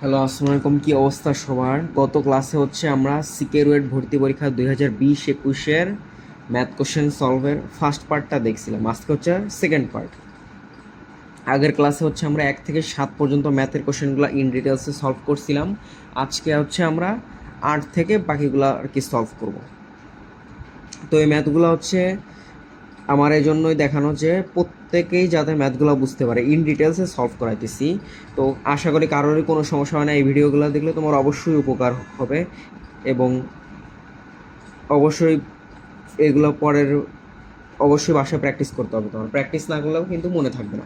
Hello, আসসালামু আলাইকুম। কী অবস্থা সবার? গত ক্লাসে হচ্ছে আমরা সিকেরুয়েট ভর্তি পরীক্ষা 2020-21-এর ম্যাথ কোশ্চেন সলভের ফার্স্ট পার্টটা দেখছিলাম। আজকে হচ্ছে সেকেন্ড পার্ট। আগের ক্লাসে হচ্ছে আমরা 1 থেকে 7 পর্যন্ত ম্যাথের কোশ্চেনগুলো ইন ডিটেলসে সলভ করছিলাম। আজকে হচ্ছে আমরা 8 থেকে বাকিগুলো আর কি সলভ করব। তো এই ম্যাথগুলো হচ্ছে আমার এই জন্যই দেখানো যে প্রত্যেকেই যাতে ম্যাথগুলো বুঝতে পারে, ইন ডিটেলসে সলভ করাইতেছি। তো আশা করি কারোরই কোনো সমস্যা হয় না। এই ভিডিওগুলো দেখলে তোমার অবশ্যই উপকার হবে এবং অবশ্যই এগুলো পরের অবশ্যই বাসায় প্র্যাকটিস করতে হবে। তোমার প্র্যাকটিস না করলেও কিন্তু মনে থাকবে না।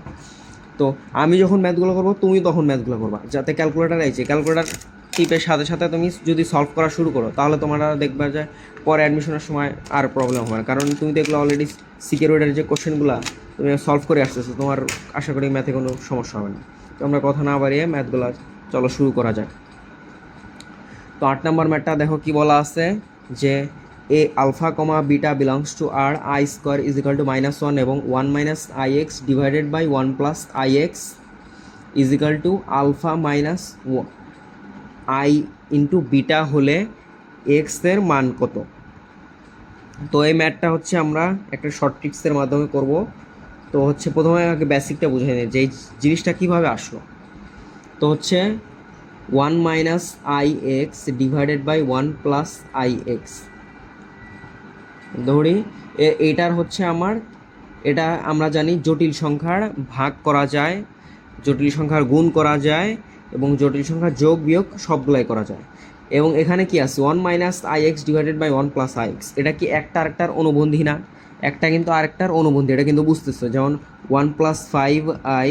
তো আমি যখন ম্যাথগুলো করবো তুমি তখন ম্যাথগুলো করবা, যাতে ক্যালকুলেটার আছে, ক্যালকুলেটার টিপের সাথে সাথে তুমি যদি সলভ করা শুরু করো তাহলে তোমার আর দেখবে যে পরে অ্যাডমিশনের সময় আর প্রবলেম হবে না। কারণ তুমি দেখলে অলরেডি সিকিউরিটির যে কোশ্চেনগুলো তুমি সলভ করে আসতেছো, তোমার আশা করি ম্যাথে কোনো সমস্যা হবে না। তো আমরা কথা না বাড়িয়ে ম্যাথগুলো চলো শুরু করা যাক। তো 8 নম্বর ম্যাথটা দেখো কি বলা আছে যে এ alpha comma beta belongs to R i square is equal to -1 এবং 1 minus i x divided by 1 plus i x is equal to alpha minus i into beta হলে এক্সের মান কত। তো এই ম্যাথটা হচ্ছে আমরা একটা শর্ট ট্রিক্সের মাধ্যমে করব। তো হচ্ছে প্রথমে আগে বেসিকটা বুঝে নিই যে এই জিনিসটা কীভাবে আসলো। তো হচ্ছে 1 minus i x divided by 1 plus i x ধরি এইটার হচ্ছে এটা আমরা জানি জটিল সংখ্যার ভাগ করা যায়, জটিল সংখ্যার গুণ করা যায় এবং জটিল সংখ্যার যোগ বিয়োগ সবগুলাই করা যায়। এবং এখানে কি আছে 1 minus i x divided by 1 plus i x, এটা কি একটা আরেকটার অনুবন্ধী না? একটা কিন্তু আরেকটার অনুবন্ধী, এটা কিন্তু বুঝতেছো। যেমন 1 প্লাস 5i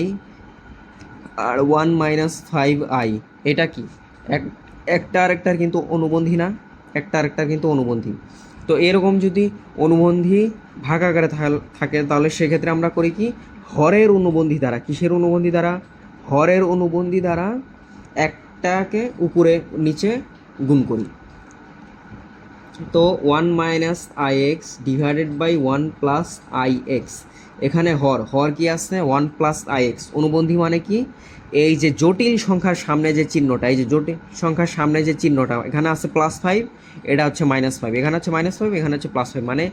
আর 1 মাইনাস 5i, এটা কি একটা আরেকটার কিন্তু অনুবন্ধী না? একটা আরেকটার কিন্তু অনুবন্ধী। তো এরকম যদি অনুবন্ধী ভাগ আকারে থাকে তাহলে সেক্ষেত্রে আমরা করি কি, হরের অনুবন্ধী দ্বারা, কিসের অনুবন্ধী দ্বারা? হরের অনুবন্ধী দ্বারা একটাকে উপরে নিচে গুণ করি। তো 1 minus i x divided by 1 plus i x, এখানে হর কি আছে 1 প্লাস আই এক্স। অনুবন্ধী মানে কি, এই যে জটিল সংখ্যার সামনে যে চিহ্নটা, এই যে জটিল সংখ্যার সামনে যে চিহ্নটা এখানে আছে +5, এটা হচ্ছে -5, এখানে হচ্ছে -5, এখানে হচ্ছে +5, মানে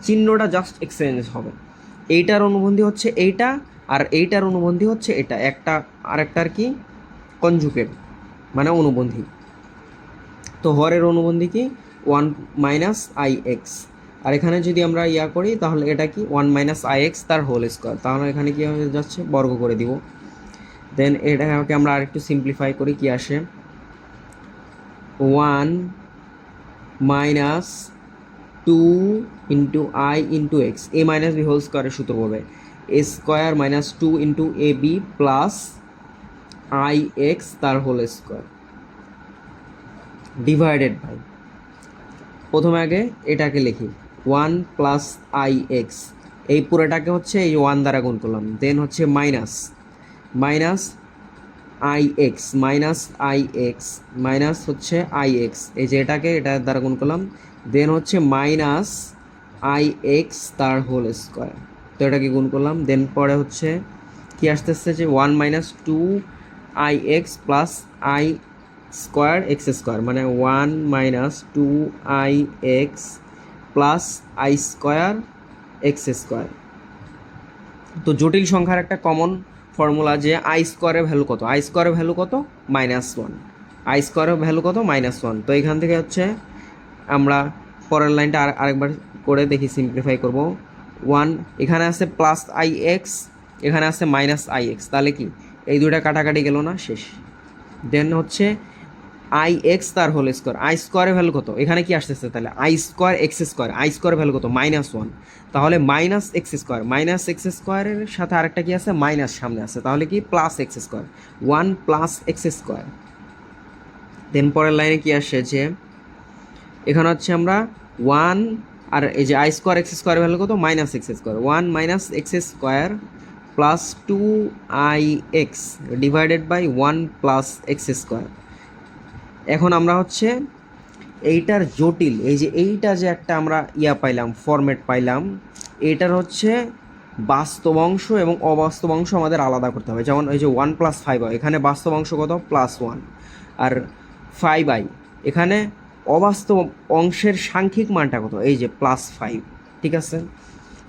চিহ্নটা জাস্ট এক্সচেঞ্জ হবে। এইটার অনুবন্ধী হচ্ছে এইটা আর এইটার অনুবন্ধী হচ্ছে এটা, একটা আরেকটার কি কনজুগেট মানে অনুবন্ধী। তো হরের অনুবন্ধী কি 1 মাইনাস আই এক্স, আর এখানে যদি আমরা করি তাহলে এটা কি 1 মাইনাস আই এক্স তার হোল স্কোয়ার, তাহলে এখানে কি হয়ে যাচ্ছে বর্গ করে দিব। দেন এটাকে আমরা আরেকটু সিম্পলিফাই করি, কি আসে 1 minus 2 into i into x, a minus b whole স্কোয়ারের সূত্র হবে a square minus 2 into a b plus i x তার হোল স্কোয়ার ডিভাইডেড বাই, প্রথমে আগে এটাকে লিখি 1 প্লাস আই এক্স, এই পুরোটাকে হচ্ছে এই 1 দ্বারা গুণ করলাম। দেন হচ্ছে মাইনাস আই এক্স মাইনাস হচ্ছে আই এক্স, এই যে এটার দ্বারা গুণ করলাম। দেন হচ্ছে মাইনাস আই এক্স তার হোল স্কোয়ার, তো এটাকে গুণ করলাম। দেন পরে হচ্ছে কি আসতেছে যে 1 minus 2 i x plus I square x square, মানে 1 minus 2 i x plus I square x square. তো জটিল সংখ্যার একটা কমন ফর্মুলা যে আই স্কোয়ারের ভ্যালু কত, আই স্কোয়ারের ভ্যালু কত -1, আই স্কোয়ারের ভ্যালু কত -1। তো এখান থেকে হচ্ছে আমরা পরের লাইনটা আরেকবার করে দেখি, সিম্পলিফাই করব। 1 এখানে আছে প্লাস আই এক্স, এখানে আছে মাইনাস আই এক্স, তাহলে কি এই দুইটা কাটাকাটি গেল না, শেষ। দেন হচ্ছে আই এক্স তার হোল স্কোয়ার, আই স্কোয়ারের ভ্যালু কত, এখানে কি আসতেছে তাহলে I square x square, I স্কোয়ারের ভ্যালু কত -1, তাহলে মাইনাস এক্স স্কোয়ারের সাথে আরেকটা কি আছে মাইনাস সামনে আছে, তাহলে কি plus x square, 1 plus x square. Then পরের লাইনে কি আসছে যে এখানে হচ্ছে আমরা 1 আর এই যে আই স্কোয়ার এক্স স্কোয়ারের ভ্যালু কত minus x square, 1 minus x square plus 2 i x divided by 1 plus x square. এখন আমরা হচ্ছে এইটার জটিল, এই যে এইটা যে একটা আমরা পাইলাম ফরম্যাট পাইলাম, এইটার হচ্ছে বাস্তব অংশ এবং অবাস্তব অংশ আমাদের আলাদা করতে হবে। যেমন এই যে 1+5 হয়, এখানে বাস্তব অংশ কত +1, আর 5i এখানে অবাস্তব অংশের সাংখ্যিক মানটা কত, এই যে +5। ঠিক আছে,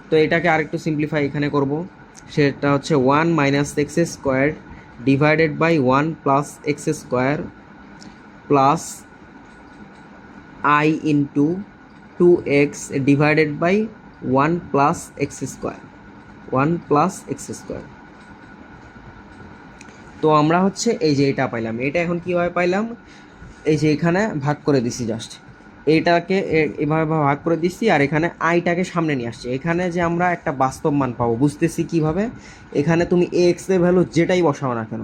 তো এটাকে আরেকটু সিম্পলিফাই এখানে করব, সেটা হচ্ছে 1 - x² divided by 1 + x² plus i into 2x divided by 1 + x², 1 + x²। তো আমরা হচ্ছে এই যে এটা পাইলাম, এটা এখন কীভাবে পাইলাম, এই যে এখানে ভাগ করে দিছি, জাস্ট এইটাকে এভাবে ভাগ করে দিচ্ছি, আর এখানে আইটাকে সামনে নিয়ে আসছি। এখানে যে আমরা একটা বাস্তব মান পাবো বুঝতেছি কিভাবে, এখানে তুমি এক্স এর ভ্যালু যেটাই বসাও না কেন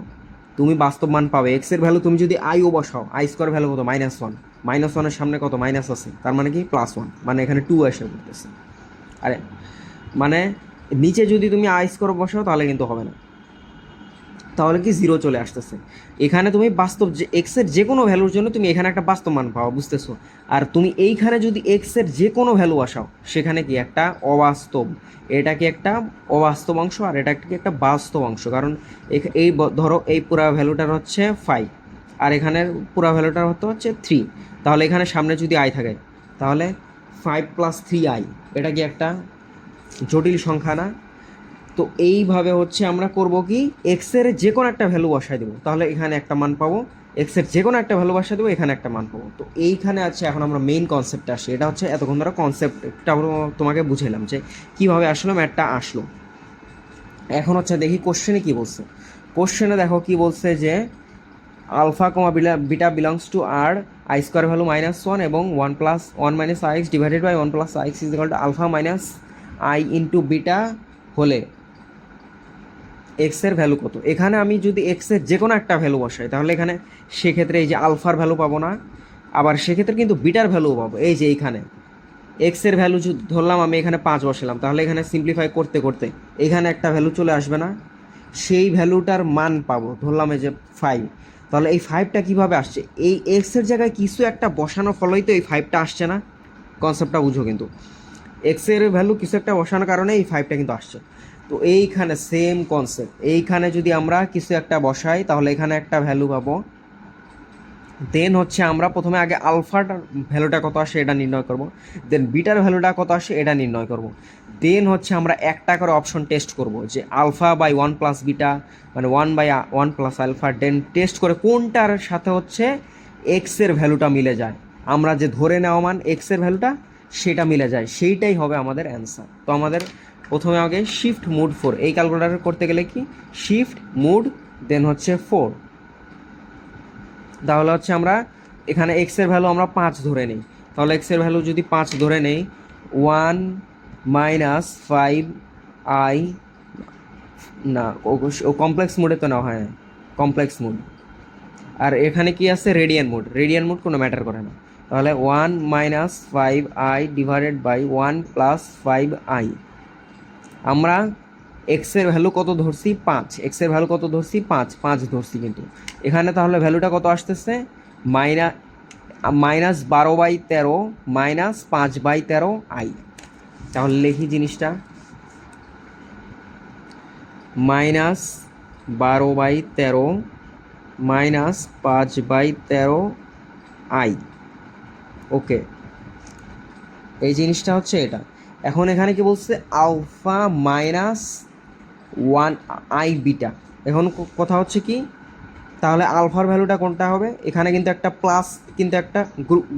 তুমি বাস্তব মান পাবে। এক্স এর ভ্যালু তুমি যদি আইও বসাও, i² ভ্যালু কত -1, -1 সামনে কত মাইনাস আছে, তার মানে কি +1, মানে এখানে 2 এসে পড়তেছে। আরে মানে নিচে যদি তুমি i² বসাও তাহলে কিন্তু হবে না, তাহলে কি 0 চলে আসতেছে। এখানে তুমি বাস্তব যে এক্সের যে কোনো ভ্যালুর জন্য তুমি এখানে একটা বাস্তব মান পাও, বুঝতেছো। আর তুমি এইখানে যদি এক্সের যে কোনো ভ্যালু বসাও, সেখানে কি একটা অবাস্তব, এটা কি একটা অবাস্তব অংশ, আর এটা কি একটা বাস্তব অংশ। কারণ এই ধরো এই পুরা ভ্যালুটার হচ্ছে 5, আর এখানের পুরা ভ্যালুটার হচ্ছে 3, তাহলে এখানে সামনে যদি আই থাকে তাহলে 5 + 3i, এটা কি একটা জটিল সংখ্যা না। তো এইভাবে হচ্ছে আমরা করব কি, এক্সের যে কোনো একটা ভ্যালু বসাই দেবো, তাহলে এখানে একটা মান পাবো, এক্সের যে কোনো একটা ভ্যালু বসাই দেবো, এখানে একটা মান পাবো। তো এইখানে আছে, এখন আমরা মেইন কনসেপ্টে আসি। এটা হচ্ছে এতক্ষণ ধরে কনসেপ্টটা তোমাকে বুঝাইলাম যে কীভাবে আসলো ম্যাথটা আসলো। এখন হচ্ছে দেখি কোশ্চেনে কী বলছে। কোশ্চেনে দেখো কি বলছে যে alpha comma beta belongs to আর i² ভ্যালু -1 এবং 1 + 1 - ix divided by 1 + ix is equal to alpha minus i into beta হলে এক্সের ভ্যালু কত। এখানে আমি যদি এক্সের যে কোনো একটা ভ্যালু বসাই, তাহলে এখানে সেক্ষেত্রে এই যে আলফার ভ্যালু পাবো না, আবার সেক্ষেত্রে কিন্তু বিটার ভ্যালুও পাবো। এই যে এইখানে এক্সের ভ্যালু ধরলাম আমি এখানে 5 বসালাম, তাহলে এখানে সিম্পলিফাই করতে করতে এখানে একটা ভ্যালু চলে আসবে না, সেই ভ্যালুটার মান পাবো, ধরলাম এই যে 5। তাহলে এই 5টা কীভাবে আসছে, এই এক্সের জায়গায় কিছু একটা বসানোর ফলেই তো এই 5টা আসছে না। কনসেপ্টটা বুঝো কিন্তু, এক্সের ভ্যালু কিছু একটা বসানোর কারণে এই 5টা কিন্তু আসছে। তো এইখানে সেম কনসেপ্ট, এইখানে যদি আমরা কিছু একটা বসাই তাহলে এখানে একটা ভ্যালু পাবো। দেন হচ্ছে আমরা প্রথমে আগে আলফার ভ্যালুটা কত আসে এটা নির্ণয় করব, দেন বিটার ভ্যালুটা কত আসে এটা নির্ণয় করব। দেন হচ্ছে আমরা একটা করে অপশন টেস্ট করব যে আলফা বাই 1 + বিটা মানে 1/1 + আলফা, দেন টেস্ট করে কোনটার সাথে হচ্ছে এক্সের ভ্যালুটা মিলে যায়, আমরা যে ধরে নেওয়া মান এক্সের ভ্যালুটা সেটা মিলে যায়, সেইটাই হবে আমাদের অ্যান্সার। তো আমাদের প্রথমে আগে শিফট মোড 4, এই ক্যালকুলেটর করতে গেলে কি শিফট মোড দেন হচ্ছে 4, তাহলে হচ্ছে আমরা এখানে এক্সের ভ্যালু আমরা 5 ধরে নিই। তাহলে এক্সের ভ্যালু যদি 5 ধরে নেই, 1 - 5i, না ও কমপ্লেক্স মোডে তো নেওয়া হয় না, কমপ্লেক্স মোড। আর এখানে কি আছে রেডিয়ান মোড, রেডিয়ান মোড কোনো ম্যাটার করে না। তাহলে 1 - 5i ডিভাইডেড বাই 1 + 5i। আমরা এক্সের ভ্যালু কত ধরছি 5, এক্সের ভ্যালু কত ধরছি 5 ধরছি, কিন্তু এখানে তাহলে ভ্যালুটা কত আসতেছে -12/13 -5/13i। তাহলে লিখি জিনিসটা, -12/13 -5/13i। ওকে, এই জিনিসটা হচ্ছে এটা। এখন এখানে কি বলছে আলফা -1i বিটা। এখন কথা হচ্ছে কি, তাহলে আলফার ভ্যালুটা কোনটা হবে, এখানে কিন্তু একটা প্লাস, কিন্তু একটা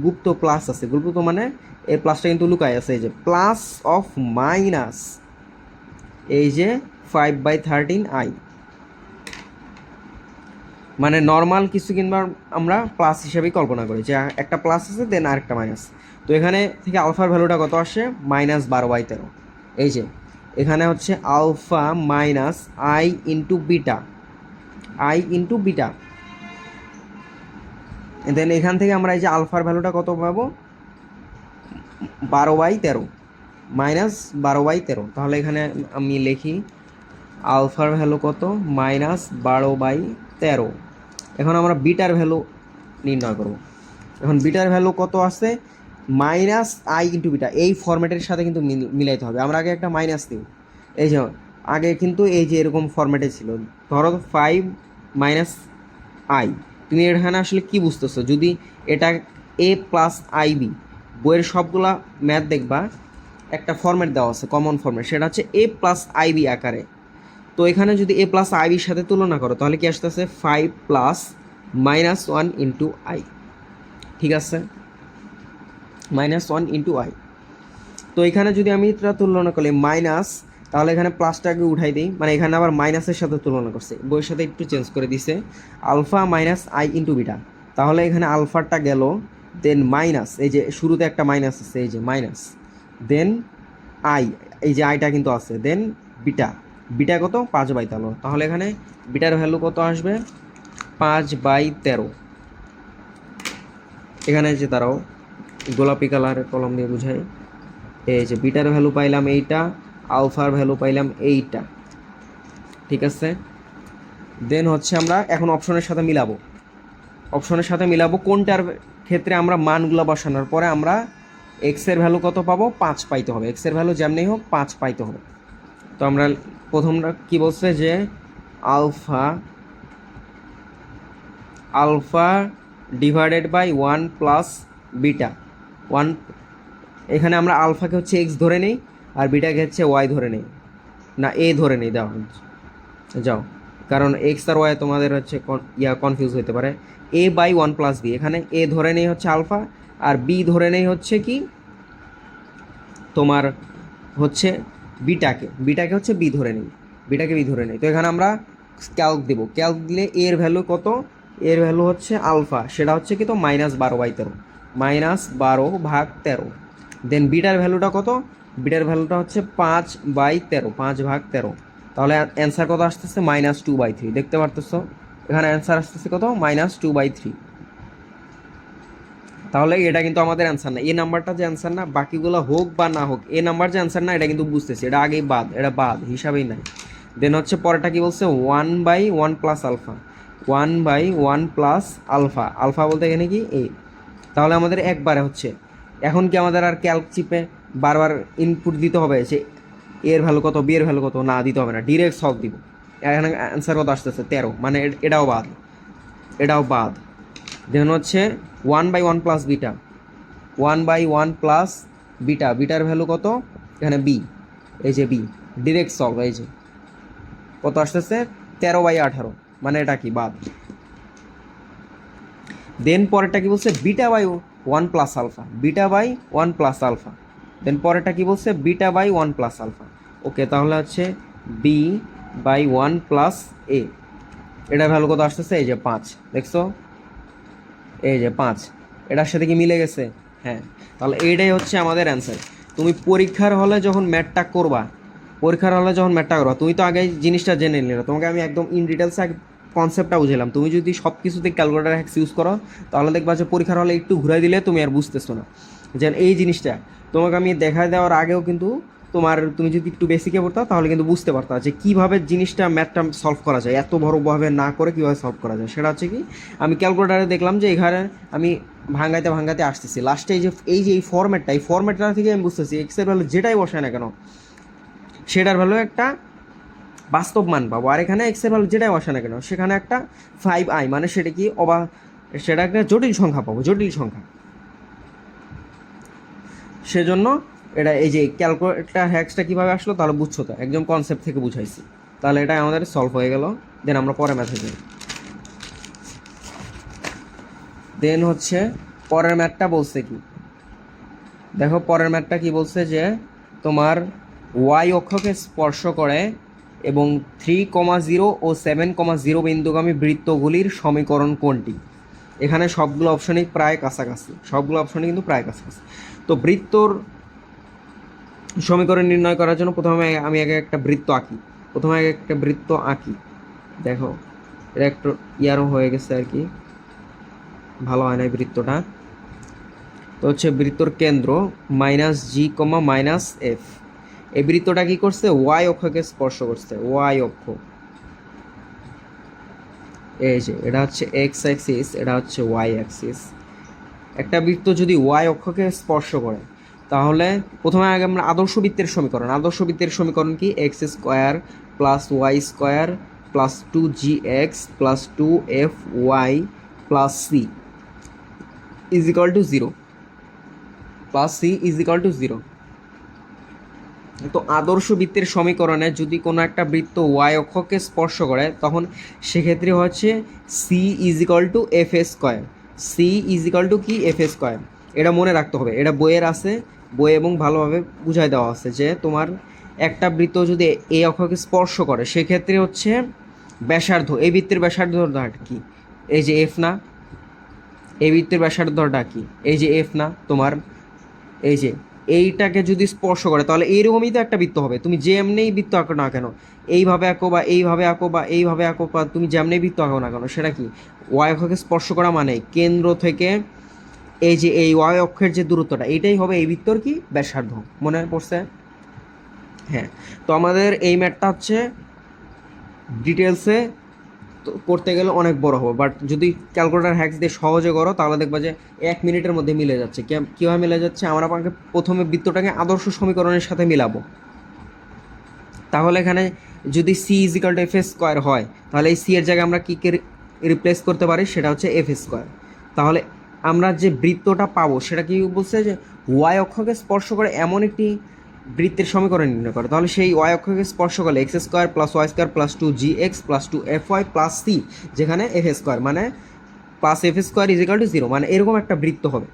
গুপ্ত প্লাস আছে, গুপ্ত মানে এই প্লাসটা কিন্তু লুকায় আছে, এই যে প্লাস অফ মাইনাস এই যে 5/13i, মানে নর্মাল কিছু কিংবা আমরা প্লাস হিসেবেই কল্পনা করি যে একটা প্লাস আছে দেন আরেকটা মাইনাস। তো এখানে থেকে আলফার ভ্যালুটা কত আসে -12/13। এই যে এখানে হচ্ছে alpha minus i into beta, i into beta, then এখান থেকে আমরা এই যে আলফার ভ্যালুটা কত পাবো 12/13 -12/13। তাহলে এখানে আমি লিখি আলফার ভ্যালু কত -12/13। এখন আমরা বিটার ভ্যালু নির্ণয় করব। এখন বিটার ভ্যালু কত আছে -i ইন্টু বিটা, এই ফরম্যাটের সাথে কিন্তু মিলাইতে হবে। আমরা আগে একটা মাইনাস নিই, এই যে আগে কিন্তু এই যে এরকম ফরম্যাটে ছিল, ধরো 5 মাইনাস আই, তুমি এখানে আসলে কি বুঝতেছো, যদি এটা এ প্লাস আই বি, বইয়ের সবগুলা ম্যাথ দেখবা একটা ফরম্যাট দেওয়া আছে, কমন ফরম্যাট, সেটা হচ্ছে এ প্লাস আই বি আকারে। তো এখানে যদি এ প্লাস আই বির সাথে তুলনা করো তাহলে কি আসতেছে 5 প্লাস মাইনাস 1 ইন্টু আই, ঠিক আছে, মাইনাস 1 ইন্টু আই। তো এখানে যদি আমি এটা তুলনা করি মাইনাস, তাহলে এখানে প্লাসটাকে উঠাই দিই, মানে এখানে আবার মাইনাসের সাথে তুলনা করছে, বইয়ের সাথে একটু চেঞ্জ করে দিছে, alpha minus i into beta. তাহলে এখানে আলফাটা গেল, দেন মাইনাস, এই যে শুরুতে একটা মাইনাস আছে, এই যে মাইনাস, দেন আই, এই যে আইটা কিন্তু আছে, দেন বিটা, বিটা কত 5/13। তাহলে এখানে বিটার ভ্যালু কত আসবে 5/13। এখানে যে তারাও গোলাপি কালারের কলম দিয়ে বুঝাই, এই যে বিটার ভ্যালু পাইলাম এইটা, আলফার ভ্যালু পাইলাম এইটা, ঠিক আছে। দেন হচ্ছে আমরা এখন অপশনের সাথে মিলাবো, অপশনের সাথে মিলাবো কোনটার ক্ষেত্রে আমরা মানগুলো বসানোর পরে আমরা এক্সের ভ্যালু কত পাবো 5 পাইতে হবে, এক্সের ভ্যালু যেমনি হোক 5 পাইতে হবে। তো আমরা প্রথমটা কি বলছে যে alpha, alpha divided by 1 plus beta 1, এখানে আমরা আলফাকে হচ্ছে এক্স ধরে নেই আর বিটাকে হচ্ছে ওয়াই ধরে নেই, না এ ধরে নেই, দাও যাও, কারণ এক্স আর ওয়াই তোমাদের হচ্ছে কনফিউজ হতে পারে। এ বাই 1 প্লাস বি, এখানে এ ধরে নেই হচ্ছে আলফা আর বি ধরে নেই হচ্ছে কি তোমার হচ্ছে বিটাকে, বিটাকে হচ্ছে বি ধরে নেই, বিটাকে বি ধরে নেই। তো এখানে আমরা ক্যালক দেবো, ক্যালক দিলে এর ভ্যালু কত, এর ভ্যালু হচ্ছে আলফা, সেটা হচ্ছে কি তো -12/13, -12/13। দেন বিটার ভ্যালুটা কত, বিটার ভ্যালুটা হচ্ছে 5/13, 5/13। তাহলে অ্যান্সার কত আসতেছে -2/3, দেখতে পারতেছো এখানে অ্যান্সার আসতেছে কত -2/3। তাহলে এটা কিন্তু আমাদের অ্যান্সার না, এই নাম্বারটা যে অ্যান্সার না, বাকিগুলো হোক বা না হোক এ নাম্বার যে অ্যান্সার না, এটা কিন্তু বুঝতেছি, এটা আগেই বাদ, এটা বাদ হিসাবেই নাই। দেন হচ্ছে পরেরটা কি বলছে 1/1 plus alpha, 1/1 plus alpha, alpha বলতে এখানে কি এ। তাহলে আমাদের একবারে হচ্ছে, এখন কি আমাদের আর ক্যালক চিপে বারবার ইনপুট দিতে হবে যে এর ভ্যালু কত বি এর ভ্যালু কত, না দিতে হবে না, ডিরেক্ট সলভ দিব। এখানে অ্যান্সার কত আসতেছে 13, মানে এটাও বাদ, এটাও বাদ। দেন হচ্ছে 1/1 plus beta, 1/1 plus beta, bitter value কত এখানে বি, এই যে বি, ডিরেক্ট সলভ, এই যে কত আসতেছে 13/18, মানে এটা কি বাদ। দেন পরেরটা কি বলছে বিটা/1 প্লাস আলফা, বিটা/1 প্লাস আলফা। দেন পরেরটা কি বলছে বিটা/1 প্লাস আলফা। ওকে, তাহলে হচ্ছে b/1 প্লাস এ, এটার ভ্যালু কত আসতেছে এই যে 5, দেখছো এই যে 5, এটার সাথে কি মিলে গেছে, হ্যাঁ। তাহলে এইটাই হচ্ছে আমাদের অ্যান্সার। তুমি পরীক্ষার হলে যখন ম্যাথটা করবা, পরীক্ষার হলে যখন ম্যাথটা করবা, তুমি তো আগে জিনিসটা জেনে নিলে, তোমাকে আমি একদম ইন ডিটেলসে কনসেপ্টটা বুঝালাম, তুমি যদি সব কিছুতে ক্যালকুলেটার হ্যাক্স ইউজ করো তাহলে দেখবা যে পরীক্ষার হলে একটু ঘুরাই দিলে তুমি আর বুঝতেছো না। যেন এই জিনিসটা তোমাকে আমি দেখায় দেওয়ার আগেও কিন্তু তুমি যদি একটু বেসিকে পড়তা তাহলে কিন্তু বুঝতে পারতা যে কীভাবে জিনিসটা ম্যাথটা সলভ করা যায়, এত বড়োভাবে না করে কীভাবে সলভ করা যায়। সেটা হচ্ছে কি আমি ক্যালকুলেটারে দেখলাম যে এখানে আমি ভাঙাইতে ভাঙাইতে আসতেছি, লাস্টে এই ফরম্যাটটা, এই ফরম্যাটটা থেকে আমি বুঝতেছি এক্সের ভ্যালু যেটাই বসায় না কেন সেটার ভ্যালু একটা বাস্তব মান পাবো, আর এখানে এক্সের ভ্যালু যেটাই বসে না কেন সেখানে একটা 5i, মানে সেটা কি সেটা একটা জটিল সংখ্যা পাবো, জটিল সংখ্যা। সেজন্য এটা এই যে ক্যালকুলেটর হ্যাক্সটা কীভাবে আসলো তাহলে বুঝছো তো, একদম কনসেপ্ট থেকে বুঝাইছি, তাহলে এটা আমাদের সলভ হয়ে গেল। দেন আমরা পরে ম্যাথে যাই। দেন হচ্ছে পরের ম্যাথটা বলছে কি, দেখো পরের ম্যাথটা কি বলছে যে তোমার ওয়াই অক্ষকে স্পর্শ করে এবং 3,0 ও 7,0 বিন্দুগামী বৃত্তগুলির সমীকরণ কোনটি। এখানে সবগুলো অপশনই প্রায় কাছাকাছি, সবগুলো অপশনই কিন্তু প্রায় কাছাকাছি। তো বৃত্তর সমীকরণ নির্ণয় করার জন্য প্রথমে আমি আগে একটা বৃত্ত আঁকি, প্রথমে আগে একটা বৃত্ত আঁকি। দেখো এটা একটু ইয়ারও হয়ে গেছে আর কি, ভালো হয় না এই বৃত্তটা। তো হচ্ছে বৃত্তর কেন্দ্র -g, -f, এই বৃত্তটা কি করছে ওয়াই অক্ষকে স্পর্শ করছে, ওয়াই অক্ষ, এই যে এটা হচ্ছে এক্স অ্যাক্সিস, এটা হচ্ছে ওয়াই অ্যাক্সিস। একটা বৃত্ত যদি ওয়াই অক্ষকে স্পর্শ করে তাহলে প্রথমে আগে আমরা আদর্শ বৃত্তের সমীকরণ কি, x square plus y square plus 2gx plus 2fy plus c is equal to 0 plus c is equal to 0। তো আদর্শ বৃত্তের সমীকরণে যদি কোনো একটা বৃত্ত ওয়াই অক্ষকে স্পর্শ করে তখন সেক্ষেত্রে হচ্ছে c is equal to f a square, c is equal to কি, এফ এ স্কোয়ার। এটা মনে রাখতে হবে, এটা বইয়ের আছে, বই এবং ভালোভাবে বুঝাই দেওয়া আছে যে তোমার একটা বৃত্ত যদি এই অক্ষকে স্পর্শ করে সেক্ষেত্রে হচ্ছে ব্যাসার্ধ, এই বৃত্তের ব্যাসার্ধটা কি, এই যে এফ না, এই বৃত্তের ব্যাসার্ধটা কি, এই যে এফ না তোমার, এই যে এইটাকে যদি স্পর্শ করে তাহলে এইরকমই তো একটা বৃত্ত হবে। তুমি যেমনিই বৃত্ত আঁকো না কেন, এইভাবে আঁকো বা এইভাবে আঁকো বা এইভাবে আঁকো বা তুমি যেমনি বৃত্ত আঁকো না কেন, সেটা কি ওয়াই অক্ষকে স্পর্শ করা মানে কেন্দ্র থেকে এই যে এই ওয়াই অক্ষের যে দূরত্বটা এইটাই হবে এই বৃত্তর কি ব্যাসার্ধ। মনে পড়ছে? হ্যাঁ। তো আমাদের এই ম্যাথটা হচ্ছে ডিটেলসে করতে গেলে অনেক বড় হবে, বাট যদি ক্যালকুলেটার হ্যাক্স দিয়ে সহজে করো তাহলে দেখবা যে 1 মিনিটের মধ্যে মিলে যাচ্ছে। কীভাবে মিলে যাচ্ছে, আমরা আপনাকে প্রথমে বৃত্তটাকে আদর্শ সমীকরণের সাথে মিলাবো। তাহলে এখানে যদি c is equal to f square হয় তাহলে এই সি এর জায়গায় আমরা কীকে রিপ্লেস করতে পারি, সেটা হচ্ছে এফ স্কোয়ার। তাহলে আমরা যে বৃত্তটা পাবো সেটা কি বলছে যে ওয়াই অক্ষকে স্পর্শ করে এমন একটি বৃত্তের সমীকরণ নির্ণয় করে। তাহলে সেই ওয়াই অক্ষকে স্পর্শ করলে x square plus y square plus 2gx plus 2fy plus c, যেখানে এফ স্কোয়ার মানে plus f square is equal to 0, মানে এরকম একটা বৃত্ত হবে।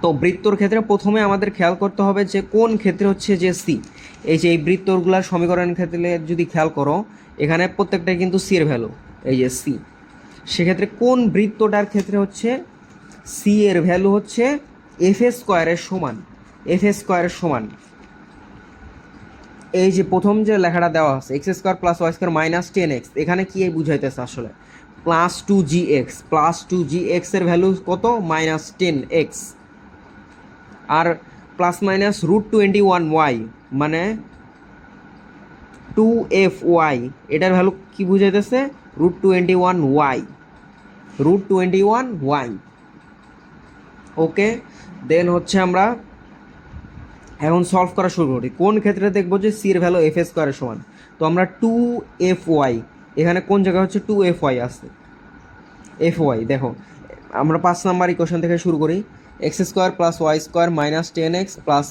তো বৃত্তর ক্ষেত্রে প্রথমে আমাদের খেয়াল করতে হবে যে কোন ক্ষেত্রে হচ্ছে যে সি, এই যে এই বৃত্তগুলার সমীকরণের ক্ষেত্রে যদি খেয়াল করো এখানে প্রত্যেকটাই কিন্তু সি এর ভ্যালু, এই যে সি। সেক্ষেত্রে কোন বৃত্তটার ক্ষেত্রে হচ্ছে সি এর ভ্যালু হচ্ছে এফ স্কোয়ারের সমান, এফ স্কোয়ারের সমান। এই যে প্রথম যে লেখাটা দেওয়া আছে x square plus y square minus 10x, এখানে কি বুঝাইতেছে আসলে প্লাস 2gx, প্লাস 2gx এর ভ্যালু কত, মাইনাস 10x, আর প্লাস মাইনাস √21y মানে 2fy, এটার ভ্যালু কি বুঝাইতেছে √21y, √21y। ওকে, দেন হচ্ছে আমরা এখন সলভ করা শুরু করি। কোন ক্ষেত্রে দেখবো যে সি এর ভ্যালু এফ স্কোয়ারের সমান, তো আমরা 2fy, এখানে কোন জায়গায় হচ্ছে 2fy আছে, fy দেখো আমরা 5 নাম্বার ইকুয়েশন থেকে শুরু করি। X square plus y square minus 10x plus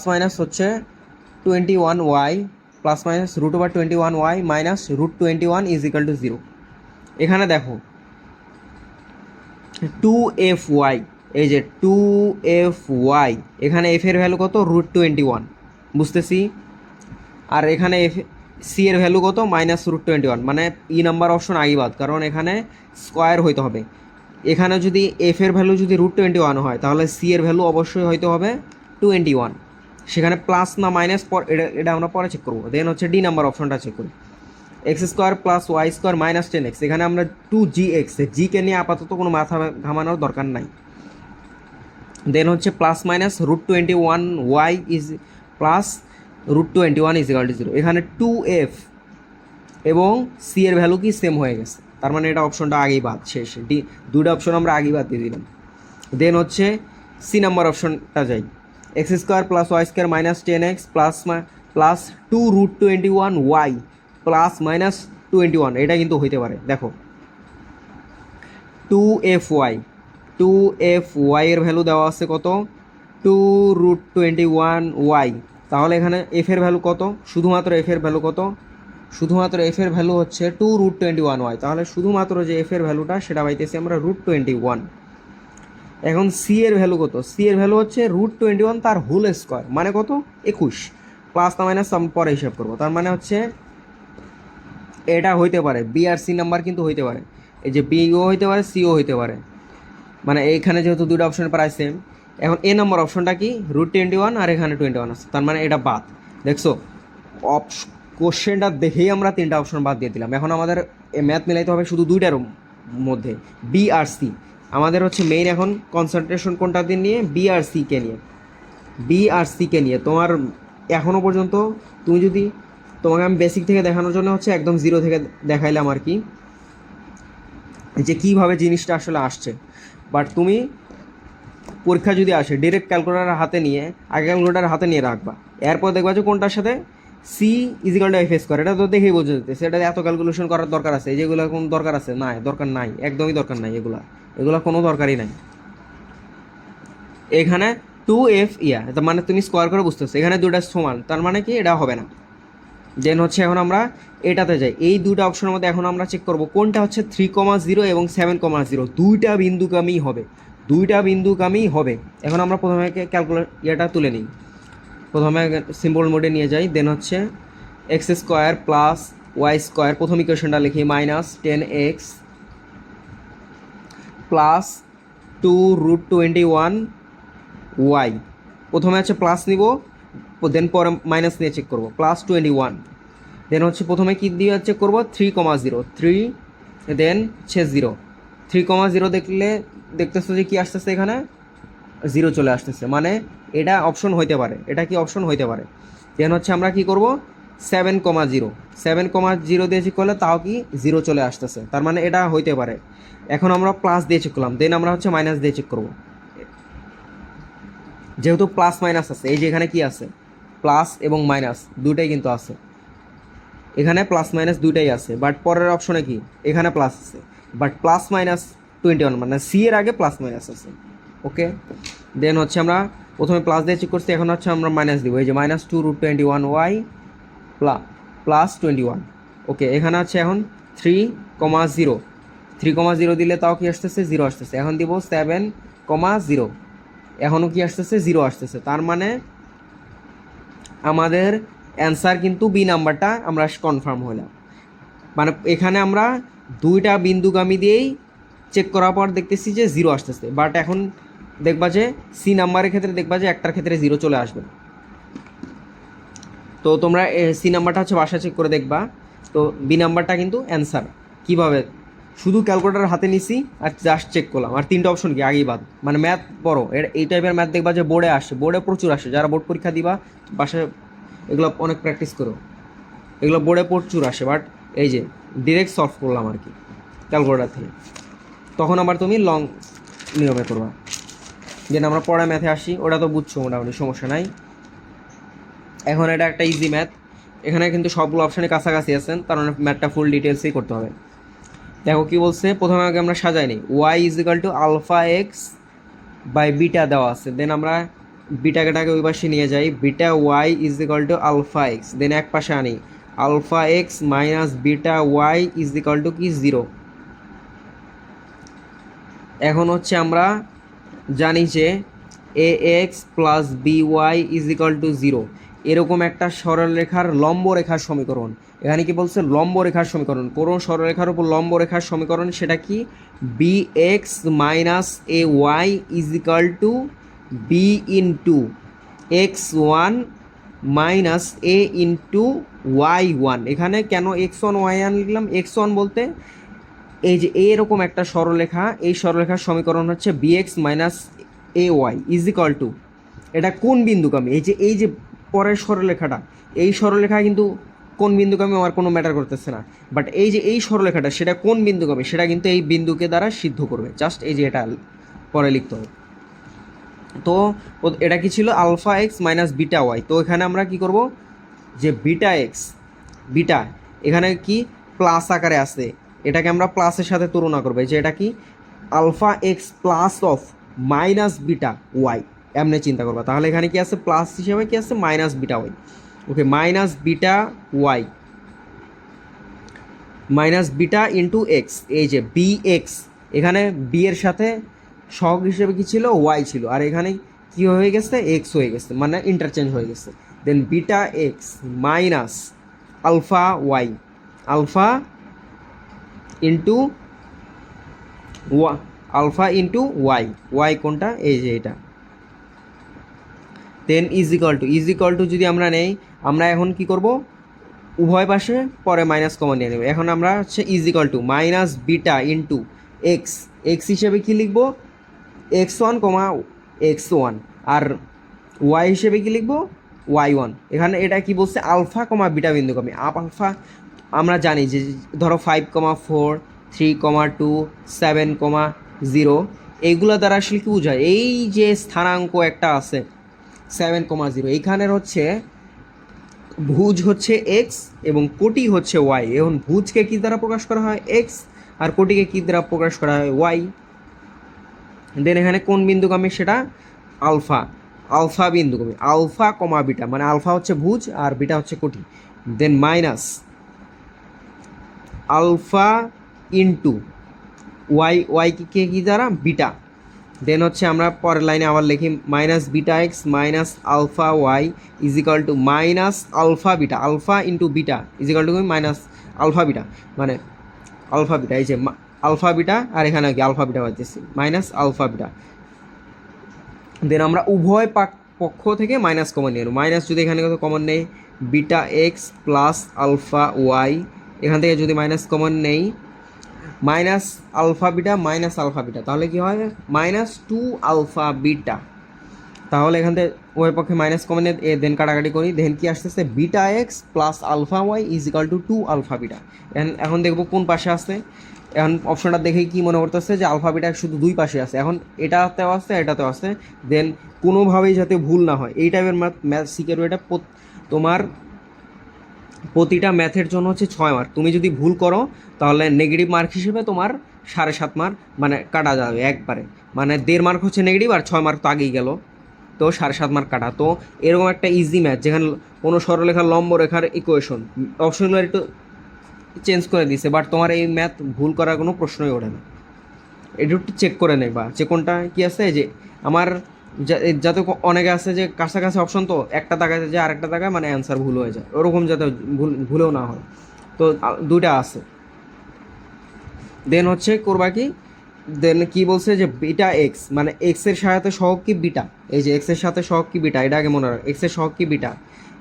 minus হচ্ছে 21y plus minus √21y minus √21 is equal to 0। এখানে দেখো 2fy, এই যে 2fy, এখানে এফ এর ভ্যালু কত √21 বুঝতেছি, আর এখানে এফ সি এর ভ্যালু কত মাইনাস √21, মানে ই নাম্বার অপশন আগেই বাদ, কারণ এখানে স্কোয়ার হইতে হবে। এখানে যদি এফ এর ভ্যালু যদি √21 হয় তাহলে সি এর ভ্যালু অবশ্যই হইতে হবে 21, সেখানে প্লাস না মাইনাস, এটা আমরা পরে চেক করবো। দেন হচ্ছে ডি নাম্বার অপশনটা চেক করি, x square plus y square minus 10x, এখানে আমরা 2gx, জিকে নিয়ে আপাতত কোনো মাথা ঘামানোর দরকার নাই। দেন হচ্ছে plus minus √21y is plus √21 is equal to 0, এখানে 2f এবং সি এর ভ্যালু কি সেম হয়ে গেছে, তার মানে এটা অপশনটা আগেই বাদ, শেষ। ডি দুইটা অপশন আমরা আগেই বাদ দিয়ে দিলাম। দেন হচ্ছে সি নাম্বার অপশনটা যাই, x square plus y square minus 10x plus 2√21y plus minus 21, এটা কিন্তু হইতে পারে। দেখো 2fy এর ভ্যালু দেওয়া আছে কত 2√21y, তাহলে এখানে এফ এর ভ্যালু কত, শুধুমাত্র এফ এর ভ্যালু কত, শুধুমাত্র এফ এর ভ্যালু হচ্ছে 2√21y, তাহলে শুধুমাত্র যে এফ এর ভ্যালুটা সেটা পাইতেছি আমরা √21। এখন সি এর ভ্যালু কত, সি এর ভ্যালু হচ্ছে √21 তার হোল স্কোয়ার মানে কত 21, প্লাস না মাইনাস পরে হিসাব করবো, তার মানে হচ্ছে এটা হইতে পারে বি আর সি নাম্বার কিন্তু হইতে পারে, এই যে বিও হইতে পারে সিও হইতে পারে, মানে এইখানে যেহেতু দুটো অপশন প্রায় সেম। এখন এ নম্বর অপশনটা কি √21 আর এখানে 21 আছে, তার মানে এটা বাদ। দেখছো কোশ্চেনটা দেখেই আমরা 3টা অপশন বাদ দিয়ে দিলাম। এখন আমাদের ম্যাথ মিলাইতে হবে শুধু 2টার মধ্যে, বি আর সি। আমাদের হচ্ছে মেইন এখন কনসেন্ট্রেশন কোনটা দিয়ে নিয়ে, বি আর সিকে নিয়ে। তোমার এখনও পর্যন্ত তুমি যদি, তোমাকে আমি বেসিক থেকে দেখানোর জন্য হচ্ছে একদম 0 থেকে দেখাইলাম আর কি, যে কীভাবে জিনিসটা আসলে আসছে, বাট তুমি পরীক্ষা যদি আসে ডিরেক্ট ক্যালকুলেটার হাতে নিয়ে আগে ক্যালকুলেটার হাতে নিয়ে রাখবা, এরপর দেখবা যে কোনটার সাথে c is equal to f square, এটা তো দেখেই বোঝা যেতেছে এটা এত ক্যালকুলেশন করার দরকার আছে, এই যেগুলো কোনো দরকার আছে না, দরকার নাই, একদমই দরকার নাই, এগুলা কোনো দরকারই নাই। এখানে 2f তার মানে তুমি স্কোয়ার করে বুঝতেছো এখানে দুটা সমান, তার মানে কি এটা হবে না। দেন হচ্ছে এখন আমরা এটাতে যাই, এই দুটো অপশনের মধ্যে এখন আমরা চেক করব কোনটা হচ্ছে 3,0 এবং 7,0, দুইটা বিন্দুগামী হবে। এখন আমরা প্রথমে ক্যালকুলেট তুলে নিই, প্রথমে সিম্বল মোডে নিয়ে যাই। দেন হচ্ছে x square plus y square, প্রথম ইকুয়েশনটা লিখি -10x প্লাস 2√21y, প্রথমে হচ্ছে প্লাস নিব, দেন পরে মাইনাস নিয়ে চেক করবো, +21। দেন হচ্ছে প্রথমে কী দিয়ে চেক করবো 3,0, দেন 0, 3,0 দেখতেছো যে কী আসতেছে, এখানে 0 চলে আসতেছে, মানে এটা অপশন হইতে পারে, এটা কি অপশন হইতে পারে। দেন হচ্ছে আমরা কি করব 7,0 দিয়ে চেক করলে তাও কি 0 চলে আসতেছে, তার মানে এটা হইতে পারে। এখন আমরা প্লাস দিয়ে চেক করলাম, দেন আমরা হচ্ছে মাইনাস দিয়ে চেক করব, যেহেতু প্লাস মাইনাস আছে, এই যে এখানে কি আছে প্লাস এবং মাইনাস দুটাই কিন্তু আছে, এখানে প্লাস মাইনাস দুইটাই আছে, বাট পরের অপশনে কি এখানে প্লাস আছে, বাট +21 মানে সি এর আগে প্লাস মাইনাস আছে। ওকে, দেন হচ্ছে আমরা প্রথমে প্লাস দিয়ে চেক করছি, এখন হচ্ছে আমরা মাইনাস দিব, এই যে -2√21y +21। ওকে, এখানে হচ্ছে এখন 3,0 দিলে তাও কি আসতেছে 0 আসতেছে, এখন দিব 7,0, এখনও কি আসতেছে 0 আসতেছে, তার মানে আমাদের অ্যান্সার কিন্তু বি নাম্বারটা আমরা কনফার্ম হলাম। মানে এখানে আমরা দুইটা বিন্দুগামী দিয়েই চেক করার পর দেখতেছি যে 0 আসতেছে, বাট এখন দেখবা যে সি নাম্বারের ক্ষেত্রে দেখবা যে একটার ক্ষেত্রে 0 চলে আসবে। তো তোমরা সি নাম্বারটা হচ্ছে বাসায় চেক করে দেখবা। তো বি নাম্বারটা কিন্তু অ্যান্সার। কীভাবে, শুধু ক্যালকুলেটার হাতে নিছি আর জাস্ট চেক করলাম, আর তিনটা অপশন কি আগেই বাদ। মানে ম্যাথ বড়, এই টাইপের ম্যাথ দেখবা যে বোর্ডে আসে, বোর্ডে প্রচুর আসে, যারা বোর্ড পরীক্ষা দিবা বাসায় এগুলো অনেক প্র্যাকটিস করো, এগুলো বোর্ডে প্রচুর আসে, বাট এই যে ডিরেক্ট সলভ করলাম আর কি ক্যালকুলেটার থেকে, তখন আবার তুমি লং নিয়মে করবা। যেন আমরা পড়া ম্যাথে আসি, ওটা তো বুঝছো মোটামুটি, সমস্যা নাই। এখন এটা একটা ইজি ম্যাথ, এখানে কিন্তু সবগুলো অপশানে কাছাকাছি আছেন, তার মানে ম্যাথটা ফুল ডিটেলসেই করতে হবে। দেখো কি বলছে, প্রথমে আগে আমরা সাজাই নিই, y = α(x) বাই বিটা দেওয়া আছে, দেন আমরা বিটাটাকে ওই পাশে নিয়ে যাই, বিটা y = α(x), দেন এক পাশে আনি α(x - বিটা y) কি 0। এখন হচ্ছে আমরা জানি যে ax + by = 0, এরকম একটা সরলরেখার লম্বরেখার সমীকরণ। এখানে কি বলছে, লম্বরেখার সমীকরণ, কোন সরলরেখার উপর লম্বরেখার সমীকরণ, সেটা কি bx - ay = b * x1 - a * y1। এখানে কেন x1 y1 লিখলাম, x1 বলতে এই যে এরকম একটা সরলরেখা, এই সরলরেখার সমীকরণ হচ্ছে bx - ay = এটা কোন বিন্দুগামী, এই যে পরের সরলরেখাটা, এই সরলরেখা কিন্তু কোন বিন্দুগামী আমার কোনো ম্যাটার করতেছে না, বাট এই যে এই সরলরেখাটা সেটা কোন বিন্দুগামী সেটা কিন্তু এই বিন্দুকে দ্বারা সিদ্ধ করবে, জাস্ট এই যে এটা পরে লিখতে হবে। তো এটা কি ছিল α(x - বিটা y), তো এখানে আমরা কি করব যে বিটা এখানে কি প্লাস আকারে আছে, এটাকে আমরা প্লাসের সাথে তুলনা করবো, যে এটা কি α(x + বিটা y, এমনি চিন্তা করবা, তাহলে এখানে কি আছে প্লাস হিসেবে কি আছে -বিটা y। ওকে, -বিটা y -বিটা * x, এই যে bx, এখানে বি এর সাথে সহগ হিসেবে কি ছিল y ছিল, আর এখানে কি হয়ে গেছে x হয়ে গেছে, মানে ইন্টারচেঞ্জ হয়ে গেছে। Then beta x minus alpha y, alpha into y কোনটা, এই যে এটা। দেন ইজিক্যাল টু যদি আমরা নেই, আমরা এখন কি করব উভয় পাশে পরে মাইনাস কমন নিয়ে নেব। এখন আমরা হচ্ছে is equal to -beta into x হিসেবে কি লিখবো x1, x1, আর y হিসেবে কি লিখবো y1। এখানে এটা কি বলছে আলফা, বিটা বিন্দুগামী। আলফা আমরা জানি যে ধরো 5,4, 3,2, 7,0, এইগুলা দ্বারা আসলে কি বোঝায়, এই যে স্থানাঙ্ক একটা আছে 7,0, এইখানের হচ্ছে ভুজ হচ্ছে এক্স এবং কোটি হচ্ছে ওয়াই। এখন ভুজকে কী দ্বারা প্রকাশ করা হয়, এক্স, আর কোটিকে কী দ্বারা প্রকাশ করা হয়, ওয়াই। দেন এখানে কোন বিন্দুগামী, সেটা আলফা, আলফা বিন্দুগামী, আলফা কমা বিটা, মানে আলফা হচ্ছে ভুজ আর বিটা হচ্ছে কোটি। Then minus alpha into y, y কে কী দ্বারা, বিটা। দেন হচ্ছে আমরা পরের লাইনে আবার লিখি minus beta x minus alpha y is equal to minus alpha beta, alpha into beta is equal to minus alpha beta, মানে আলফা বিটা, এই যে আলফা বিটা আর এখানে কি আলফা বিটা পাচ্ছি, মাইনাস আলফা বিটা। দেন আমরা উভয় পক্ষ থেকে মাইনাস কমন নিয়ে নেব, মাইনাস যদি এখানে কত কমন নেই, beta x plus alpha y, এখান থেকে যদি মাইনাস কমন নেই, minus alpha beta minus alpha beta, তাহলে কী হয়, মাইনাস 2 আলফা বিটা। তাহলে এখান থেকে ওই পক্ষে মাইনাস কমনে দেন কাটাকাটি করি, দেন কি আসতেছে, beta x plus alpha y is equal to 2 alpha beta. এখন দেখবো কোন পাশে আছে, এখন অপশনটা দেখে কি মনে করতেছে যে আলফা বিটা শুধু দুই পাশে আছে, এখন এটাতেও আছে এটাতেও আছে। দেন কোনোভাবেই যাতে ভুল না হয়, এই টাইপের ম্যাথ শিখে এটা তোমার প্রতিটা ম্যাথের জন্য হচ্ছে 6 মার্ক। তুমি যদি ভুল করো তাহলে নেগেটিভ মার্ক হিসেবে তোমার 7.5 মার্ক মানে কাটা যাবে একবারে, মানে 1.5 মার্ক হচ্ছে নেগেটিভ আর 6 মার্ক তো আগেই গেল, তো 7.5 মার্ক কাটা। তো এরকম একটা ইজি ম্যাথ যেখানে কোনো সরলরেখার লম্ব রেখার ইকুয়েশন, অপশনগুলো একটু চেঞ্জ করে দিছে, বাট তোমার এই ম্যাথ ভুল করার কোনো প্রশ্নই ওঠে না। এটা একটু চেক করে নেবা যে কোনটা কী আছে, যে আমার যাতে অনেকে আছে যে কাছাকাছি অপশন তো একটা তাকায় যে আরেকটা তাকায়, মানে অ্যান্সার ভুল হয়ে যায়, ওরকম যাতে ভুলেও না হয়। তো দুইটা আছে। দেন হচ্ছে করবা কি, দেন কি বলছে যে বিটা এক্স, মানে এক্সের সাথে সহগ কি বিটা, এই যে এক্সের সাথে সহগ কি বিটা, এটা আগে মনে রাখ, এক্সের সহগ কি বিটা,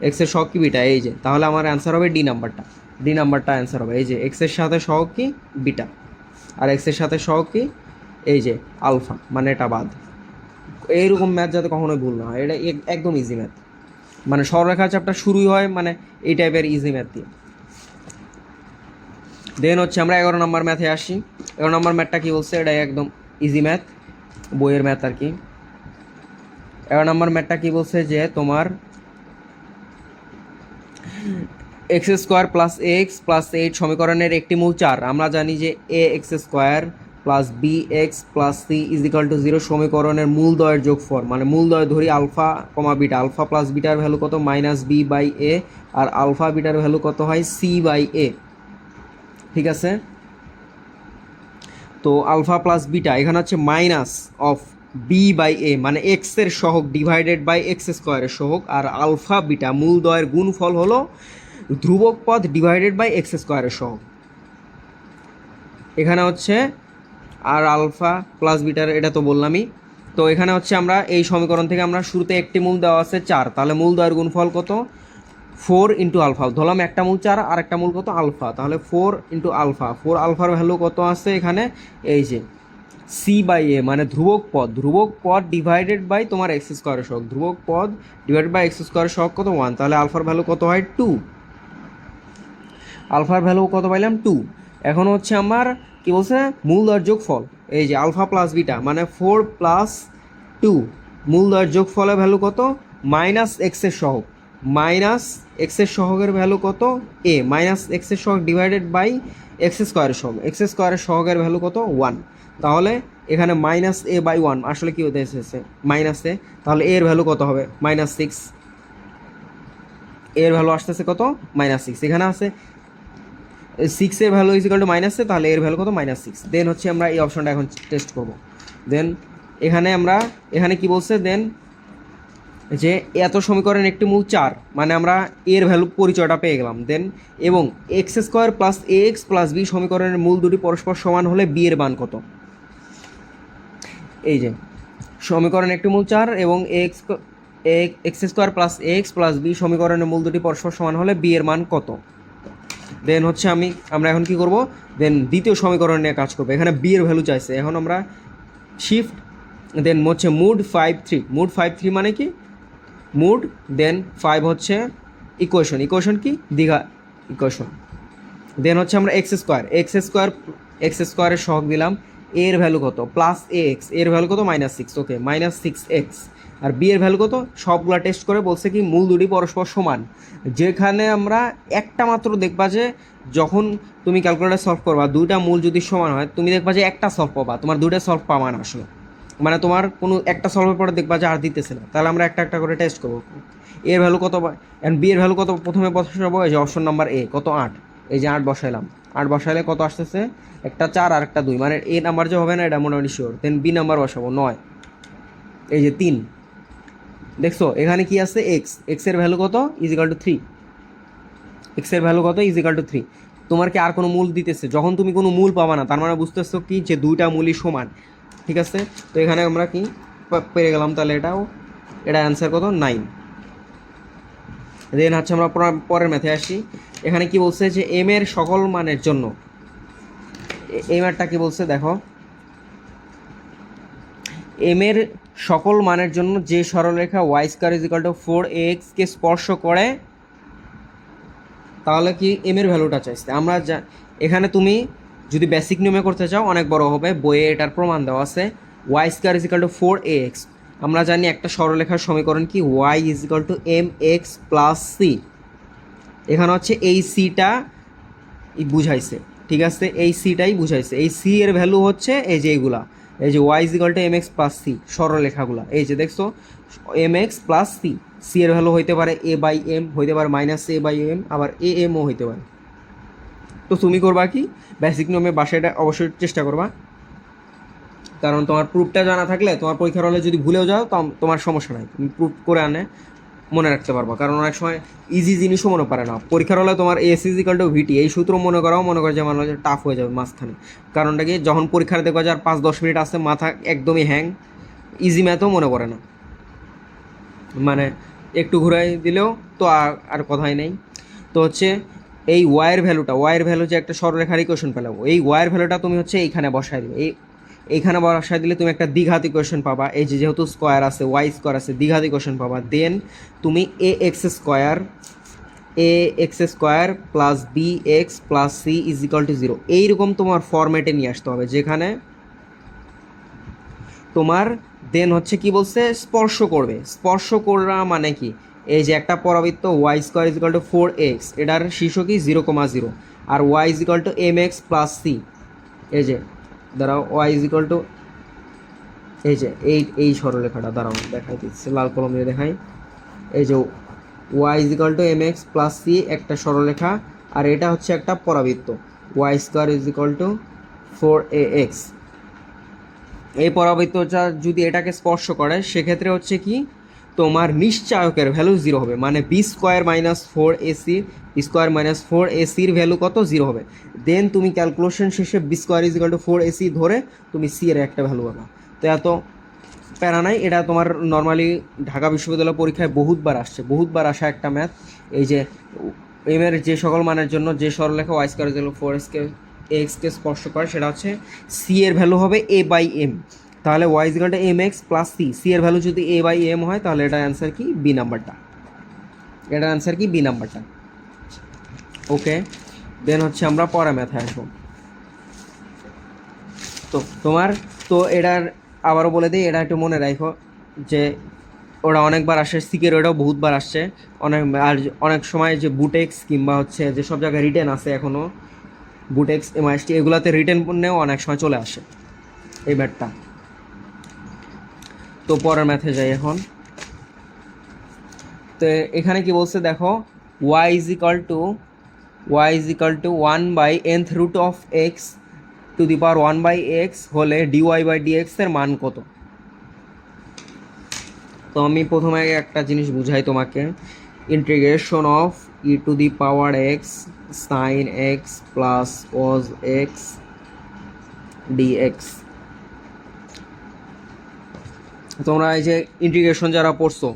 এক্সের সহগ কি বিটা, এই যে তাহলে আমার অ্যান্সার হবে ডি নাম্বারটা অ্যান্সার হবে। এই যে এক্সের সাথে সহগ কি বিটা আর এক্সের সাথে সহগ কি এই যে আলফা, মানে এটা বাদ। এইরকম ম্যাথ যাতে কখনোই ভুল না হয়, এটা একদম ইজি ম্যাথ, মানে সরলরেখা চ্যাপ্টার শুরুই হয় মানে এই টাইপের ইজি ম্যাথ দিয়ে। দেন হচ্ছে আমরা 11 নম্বর ম্যাথে আসি। 11 নম্বর ম্যাথটা কী বলছে, এটা একদম ইজি ম্যাথ, বইয়ের ম্যাথ আর কি। 11 নম্বর ম্যাথটা কী বলছে যে তোমার x square plus x plus 8 সমীকরণের একটি মূল 4, আমরা জানি যে a x square plus b x plus c is equal to 0 সমীকরণের মূলদ্বয়ের যোগফল, মানে মূলদ্বয় ধরি alpha comma beta, alpha plus বিটার ভ্যালু কত, মাইনাস বি বাই এ, আর আলফা বিটার ভ্যালু কত হয়, সি বাই এ। ঠিক আছে, তো আলফা প্লাস বিটা এখানে হচ্ছে মাইনাস অফ বি বাই এ, মানে এক্সের সহগ ডিভাইডেড বাই এক্স স্কোয়ারের সহগ, আর আলফা বিটা মূলদ্বয়ের গুণফল হলো ধ্রুবক পদ ডিভাইডেড বাই এক্স স্কোয়ারের সহগ। এখানে হচ্ছে আর আলফা প্লাস বিটার এটা তো বললামই। তো এখানে হচ্ছে আমরা এই সমীকরণ থেকে আমরা শুরুতে একটি মূল দেওয়া আছে 4, তাহলে মূলদ্বয়ের গুণফল কত, 4 ইন্টু আলফা, ধরলাম একটা মূল 4 আর একটা মূল কত আলফা, তাহলে 4 ইন্টু আলফা, 4 আলফার ভ্যালু কত আছে এখানে, এই যে সি বাই এ, মানে ধ্রুবক পদ ডিভাইডেড বাই তোমার এক্স স্কোয়ারের সহগ, ধ্রুবক পদ ডিভাইডেড বাই এক্স স্কোয়ারের সহগ কত 1, তাহলে আলফার ভ্যালু কত হয় 2, আলফার ভ্যালু কত পাইলাম 2। এখন হচ্ছে আমার কি বলছে, মূলদ্বয়ের যোগফল, এই যে আলফা প্লাস বিটা মানে 4 প্লাস 2, মূলদ্বয়ের যোগফলের ভ্যালু কত, মাইনাস এক্সের সহগ, মাইনাস এক্সের সহগের ভ্যালু কত এ, মাইনাস এক্সের সহগ ডিভাইডেড বাই এক্স স্কোয়ারের সহগ, এক্স স্কোয়ারের সহগের ভ্যালু কত 1, তাহলে এখানে মাইনাস এ বাই 1 আসলে কী হতে এসেছে মাইনাস এ, তাহলে এর ভ্যালু কত হবে -6, এর ভ্যালু আসতেছে কত -6, এখানে আছে 6 এর ভ্যালু ইজ ইকাল টু -এ, তাহলে এর ভ্যালু কত -6। দেন হচ্ছে আমরা এই অপশনটা এখন টেস্ট করব। দেন এখানে কি বলছে, দেন যে এত সমীকরণ একটি মূল 4, মানে আমরা এর ভ্যালু পরিচয়টা পেয়ে গেলাম। দেন এবং এক্স স্কোয়ার প্লাস এ এক্স প্লাস বি সমীকরণের মূল দুটি পরস্পর সমান হলে বি এর মান কত, এই যে সমীকরণ একটি মূল 4 এবং এক্স স্কোয়ার প্লাস এ এক্স প্লাস বি সমীকরণের মূল দুটি পরস্পর সমান হলে বি এর মান কত। দেন হচ্ছে আমরা এখন কি করব, দেন দ্বিতীয় সমীকরণ নিয়ে কাজ করবো। এখানে বি এর ভ্যালু চাইছে, এখন আমরা শিফট দেন হচ্ছে মুড 5 3 মানে কি মুড, দেন 5 হচ্ছে ইকুয়েশন কি দীঘা ইকুয়েশন। দেন হচ্ছে আমরা এক্স স্কোয়ারের সহগ দিলাম, এর ভ্যালু কত, প্লাস এ এক্স, এর ভ্যালু কত -6, ওকে -6x। আর বি এর ভ্যালু কত, সবগুলা টেস্ট করে বলছে কি মূল দুটি পরস্পর সমান। যেখানে আমরা একটা মাত্র দেখবা যে যখন তুমি ক্যালকুলেটার সলভ করবা দুইটা মূল যদি সমান হয়, তুমি দেখবা যে একটা সলভ পাবা, তোমার দুইটা সলভ পাবা না আসলে। মানে তোমার কোনো একটা সলভের পরে দেখবা যে আর দিতেছে না, তাহলে আমরা একটা একটা করে টেস্ট করবো। এর ভ্যালু কত অ্যান্ড বি এর ভ্যালু কত, প্রথমে বসাবো এই যে অপশন নাম্বার এ, কত 8, এই যে 8 বসাইলাম। 8 বসাইলে কত আসতেছে, একটা 4 আর একটা 2, মানে এ নাম্বার যে হবে না এটা মোটামুটি শিওর। দেন বি নাম্বার বসাবো 9, এই যে 3। দেখছো এখানে কি আছে, এক্স, এক্স এর ভ্যালু কত ইজিক্যাল টু 3, এক্স এর ভ্যালু কত ইজিক্যাল টু 3। তোমার কি আর কোনো মূল দিতেছে, যখন তুমি কোনো মূল পাবা না তার মানে বুঝতেছো কি যে দুইটা মূলই সমান, ঠিক আছে। তো এখানে আমরা কি পেরে গেলাম, তাহলে এটা অ্যান্সার কত 9। দেন হচ্ছে আমরা পরের ম্যাথে আসি। এখানে কি বলছে যে এম এর সকল মানের জন্য, এম এরটা কি বলছে দেখো, এম এর সকল মানের জন্য যে সরলরেখা y square is equal to 4ax কে স্পর্শ করে, তাহলে কি এম এর ভ্যালুটা চাইছে আমরা। এখানে তুমি যদি বেসিক নিয়মে করতে চাও অনেক বড় হবে, বইয়ে এটার প্রমাণ দেওয়া আছে। Y square is equal to 4ax, আমরা জানি একটা সরলরেখার সমীকরণ কি, y is equal to mx plus c. এখানে হচ্ছে এই সিটা বুঝাইছে, ঠিক আছে, এই সিটাই বুঝাইছে। এই সি এর ভ্যালু হচ্ছে এই যে এইগুলা, এই যে y is equal to mx plus c, সরলরেখাগুলা এই যে দেখছো mx প্লাস সি। সি এর ভ্যালু হইতে পারে a বাই এম, হইতে পারে -a বাই এম, আবার এ এমও হইতে পারে। তো তুমি করবা কি, বেসিক নিয়মে বাসাটা অবশ্যই চেষ্টা করবা, কারণ তোমার প্রুফটা জানা থাকলে তোমার পরীক্ষার হলে যদি ভুলেও যাও তোমার সমস্যা নাই, তুমি প্রুফ করে আনে মনে রাখতে পারবা। কারণ অনেক সময় ইজি জিনিসও মনে পারে না পরীক্ষার হলে, তোমার এস ইজিক্যাল টু ভিটি এই সূত্র মনে করাও মনে করে যে আমার টাফ হয়ে যাবে মাঝখানে। কারণটা কি, যখন পরীক্ষার দেখবা যে আর 5-10 মিনিট আছে, মাথা একদমই হ্যাং, ইজি ম্যাথও মনে পড়ে না, মানে একটু ঘুরাই দিলেও তো আর কথাই নেই। তো হচ্ছে এই ওয়াইয়ের ভ্যালুটা, ওয়াইয়ের ভ্যালু যে একটা সরলরেখার ইকুয়েশন পেলাম, এই ওয়াইয়ের ভ্যালুটা তুমি হচ্ছে এইখানে বসায় দিবে। এইখানে বসায় দিলে তুমি একটা দ্বিঘাত ইকুয়েশন পাবা। এই যে যেহেতু স্কোয়ার আছে, ওয়াই স্কোয়ার আছে, দ্বিঘাত ইকুয়েশন পাবা। দেন তুমি a x square plus b x plus c is equal to 0 এইরকম তোমার ফরম্যাটে নিয়ে আসতে হবে, যেখানে তোমার দেন হচ্ছে কি বলছে, স্পর্শ করবে। স্পর্শ করা মানে কি, এই যে একটা পরাবৃত্ত y square is equal to 4x, এটার শীর্ষ কি 0,0, আর y is equal to mx plus c. এই যে দাঁড়াও, ওয়াই ইজ ইকাল টু, এই যে এই সরলরেখাটা, দাঁড়াও দেখাই দিচ্ছে, লাল কলম দিয়ে দেখাই। এই যে y is equal to mx plus c একটা সরলরেখা, আর এটা হচ্ছে একটা পরাবৃত্ত y square is equal to 4ax। এই পরাবৃত্তটা যদি এটাকে স্পর্শ করে সেক্ষেত্রে হচ্ছে কি, তোমার নিশ্চায়কের ভ্যালু 0 হবে, মানে B square minus 4ac value কত 0 হবে। দেন তুমি ক্যালকুলেশন শেষে b square is equal to 4ac ধরে তুমি সি এর একটা ভ্যালু পাবা। তো এত প্যারা নাই, এটা তোমার নর্মালি ঢাকা বিশ্ববিদ্যালয় পরীক্ষায় বহুতবার আসা একটা ম্যাথ। এই যে এম এর যে সকল মানের জন্য যে সরলরেখা y square is equal to 4x কে স্পর্শ করে, সেটা হচ্ছে সি এর ভ্যালু হবে a বাই এম। তাহলে y is equal to mx plus c, c এর ভ্যালু যদি a বাই এম হয় তাহলে এটার অ্যান্সার কি বি নাম্বারটা, এটার অ্যান্সার কি বি নাম্বারটা। ওকে, দেন হচ্ছে আমরা পরে ম্যাথে আসবো। তো তোমার তো এটার আবারও বলে দিই, এটা একটু মনে রাখো যে ওরা অনেকবার আসে, সিকের ওটাও বহুতবার আসছে আর অনেক সময় যে বুটেক্স কিংবা হচ্ছে যেসব জায়গায় রিটেন আছে এখনও, বুটেক্স এমআইএসটি এগুলাতে রিটেন পণ্যেও অনেক সময় চলে আসে এই ম্যাথটা। তো পরের ম্যাথে যাই এখন। তো এখানে কি বলছে দেখো, y is equal two 1/nth√x two the power 1/x হলে dy বাই dx এর মান কত। তো আমি প্রথমে একটা জিনিস বুঝাই তোমাকে, integration of e to the power x sine x plus cos x d x. তোমরা এই যে ইন্টিগ্রেশন যারা পড়ছো,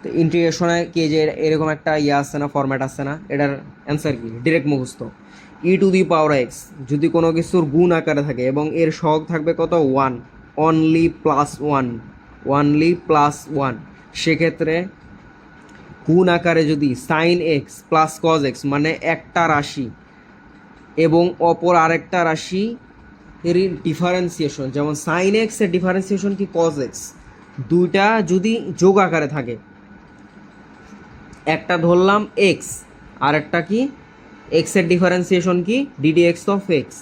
তো ইন্টিগ্রেশনে কি যে এরকম একটা আছে না, ফরম্যাট আছে না, এটার অ্যান্সার কি ডিরেক্ট মুখস্থ। ই টু দি পাওয়ার এক্স যদি কোনো কিছুর গুণ আকারে থাকে এবং এর সহগ থাকবে কত 1, অনলি প্লাস ওয়ান, সেক্ষেত্রে গুণ আকারে যদি sine x plus cos x মানে একটা রাশি এবং অপর আরেকটা রাশি এর ডিফারেন্সিয়েশন, যেমন সাইন এক্স এর ডিফারেন্সিয়েশন কি কজ এক্স, দুইটা যদি যোগ আকারে থাকে, একটা ধরলাম এক্স আর একটা কি এক্স এর ডিফারেন্সিয়েশন কি ডিডি এক্স অফ এক্স,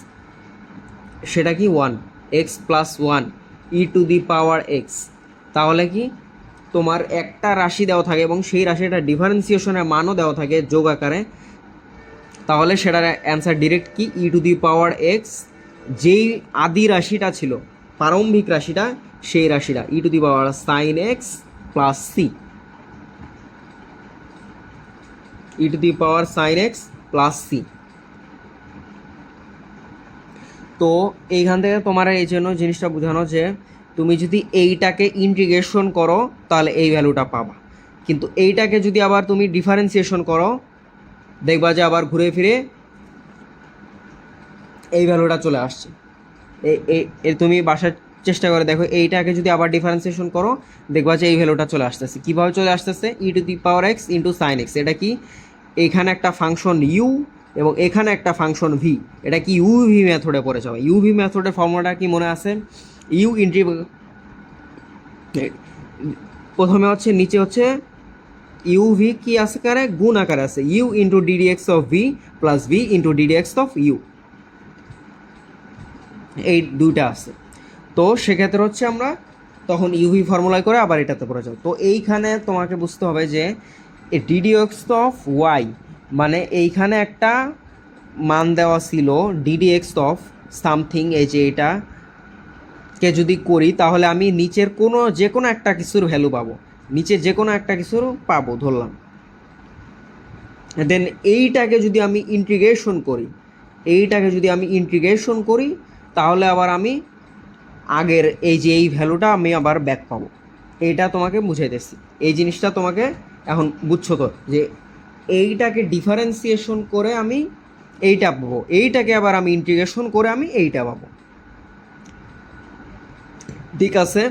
সেটা কি 1 x plus 1 E to the power x. তাহলে কি তোমার একটা রাশি দেওয়া থাকে এবং সেই রাশিটা ডিফারেন্সিয়েশনের মানও দেওয়া থাকে যোগ আকারে, তাহলে সেটার অ্যান্সার ডিরেক্ট কি ই টু দি পাওয়ার এক্স, যেই আদি রাশিটা ছিল প্রারম্ভিক রাশিটা সেই রাশিটা e to the power sine x plus c, e to the power sine x plus c. তো এইখান থেকে তোমার এই জন্য জিনিসটা বোঝানো যে তুমি যদি এইটাকে ইন্টিগ্রেশন করো তাহলে এই ভ্যালুটা পাবা, কিন্তু এইটাকে যদি আবার তুমি ডিফারেন্সিয়েশন করো দেখবা যে আবার ঘুরে ফিরে এই ভ্যালুটা চলে আসছে। এই তুমি বাসার চেষ্টা করে দেখো, এইটাকে যদি আবার ডিফারেন্সিয়েশন করো দেখবা যে এই ভ্যালুটা চলে আসতেছে। কীভাবে চলে আসতেছে? E to the power x into sine x. এটা কি এইখানে একটা ফাংশন ইউ এবং এখানে একটা ফাংশন ভি, এটা কি ইউভি মেথডে পড়ে যাবে। ইউভি মেথডের ফর্মুলাটা কি মনে আছে? ইউ ইন্ট্রি প্রথমে হচ্ছে নিচে হচ্ছে ইউভি কি আছে কারে গুণ আকারে আছে, u into d d x of v plus v into d d x of u, এই দুইটা আছে। তো সেক্ষেত্রে হচ্ছে আমরা তখন ইউভি ফর্মুলায় করে আবার এটাতে পড়ে যাবো। তো এইখানে তোমাকে বুঝতে হবে যে ডিডি এক্স অফ ওয়াই মানে এইখানে একটা মান দেওয়া ছিল ডিডি এক্স অফ সামথিং, এই যে এটাকে যদি করি তাহলে আমি নিচের যে কোনো একটা কিছুর ভ্যালু পাবো, নিচে যে কোনো একটা কিছুর পাবো ধরলাম। দেন এইটাকে যদি আমি ইন্টিগ্রেশন করি তাহলে আবার আমি আগের এই যে এই ভ্যালুটা আমি আবার ব্যাক পাবো। এইটা তোমাকে বুঝাইতেছি, এই জিনিসটা তোমাকে এখন বুঝছো তো যে এইটাকে ডিফারেন্সিয়েশন করে আমি এইটা পাবো, এইটাকে আবার আমি ইন্টিগ্রেশন করে আমি এইটা পাবো। ঠিক আছে?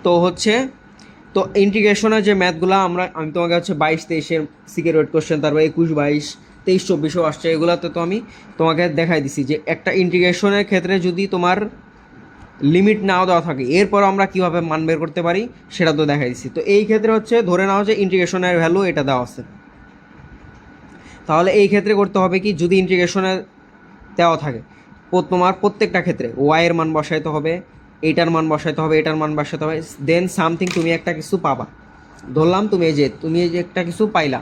তো হচ্ছে তো ইন্টিগ্রেশনের যে ম্যাথগুলো আমি তোমাকে হচ্ছে 22-23-এর সিকিউরিটি কোশ্চেন, তারপর 21-22, 23-24-ও আসছে, এগুলোতে তো আমি তোমাকে দেখাই দিছি যে একটা ইন্টিগ্রেশনের ক্ষেত্রে যদি তোমার লিমিট নাও দেওয়া থাকে এরপর আমরা কীভাবে মান বের করতে পারি সেটা তো দেখাই দিছি। তো এই ক্ষেত্রে হচ্ছে ধরে নাও যে ইন্টিগ্রেশনের ভ্যালু এটা দেওয়া আছে, তাহলে এই ক্ষেত্রে করতে হবে কি, যদি ইন্টিগ্রেশনের দেওয়া থাকে তোমার প্রত্যেকটা ক্ষেত্রে ওয়াইয়ের মান বসাইতে হবে, এইটার মান বসাইতে হবে, এটার মান বসাইতে হবে, দেন সামথিং তুমি একটা কিছু পাবা। ধরলাম তুমি এই যে একটা কিছু পাইলা,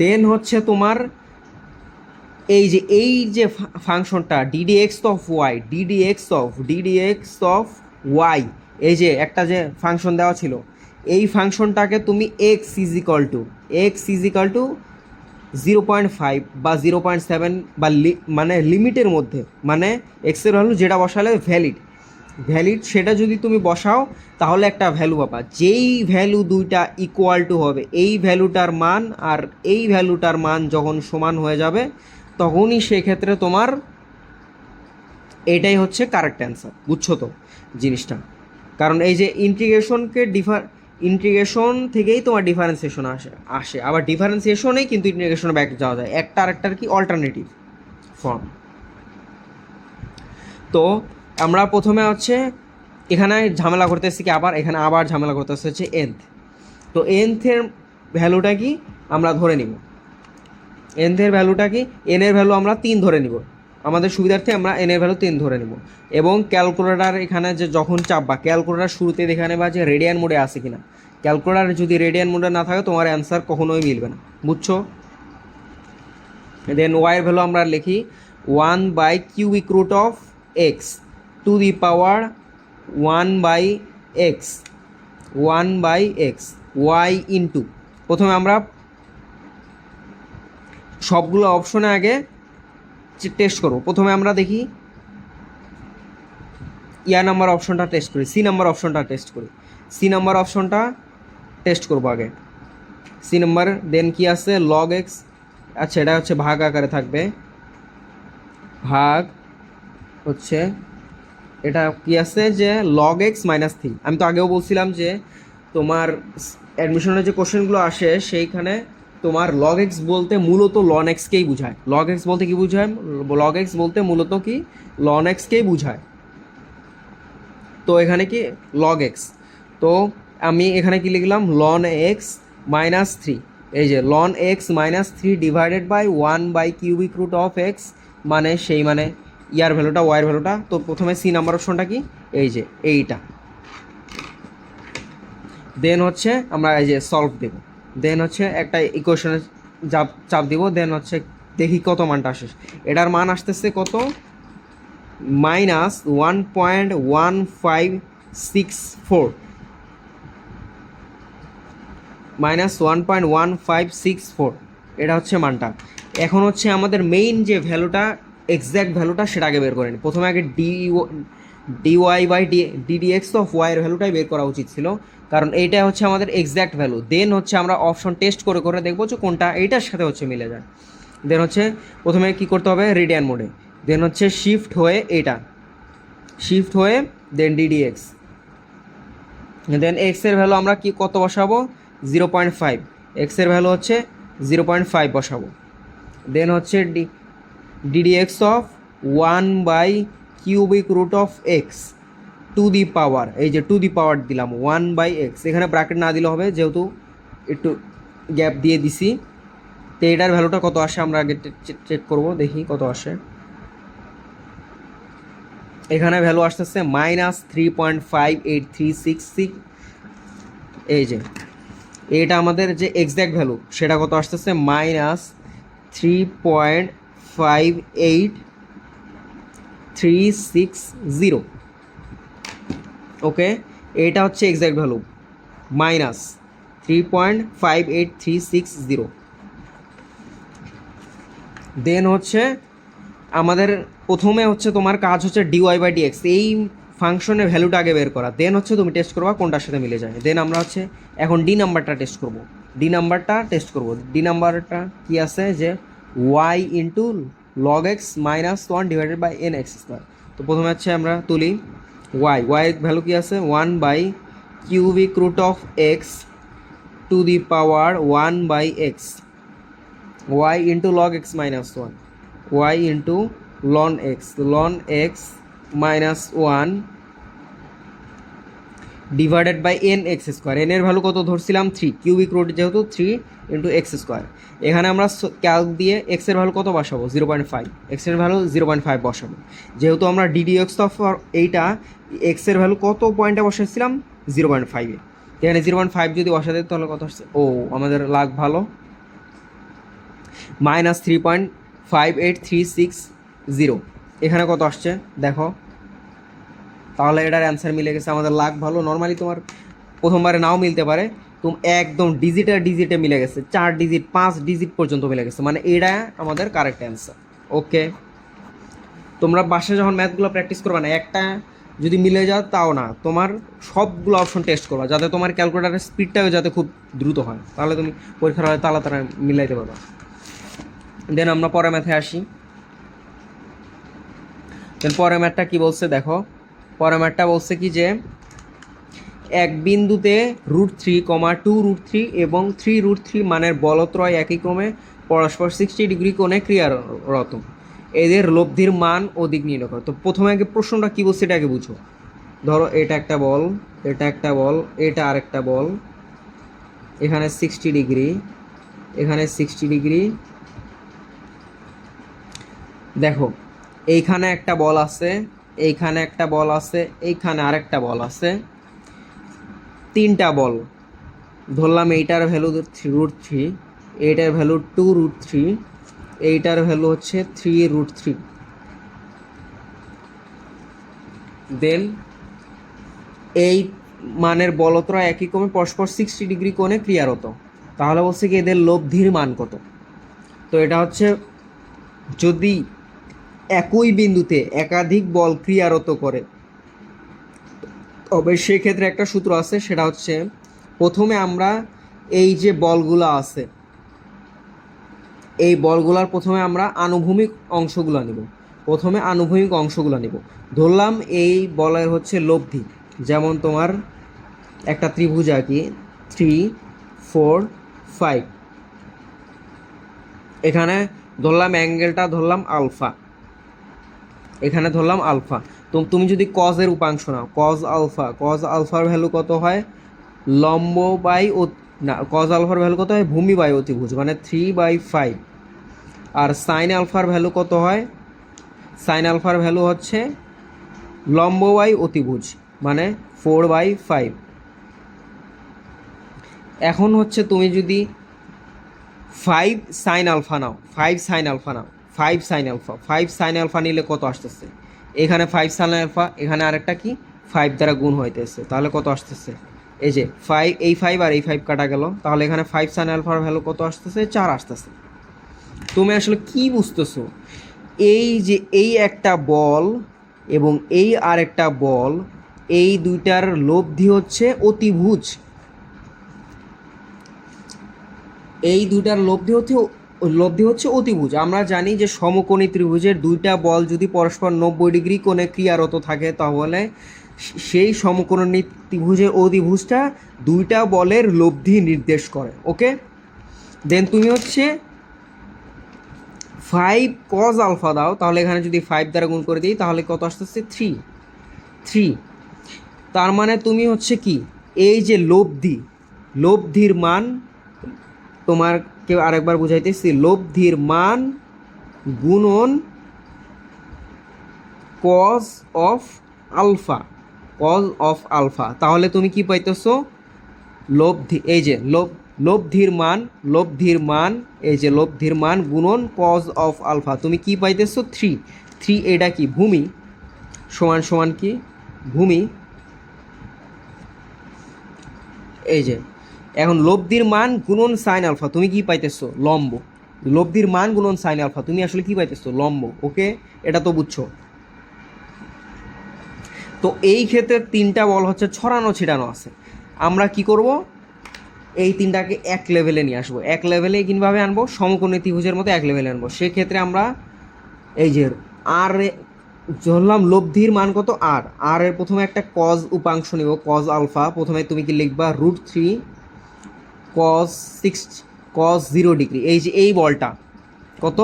দেন হচ্ছে তোমার এই যে ফাংশনটা ডিডি এক্স অফ ওয়াই, এই যে একটা যে ফাংশন দেওয়া ছিল এই ফাংশনটাকে তুমি এক্স ইজ ইকাল টু 0.5 বা 0.7 বা মানে লিমিটের মধ্যে, মানে এক্সের ভ্যালু যেটা বসালে ভ্যালিড সেটা যদি তুমি বসাও তাহলে একটা ভ্যালু পাবা, যেই ভ্যালু দুইটা ইকুয়াল টু হবে এই ভ্যালুটার মান আর এই ভ্যালুটার মান যখন সমান হয়ে যাবে তখনই সেক্ষেত্রে তোমার এটাই হচ্ছে কারেক্ট অ্যান্সার। বুঝছো তো জিনিসটা? কারণ এই যে ইন্টিগ্রেশন থেকেই তোমার ডিফারেন্সিয়েশন আসে আবার ডিফারেন্সিয়েশনেই কিন্তু ইন্টিগ্রেশনে ব্যাক যাওয়া যায়, একটা আরেকটার কি অল্টারনেটিভ ফর্ম। তো আমরা প্রথমে হচ্ছে এখানে ঝামেলা করতেছি কি, এখানে আবার ঝামেলা করতেছে হচ্ছে nth। তো nth-এর ভ্যালুটা কি আমরা ধরে নিব, nth-এর ভ্যালুটা কি, n এর ভ্যালু আমরা 3 ধরে নিব, আমাদের সুবিধার্থে আমরা n এর ভ্যালু 3 ধরে নিব। এবং ক্যালকুলেটার এখানে যে যখন চাপবা ক্যালকুলেটার শুরুতে দেখে নেবা যে রেডিয়ান মোডে আছে কিনা, ক্যালকুলেটার যদি রেডিয়ান মোডে না থাকে তোমার অ্যান্সার কখনোই মিলবে না। বুঝছো? দেন ওয়াইয়ের ভ্যালু আমরা লিখি 1/³ to the power 1/x y into, প্রথমে আমরা সবগুলো অপশনে আগে টেস্ট করব। প্রথমে আমরা দেখি নাম্বার অপশনটা টেস্ট করি, সি নাম্বার অপশনটা টেস্ট করবো আগে, সি নাম্বার। দেন কি আছে লগ এক্স, আচ্ছা এটা হচ্ছে ভাগ আকারে থাকবে, ভাগ হচ্ছে এটা কি আছে যে log x - 3। আমি তো আগেও বলছিলাম যে তোমার অ্যাডমিশনের যে কোশ্চেনগুলো আসে সেইখানে তোমার লগ এক্স বলতে মূলত লন এক্সকেই বোঝায়। লগ এক্স বলতে কি বোঝায়? লগ এক্স বলতে মূলত কি লন এক্সকেই বোঝায়। তো এখানে কি লগ এক্স, তো আমি এখানে কি লিখলাম লন এক্স মাইনাস থ্রি। এই যে ln x minus three divided by 1/³ x, মানে সেই মানে ইয়ার ভ্যালুটা ওয়াইয়ের ভ্যালুটা। তো প্রথমে সি নাম্বার অপশনটা কি, এই যে এইটা। দেন হচ্ছে আমরা এই যে সলভ দেব, দেন হচ্ছে একটা ইকুয়েশনে চাপ দিব, দেন হচ্ছে দেখি কত মানটা আসে। এটার মান আসতেছে কত, -1.1564, -1.1564, এটা হচ্ছে মানটা। এখন হচ্ছে আমাদের মেইন যে ভ্যালুটা, এক্স্যাক্ট ভ্যালুটা, সেটা আগে বের করে নিই। প্রথমে আগে dy/dx অফ y এর ভ্যালুটাই বের করা উচিত ছিল, কারণ এইটা হচ্ছে আমাদের এক্স্যাক্ট ভ্যালু। দেন হচ্ছে আমরা অপশন টেস্ট করে করে দেখবো যে কোনটা এইটার সাথে হচ্ছে মিলে যায়। দেন হচ্ছে প্রথমে কি করতে হবে, রেডিয়ান মোডে, দেন হচ্ছে শিফট হয়ে এটা, শিফট হয়ে দেন ddx, দেন এক্স এর ভ্যালু আমরা কি কত বসাবো, 0.5, এক্স এর ভ্যালু হচ্ছে 0.5 বসাবো। দেন হচ্ছে ddx অফ 1/³ টু দি পাওয়ার, এই যে টু দি পাওয়ার দিলাম 1/x, এখানে ব্র্যাকেট না দিলে হবে যেহেতু একটু গ্যাপ দিয়ে দিছি। তো এটার ভ্যালুটা কত আসে আমরা আগে চেক করব, দেখি কত আসে। এখানে ভ্যালু আসতেছে -3.58366। এই যে এটা আমাদের যে এক্স্যাক্ট ভ্যালু সেটা কত আসতেছে, -3.58360। ওকে, এটা হচ্ছে এক্স্যাক্ট ভ্যালু, -3.58360। দেন হচ্ছে আমাদের প্রথমে হচ্ছে তোমার কাজ হচ্ছে dy/dx, এই ফাংশনের ভ্যালুটা আগে বের করা। দেন হচ্ছে তুমি টেস্ট করবা কোনটার সাথে মিলে যায়। দেন আমরা হচ্ছে এখন ডি নাম্বারটা টেস্ট করব, ডি নাম্বারটা কি আছে যে y into log x minus 1 divided by n(x²). তো প্রথমে হচ্ছে আমরা তুলি y এর ভ্যালু কি আছে, 1/³ to the power 1/x, y into log x minus 1, y into ln x minus 1 divided by n(x²). n এর ভ্যালু কত ধরছিলাম, 3, কিউবিক রুট যেহেতু 3 ইন্টু x²। এখানে আমরা ক্যালক দিয়ে x এর ভ্যালু কত বসাবো, 0.5, x এর ভ্যালু 0.5 বসাবো। যেহেতু আমরা ddx অফ এইটা x এর ভ্যালু কত পয়েন্টে বসাইছিলাম, 0.5-এ। এখানে 0.5 যদি বসাতে তাহলে কত আসছে, ও আমাদের লাগ ভালো, -3.58360। এখানে কত আসছে দেখো, তাহলে এটার অ্যান্সার মিলে গেছে, আমাদের লাখ ভালো। নর্মালি তোমার প্রথমবারে নাও মিলতে পারে, তুমি একদম ডিজিটে মিলে গেছে, 4 ডিজিট 5 ডিজিট পর্যন্ত মিলে গেছে, মানে এটা আমাদের কারেক্ট অ্যান্সার। ওকে, তোমরা বাসায় যখন ম্যাথগুলো প্র্যাকটিস করবে না, একটা যদি মিলে যাও তাও না, তোমার সবগুলো অপশন টেস্ট করবা, যাতে তোমার ক্যালকুলেটারের স্পিডটাও যাতে খুব দ্রুত হয়, তাহলে তুমি পরীক্ষার হলে তাড়াতাড়ি মিলাইতে পারবা। দেন আমরা পরের ম্যাথে আসি। দেন পরের ম্যাথটা কী বলছে দেখো, পরের ম্যাথটা বলছে কি যে এক বিন্দুতে √3, 2√3 এবং 3√3 মানের বলত্রয় একই ক্রমে পরস্পর 60 ডিগ্রি কোণে ক্রিয়ারত, এদের লব্ধির মান ও দিক নির্ণয় করো। তো প্রথমে আগে প্রশ্নটা কী বলছে এটা আগে বুঝো। ধরো এটা একটা বল, এটা একটা বল, এটা আরেকটা বল, এখানে 60 ডিগ্রি, এখানে 60 ডিগ্রি। দেখো এইখানে একটা বল আছে, এইখানে একটা বল আছে, এইখানে আরেকটা বল আছে, 3টা বল ধরলাম। এইটার ভ্যালু √3, এইটার ভ্যালু 2√3, এইটার ভ্যালু হচ্ছে 3√3। দেন এই মানের বলত্রয় একই ক্রমে পরস্পর 60 ডিগ্রি কোণে ক্রিয়ারত, তাহলে বলছে কি এদের লব্ধির মান কত। তো এটা হচ্ছে যদি একই বিন্দুতে একাধিক বল ক্রিয়ারত করে, তবে সেক্ষেত্রে একটা সূত্র আছে, সেটা হচ্ছে প্রথমে আমরা এই যে বলগুলো আছে, এই বলগুলার প্রথমে আমরা আনুভূমিক অংশগুলো নিব, প্রথমে আনুভূমিক অংশগুলো নিব। ধরলাম এই বলের হচ্ছে লব্ধি, যেমন তোমার একটা ত্রিভুজ আঁকি, 3, 4, 5, এখানে ধরলাম অ্যাঙ্গেলটা ধরলাম আলফা, এখানে ধরলাম আলফা। তো তুমি যদি কজের উপাংশ নাও, কজ আলফা, কজ আলফার ভ্যালু কত হয় লম্ব বাই না, কজ আলফার ভ্যালু কত হয় ভূমি বাই অতিভুজ, মানে 3/5। আর সাইন আলফার ভ্যালু কত হয়, সাইন আলফার ভ্যালু হচ্ছে লম্ব বাই অতিভুজ, মানে 4/5। এখন হচ্ছে তুমি যদি 5 sin আলফা নাও, 5 sin আলফা নাও, 5 sin আলফা, 5 sin আলফা নিলে কত আসতেছে, এখানে 5 sin আলফা, এখানে আরেকটা কি 5 দ্বারা গুণ হইতেছে, তাহলে কত আসতেছে, এই যে 5, এই 5 আর এই 5 কাটা গেল, তাহলে এখানে 5 sin আলফার ভ্যালু কত আসতেছে 4 আসতেছে। তুমি আসলে কি বুঝতেছো, এই যে এই একটা বল এবং এই আরেকটা বল, এই দুইটার লব্ধি হচ্ছে অতিভুজ, এই দুইটার লব্ধি হচ্ছে অতিভুজ। আমরা জানি যে সমকোণী ত্রিভুজের দুইটা বল যদি পরস্পর 90 ডিগ্রি কোণে ক্রিয়ারত থাকে, তাহলে সেই সমকোণী ত্রিভুজের অতিভুজটা দুইটা বলের লব্ধি নির্দেশ করে। ওকে, দেন তুমি হচ্ছে 5 cos আলফা দাও, তাহলে এখানে যদি 5 দ্বারা গুণ করে দিই তাহলে কত আসতেছে 3। তার মানে তুমি হচ্ছে কি এই যে লব্ধির মান, তোমাকে আরেকবার বুঝাইতেছি, লব্ধির মান গুণন cos of alpha, cos of alpha, তাহলে তুমি কি পাইতেছো লব্ধি, এই যে লব্ধির মান, এই যে লব্ধির মান গুণন কজ অফ আলফা, তুমি কি পাইতেছো 3। এটা কি ভূমি, সমান সমান কি ভূমি, এই যে এখন লব্ধির মান গুণন সাইন আলফা, তুমি কি পাইতেছো লম্ব, লব্ধির মান গুণন সাইন আলফা, তুমি আসলে কি পাইতেছো লম্ব। ওকে, এটা তো বুঝছো। তো এই ক্ষেত্রে তিনটা বল হচ্ছে ছড়ানো ছিটানো আছে, আমরা কি করব এই তিনটাকে এক লেভেলে নিয়ে আসবো। এক লেভেলে কিভাবে আনবো, সমকোণী ত্রিভুজের মতো এক লেভেলে আনবো। সেক্ষেত্রে আমরা এই যে আর ধরলাম লব্ধির মান কত আর এর প্রথমে একটা কজ উপাংশ নিব, কজ আলফা, প্রথমে তুমি কি লিখবা √3 cos 0 ডিগ্রি, এই যে এই বলটা কত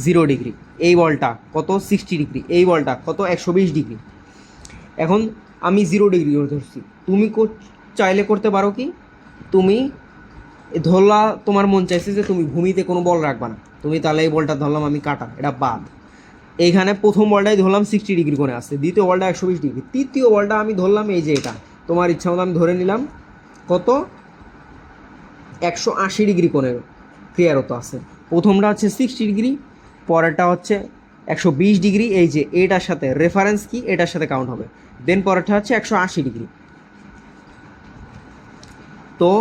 0 ডিগ্রি, এই বলটা কত 60 ডিগ্রি, এই বলটা কত 120 ডিগ্রি। এখন আমি 0 ডিগ্রি করে ধরছি, তুমি চাইলে করতে পারো কি, তুমি ধরলা তোমার মন চাইছে যে তুমি ভূমিতে কোনো বল রাখবা না, তুমি তাহলে এই বলটা ধরলাম আমি কাটা, এটা বাদ। এইখানে প্রথম বলটাই ধরলাম 60 ডিগ্রি করে আসছে, দ্বিতীয় বলটা 120 ডিগ্রি, তৃতীয় বলটা আমি ধরলাম এই যে এটা তোমার ইচ্ছা মতো আমি ধরে নিলাম কত 180 ডিগ্রি কোণে ক্রিয়ারত আছে। প্রথমটা হচ্ছে 60 ডিগ্রি, পরেরটা হচ্ছে 120 ডিগ্রি, এই যে এটার সাথে রেফারেন্স কি এটার সাথে কাউন্ট হবে, দেন পরেরটা হচ্ছে 180 ডিগ্রি। তো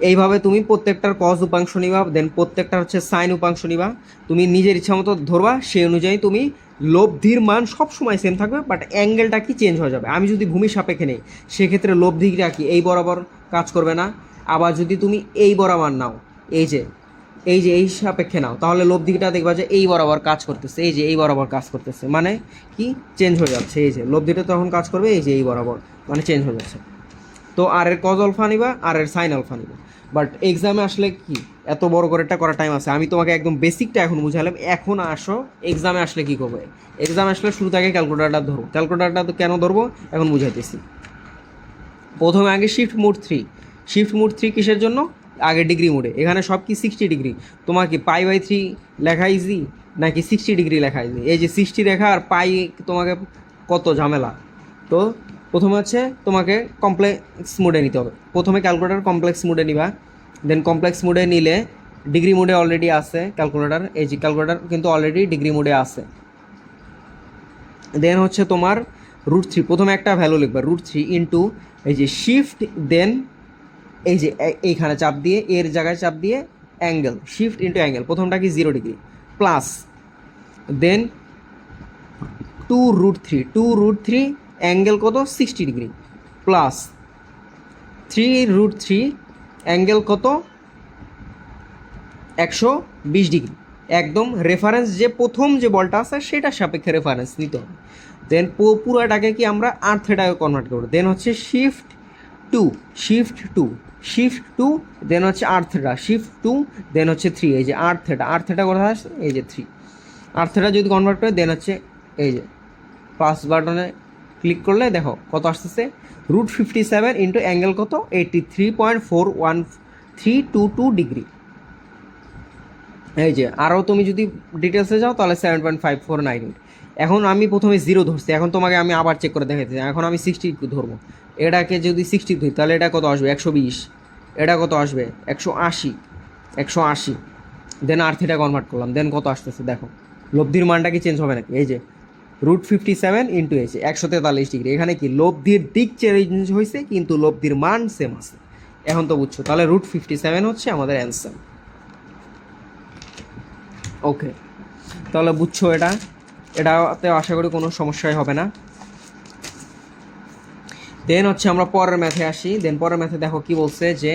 এইভাবে তুমি প্রত্যেকটার কজ উপাংশ নিবা, দেন প্রত্যেকটার হচ্ছে সাইন উপাংশ নিবা, তুমি নিজের ইচ্ছা মতো ধরবা, সেই অনুযায়ী তুমি লব্ধির মান সবসময় সেম থাকবে, বাট অ্যাঙ্গেলটা কি চেঞ্জ হয়ে যাবে। আমি যদি ভূমি সাপেক্ষে নেই সেক্ষেত্রে লব্ধিটা কি এই বরাবর কাজ করবে না, আবার যদি তুমি এই বরাবর নাও, এই সাপেক্ষে নাও, তাহলে লব্ধিটা দেখবা যে এই বরাবর কাজ করতেছে, এই যে এই বরাবর কাজ করতেছে, মানে কি চেঞ্জ হয়ে যাচ্ছে, এই যে লব্ধিটা তখন কাজ করবে এই যে এই বরাবর, মানে চেঞ্জ হয়ে যাচ্ছে। তো আর এর কজ আলফা নিবা, আর এর সাইন আলফা নিবা। বাট এক্সামে আসলে কি এত বড় করে এটা করার টাইম আছে, আমি তোমাকে একদম বেসিকটা এখন বুঝালাম, এখন আসো এক্সামে আসলে কি করবে। এক্সামে আসলে শুরু থেকে ক্যালকুলেটারটা ধরো, ক্যালকুলেটারটা তো কেন ধরবো এখন বুঝাইতেছি। প্রথমে আগে শিফট মোড 3 কিসের জন্য, আগে ডিগ্রি মোডে, এখানে সব কি 60 ডিগ্রি, তোমার কি π/3 লেখা ইজি নাকি 60 ডিগ্রি লেখা ইজি, এই যে 60 লেখা আর পাই তোমাকে কত ঝামেলা। তো প্রথমে হচ্ছে তোমাকে কমপ্লেক্স মোডে নিতে হবে, প্রথমে ক্যালকুলেটার কমপ্লেক্স মোডে নিবা, দেন কমপ্লেক্স মোডে নিলে ডিগ্রি মোডে অলরেডি আছে ক্যালকুলেটার, এই যে ক্যালকুলেটার কিন্তু অলরেডি ডিগ্রি মোডে আছে। দেন হচ্ছে তোমার √3, প্রথমে একটা ভ্যালু লিখবা √3 ইন্টু এই যে শিফট, দেন এই যে এইখানে চাপ দিয়ে এর জায়গায় চাপ দিয়ে অ্যাঙ্গেল, শিফট ইন্টু অ্যাঙ্গেল, প্রথমটা কি 0 ডিগ্রি, প্লাস দেন 2√3 অ্যাঙ্গেল কত 60 ডিগ্রি, প্লাস 3√3 অ্যাঙ্গেল কত 120 ডিগ্রি। একদম রেফারেন্স যে প্রথম যে বলটা আছে সেটার সাপেক্ষে রেফারেন্স নিতে হবে। দেন পুরোটাকে কি আমরা আর থিটাকে কনভার্ট করবো, দেন হচ্ছে শিফট টু শিফট টু, দেন হচ্ছে আর থেটা, শিফট টু, দেন হচ্ছে 3, এই যে আর থেটা, আর থেটা কোথায় আসছে, এই যে 3, আর থেটা যদি কনভার্ট করে দেন হচ্ছে এই যে প্লাস বাটনে ক্লিক করলে দেখো কত আসতেছে, √57 ইন্টু অ্যাঙ্গেল কত, 83.41322 ডিগ্রি। এই যে আরও তুমি যদি ডিটেলসে যাও তাহলে 7.5498। এখন আমি প্রথমে 0 ধরছি, এখন তোমাকে আমি আবার চেক করে দেখাতে চাই। এখন আমি 60 ধরবো, এটাকে যদি 60 ধরি তাহলে এটা কত আসবে 120, এটা কত আসবে 180, 180, দেন আর থিটা কনভার্ট করলাম, দেন কত আসতেছে দেখো, লব্ধির মানটা কি চেঞ্জ হবে নাকি, এই যে √57 ইন্টু এসে 143 ডিগ্রি। এখানে কি লব্ধির দিক চেঞ্জ হয়েছে কিন্তু লব্ধির মান সেম আছে। এখন তো বুঝছো, তাহলে √57 হচ্ছে আমাদের অ্যান্সার। ওকে, তাহলে বুঝছো এটাতে আশা করি কোনো সমস্যাই হবে না। দেন হচ্ছে আমরা পরের ম্যাথে আসি। দেন পরের ম্যাথে দেখো কি বলছে যে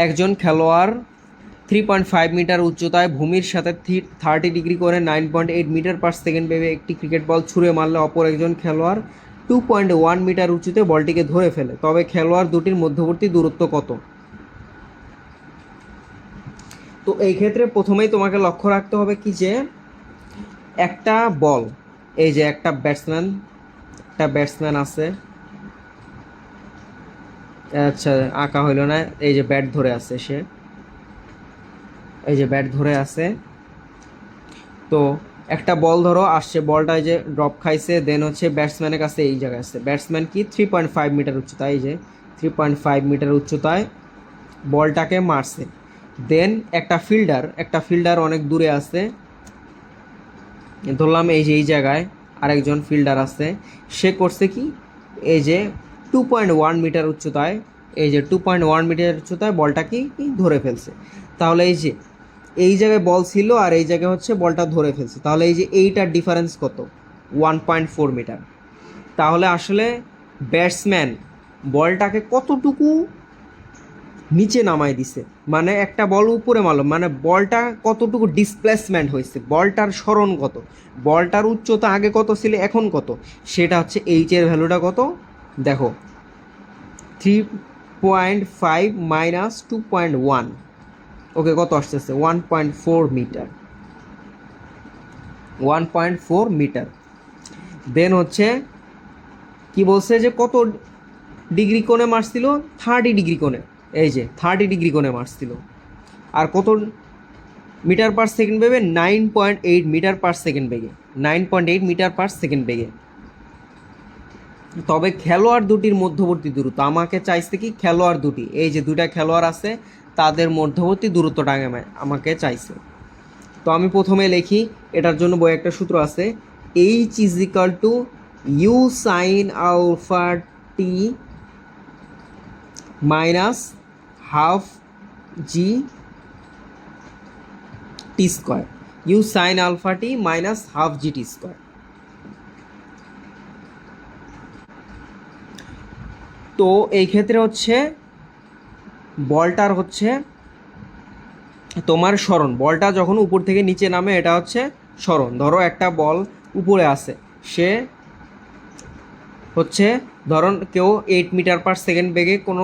একজন খেলোয়াড় 3.5 মিটার উচ্চতায় ভূমির সাথে 30 ডিগ্রি করে 9.8 মিটার পার সেকেন্ড বেগে একটি ক্রিকেট বল ছুঁড়ে মারলে অপর একজন খেলোয়াড় 2.1 মিটার উঁচুতে বলটিকে ধরে ফেলে, তবে খেলোয়াড় দুটির মধ্যবর্তী দূরত্ব কত? তো এই ক্ষেত্রে প্রথমেই তোমাকে লক্ষ্য রাখতে হবে কি যে একটা বল, এই যে একটা ব্যাটসম্যান আছে, আচ্ছা আঁকা হইল না, এই যে ব্যাট ধরে আছে সে, এই যে ব্যাট ধরে আছে, তো একটা বল ধরো আসছে, বলটা এই যে ড্রপ খাইছে, দেন হচ্ছে ব্যাটসম্যানের কাছে এই জায়গায় আছে, ব্যাটসম্যান কি 3.5 মিটার উচ্চতায়, এই যে 3.5 মিটার উচ্চতায় বলটাকে মারছে। দেন একটা ফিল্ডার অনেক দূরে আছে, ধরলাম এই যে এই জায়গায় আরেকজন ফিল্ডার আছে, সে করছে কি এই যে 2.1 মিটার উচ্চতায়, এই যে 2.1 মিটার উচ্চতায় বলটা কি ধরে ফেলছে। তাহলে এই যে এই জায়গায় বল ছিল আর এই জায়গায় হচ্ছে বলটা ধরে ফেলছে, তাহলে এই যে এইটার ডিফারেন্স কত, 1.4 মিটার। তাহলে আসলে ব্যাটসম্যান বলটাকে কতটুকু নিচে নামাই দিছে, মানে একটা বল উপরে মারলো, মানে বলটা কতটুকু ডিসপ্লেসমেন্ট হয়েছে, বলটার সরণ কত, বলটার উচ্চতা আগে কত ছিল এখন কত, সেটা হচ্ছে এইচের ভ্যালুটা কত দেখো, 3.5 মাইনাস 2.1, ওকে কত আসতেছে 1.4 মিটার, 1.4 মিটার। দেন হচ্ছে কি বলছে যে কত ডিগ্রি কোণে মারছিল, 30 ডিগ্রি কোণে, এই যে 30 ডিগ্রি কোণে মারছিল, আর কত মিটার পার সেকেন্ড বেগে, 9.8 মিটার পার সেকেন্ড বেগে, 9.8 মিটার পার সেকেন্ড বেগে। তবে খেলোয়াড় দুটির মধ্যবর্তী দূরত্ব আমাকে চাইছে কি, খেলোয়াড় দুটি, এই যে দুইটা খেলোয়াড় আছে তাদের মধ্যবর্তী দূরত্বটা আমাকে চাইছে। তো আমি প্রথমে লিখি, এটার জন্য বই একটা সূত্র আছে, H is equal to u sine alpha t minus half g t square, u sine alpha t minus half g t square. তো এই ক্ষেত্রে হচ্ছে বলটার হচ্ছে তোমার সরণ, বলটা যখন উপর থেকে নিচে নামে এটা হচ্ছে সরণ। ধরো একটা বল উপরে আছে, সে হচ্ছে ধরুন কেউ 8 মিটার পার সেকেন্ড বেগে কোনো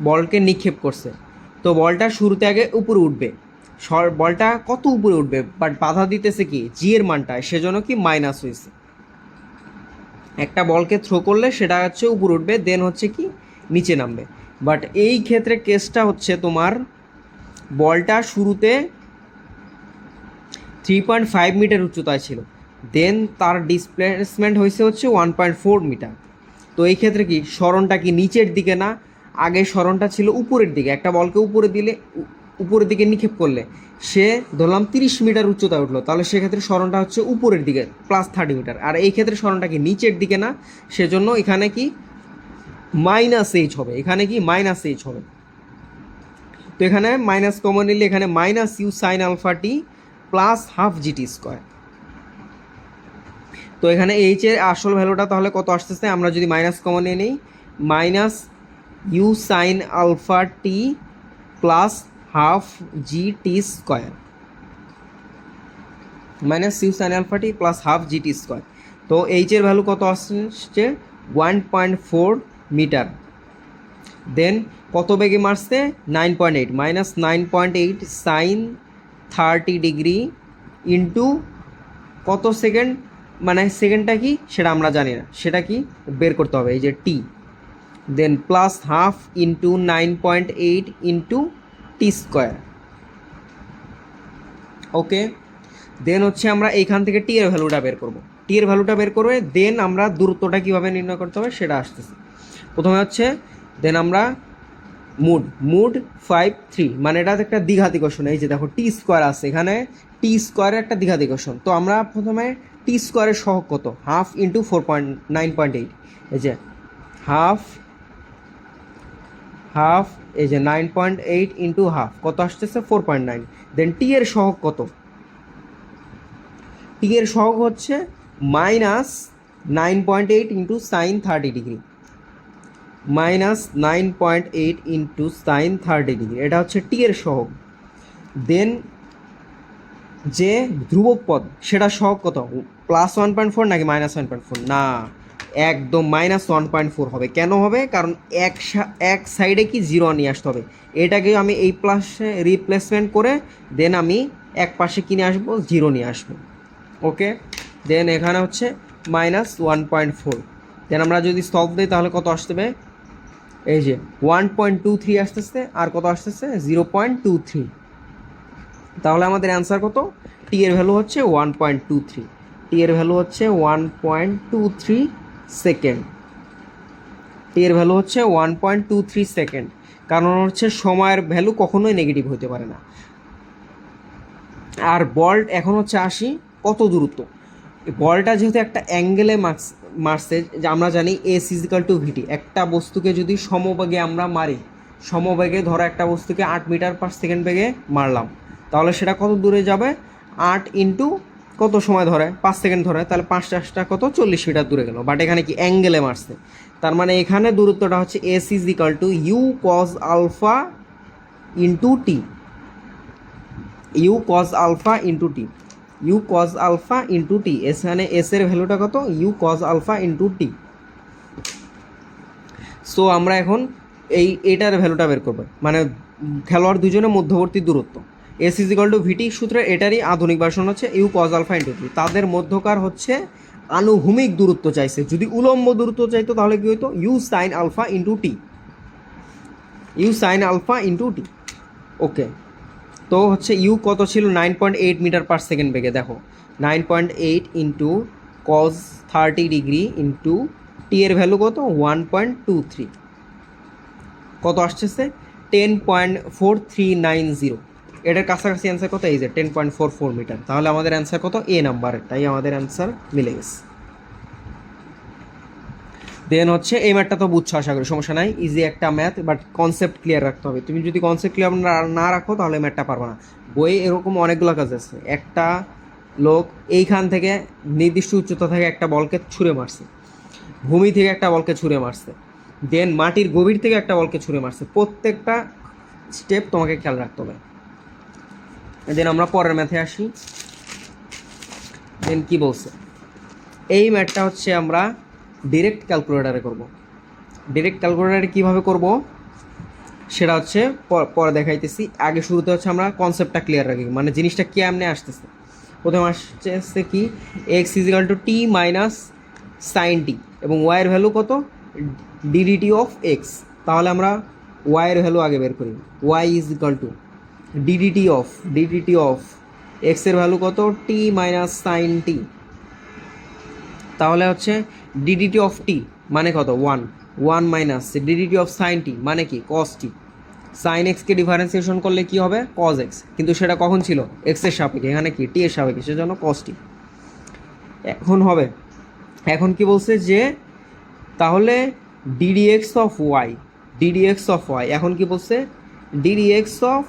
বলকে নিক্ষেপ করছে, তো বলটা শুরুতে আগে উপরে উঠবে, বলটা কত উপরে উঠবে, বাট বাধা দিতেছে কি জি এর মানটা, সেজন্য কি মাইনাস হয়েছে। একটা বলকে থ্রো করলে সেটা হচ্ছে উপরে উঠবে, দেন হচ্ছে কি নিচে নামবে। বাট এই ক্ষেত্রে কেসটা হচ্ছে তোমার বলটা শুরুতে 3.5 মিটার উচ্চতায় ছিল, দেন তার ডিসপ্লেসমেন্ট হয়েছে হচ্ছে 1.4 মিটার। তো এই ক্ষেত্রে কি সরণটা কি নিচের দিকে না, আগে সরণটা ছিল উপরের দিকে, একটা বলকে উপরে দিলে উপরের দিকে নিক্ষেপ করলে সে ধরলাম 30 মিটার উচ্চতায় উঠলো, তাহলে সেক্ষেত্রে সরণটা হচ্ছে উপরের দিকে +30 মিটার, আর এই ক্ষেত্রে সরণটা কি নিচের দিকে না, সেজন্য এখানে কি -h হবে, এখানে কি -h হবে। তো এখানে মাইনাস কমন নিলে এখানে minus u sine alpha t plus half g t square. তো এখানে এইচ এর আসল ভ্যালুটা তাহলে কত আসতেছে, আমরা যদি মাইনাস কমন নিয়ে নিই, minus u sine alpha t plus half g t square, minus u sine alpha t plus half g t square. তো এইচ এর ভ্যালু কত আসছে 1.4 মিটার। দেন কত বেগে মারছে 9.8 মাইনাস 9.8 সাইন 30 ডিগ্রি ইন্টু কত সেকেন্ড, মানে সেকেন্ডটা কি সেটা আমরা জানি না, সেটা কি বের করতে হবে, এই যে টি, দেন plus half into 9.8 into t square. ওকে, দেন হচ্ছে আমরা এইখান থেকে টি এর ভ্যালুটা বের করব, টি এর ভ্যালুটা বের করবে, দেন আমরা দূরত্বটা কীভাবে নির্ণয় করতে হবে সেটা আসতেছে। প্রথমে হচ্ছে দেন আমরা মুড 5 3, মানে এটা একটা দ্বিঘাত ইকুয়েশন, এই যে দেখো টি স্কোয়ার আছে এখানে, টি স্কোয়ারের একটা দ্বিঘাত ইকুয়েশন। তো আমরা প্রথমে টি স্কোয়ারের সহগ কত, হাফ ইন্টু 9.8, এই যে হাফ এই যে 9.8 ইন্টু হাফ কত আসতেছে 4.9। দেন টি এর সহগ কত, টি এর সহগ হচ্ছে minus 9.8 into sign 30 degree, minus 9.8 into sign 30 degree, এটা হচ্ছে টি এর সহগ। দেন যে ধ্রুবক পদ সেটা সহগ কত, প্লাস 1.4 নাকি মাইনাস 1.4, না একদম মাইনাস 1.4 হবে। কেন হবে, কারণ এক সাইডে কি জিরো নিয়ে আসতে হবে, এটাকে আমি এই প্লাসে রিপ্লেসমেন্ট করে দেন আমি এক পাশে কিনে আসবো জিরো নিয়ে আসবো। ওকে, দেন এখানে হচ্ছে মাইনাস 1.4, দেন আমরা যদি সলভ দিই তাহলে কত আসবে, এই যে 1.23 আসতেছে, আর কত আসতেছে 0.23, তাহলে আমাদের অ্যান্সার কত, টি এর ভ্যালু হচ্ছে 1.23, টি এর ভ্যালু হচ্ছে 1.23 সেকেন্ড, টি এর ভ্যালু হচ্ছে 1.23 সেকেন্ড, কারণ হচ্ছে সময়ের ভ্যালু কখনোই নেগেটিভ হতে পারে না। আর বল এখন হচ্ছে আসি কত দূরত্ব, বলটা যেহেতু একটা অ্যাঙ্গেলে মারছে, যে আমরা জানি এস ইজিক্যাল টু ভিটি, একটা বস্তুকে যদি সমবেগে আমরা মারি, সমবেগে ধরো একটা বস্তুকে 8 মিটার পার সেকেন্ড বেগে মারলাম, তাহলে সেটা কত দূরে যাবে, 8 ইন্টু কত সময় ধরে 5 সেকেন্ড ধরে, তাহলে 5টা কত 40 মিটার দূরে গেল, বাট এখানে কি অ্যাঙ্গেলে মারছে, তার মানে এখানে দূরত্বটা হচ্ছে s is equal to u cos alpha into t, u cos alpha into t, u cos alpha into t, এখানে এস এর ভ্যালুটা কত, u cos alpha into t. So আমরা এখন এইটার ভ্যালুটা বের করবো, মানে খেলোয়াড় দুজনের মধ্যবর্তী দূরত্ব, এস ইজিক্যাল টু ভিটি সূত্রে এটারই আধুনিক ভার্সন হচ্ছে ইউ কজ আলফা ইন্টু টি, তাদের মধ্যকার হচ্ছে আনুভূমিক দূরত্ব চাইছে, যদি উলম্ব দূরত্ব চাইতো তাহলে কি হতো, u sine alpha into t, u sine alpha into t. Okay, তো হচ্ছে ইউ কত ছিল 9.8 মিটার পার সেকেন্ড বেগে, দেখো 9.8 into cos 30 degree into T এর ভ্যালু কত 1.23, কত আসছে 10.4390, এটার কাছাকাছি অ্যান্সার কত, এই যে 10.44 মিটার, তাহলে আমাদের অ্যান্সার কত এ নাম্বার, তাই আমাদের অ্যান্সার মিলে গেছে। দেন হচ্ছে এই ম্যাথটা তো বুঝছো আশা করি, সমস্যা নাই, ইজি একটা ম্যাথ, বাট কনসেপ্ট ক্লিয়ার রাখতে হবে, তুমি যদি কনসেপ্ট ক্লিয়ার না রাখো তাহলে ম্যাথটা পারবে না। বইয়ে এরকম অনেকগুলো কাজ আছে, একটা লোক এইখান থেকে নির্দিষ্ট উচ্চতা থেকে একটা বলকে ছুঁড়ে মারছে, ভূমি থেকে একটা বলকে ছুঁড়ে মারছে, দেন মাটির গভীর থেকে একটা বলকে ছুঁড়ে মারছে, প্রত্যেকটা স্টেপ তোমাকে খেয়াল রাখতে হবে। দেন আমরা পরের ম্যাথে আসি, দেন কি বলছে, এই ম্যাথটা হচ্ছে আমরা ডিরেক্ট ক্যালকুলেটারে করব। ডিরেক্ট ক্যালকুলেটারে কীভাবে করব সেটা হচ্ছে পরে দেখাইতেছি, আগে শুরুতে হচ্ছে আমরা কনসেপ্টটা ক্লিয়ার রাখি, মানে জিনিসটা কেমনে আসতেছে। প্রথমে আসছে কি, এক্স ইজিক্যাল টু টি মাইনাস সাইন টি, এবং ওয়াইয়ের ভ্যালু কত, ডিডিটি অফ এক্স, তাহলে আমরা ওয়াইয়ের ভ্যালু আগে বের করি, y is equal to d d t of এক্সের ভ্যালু কত, টি মাইনাস সাইন টি, তাহলে হচ্ছে ডিডিটি অফ টি মানে কত 1 মাইনাস ডিডিটি অফ সাইন টি মানে কি কস টি, সাইন এক্সকে ডিফারেন্সিয়েশন করলে কি হবে কজ এক্স, কিন্তু সেটা কখন ছিল এক্সের সাপেক্ষে, এখানে কি টি এর সাপেক্ষে, সেজন্য কস টি। এখন হবে, এখন কি বলছে যে তাহলে ডিডিএক্স অফ ওয়াই, এখন কি বলছে ডিডিএক্স অফ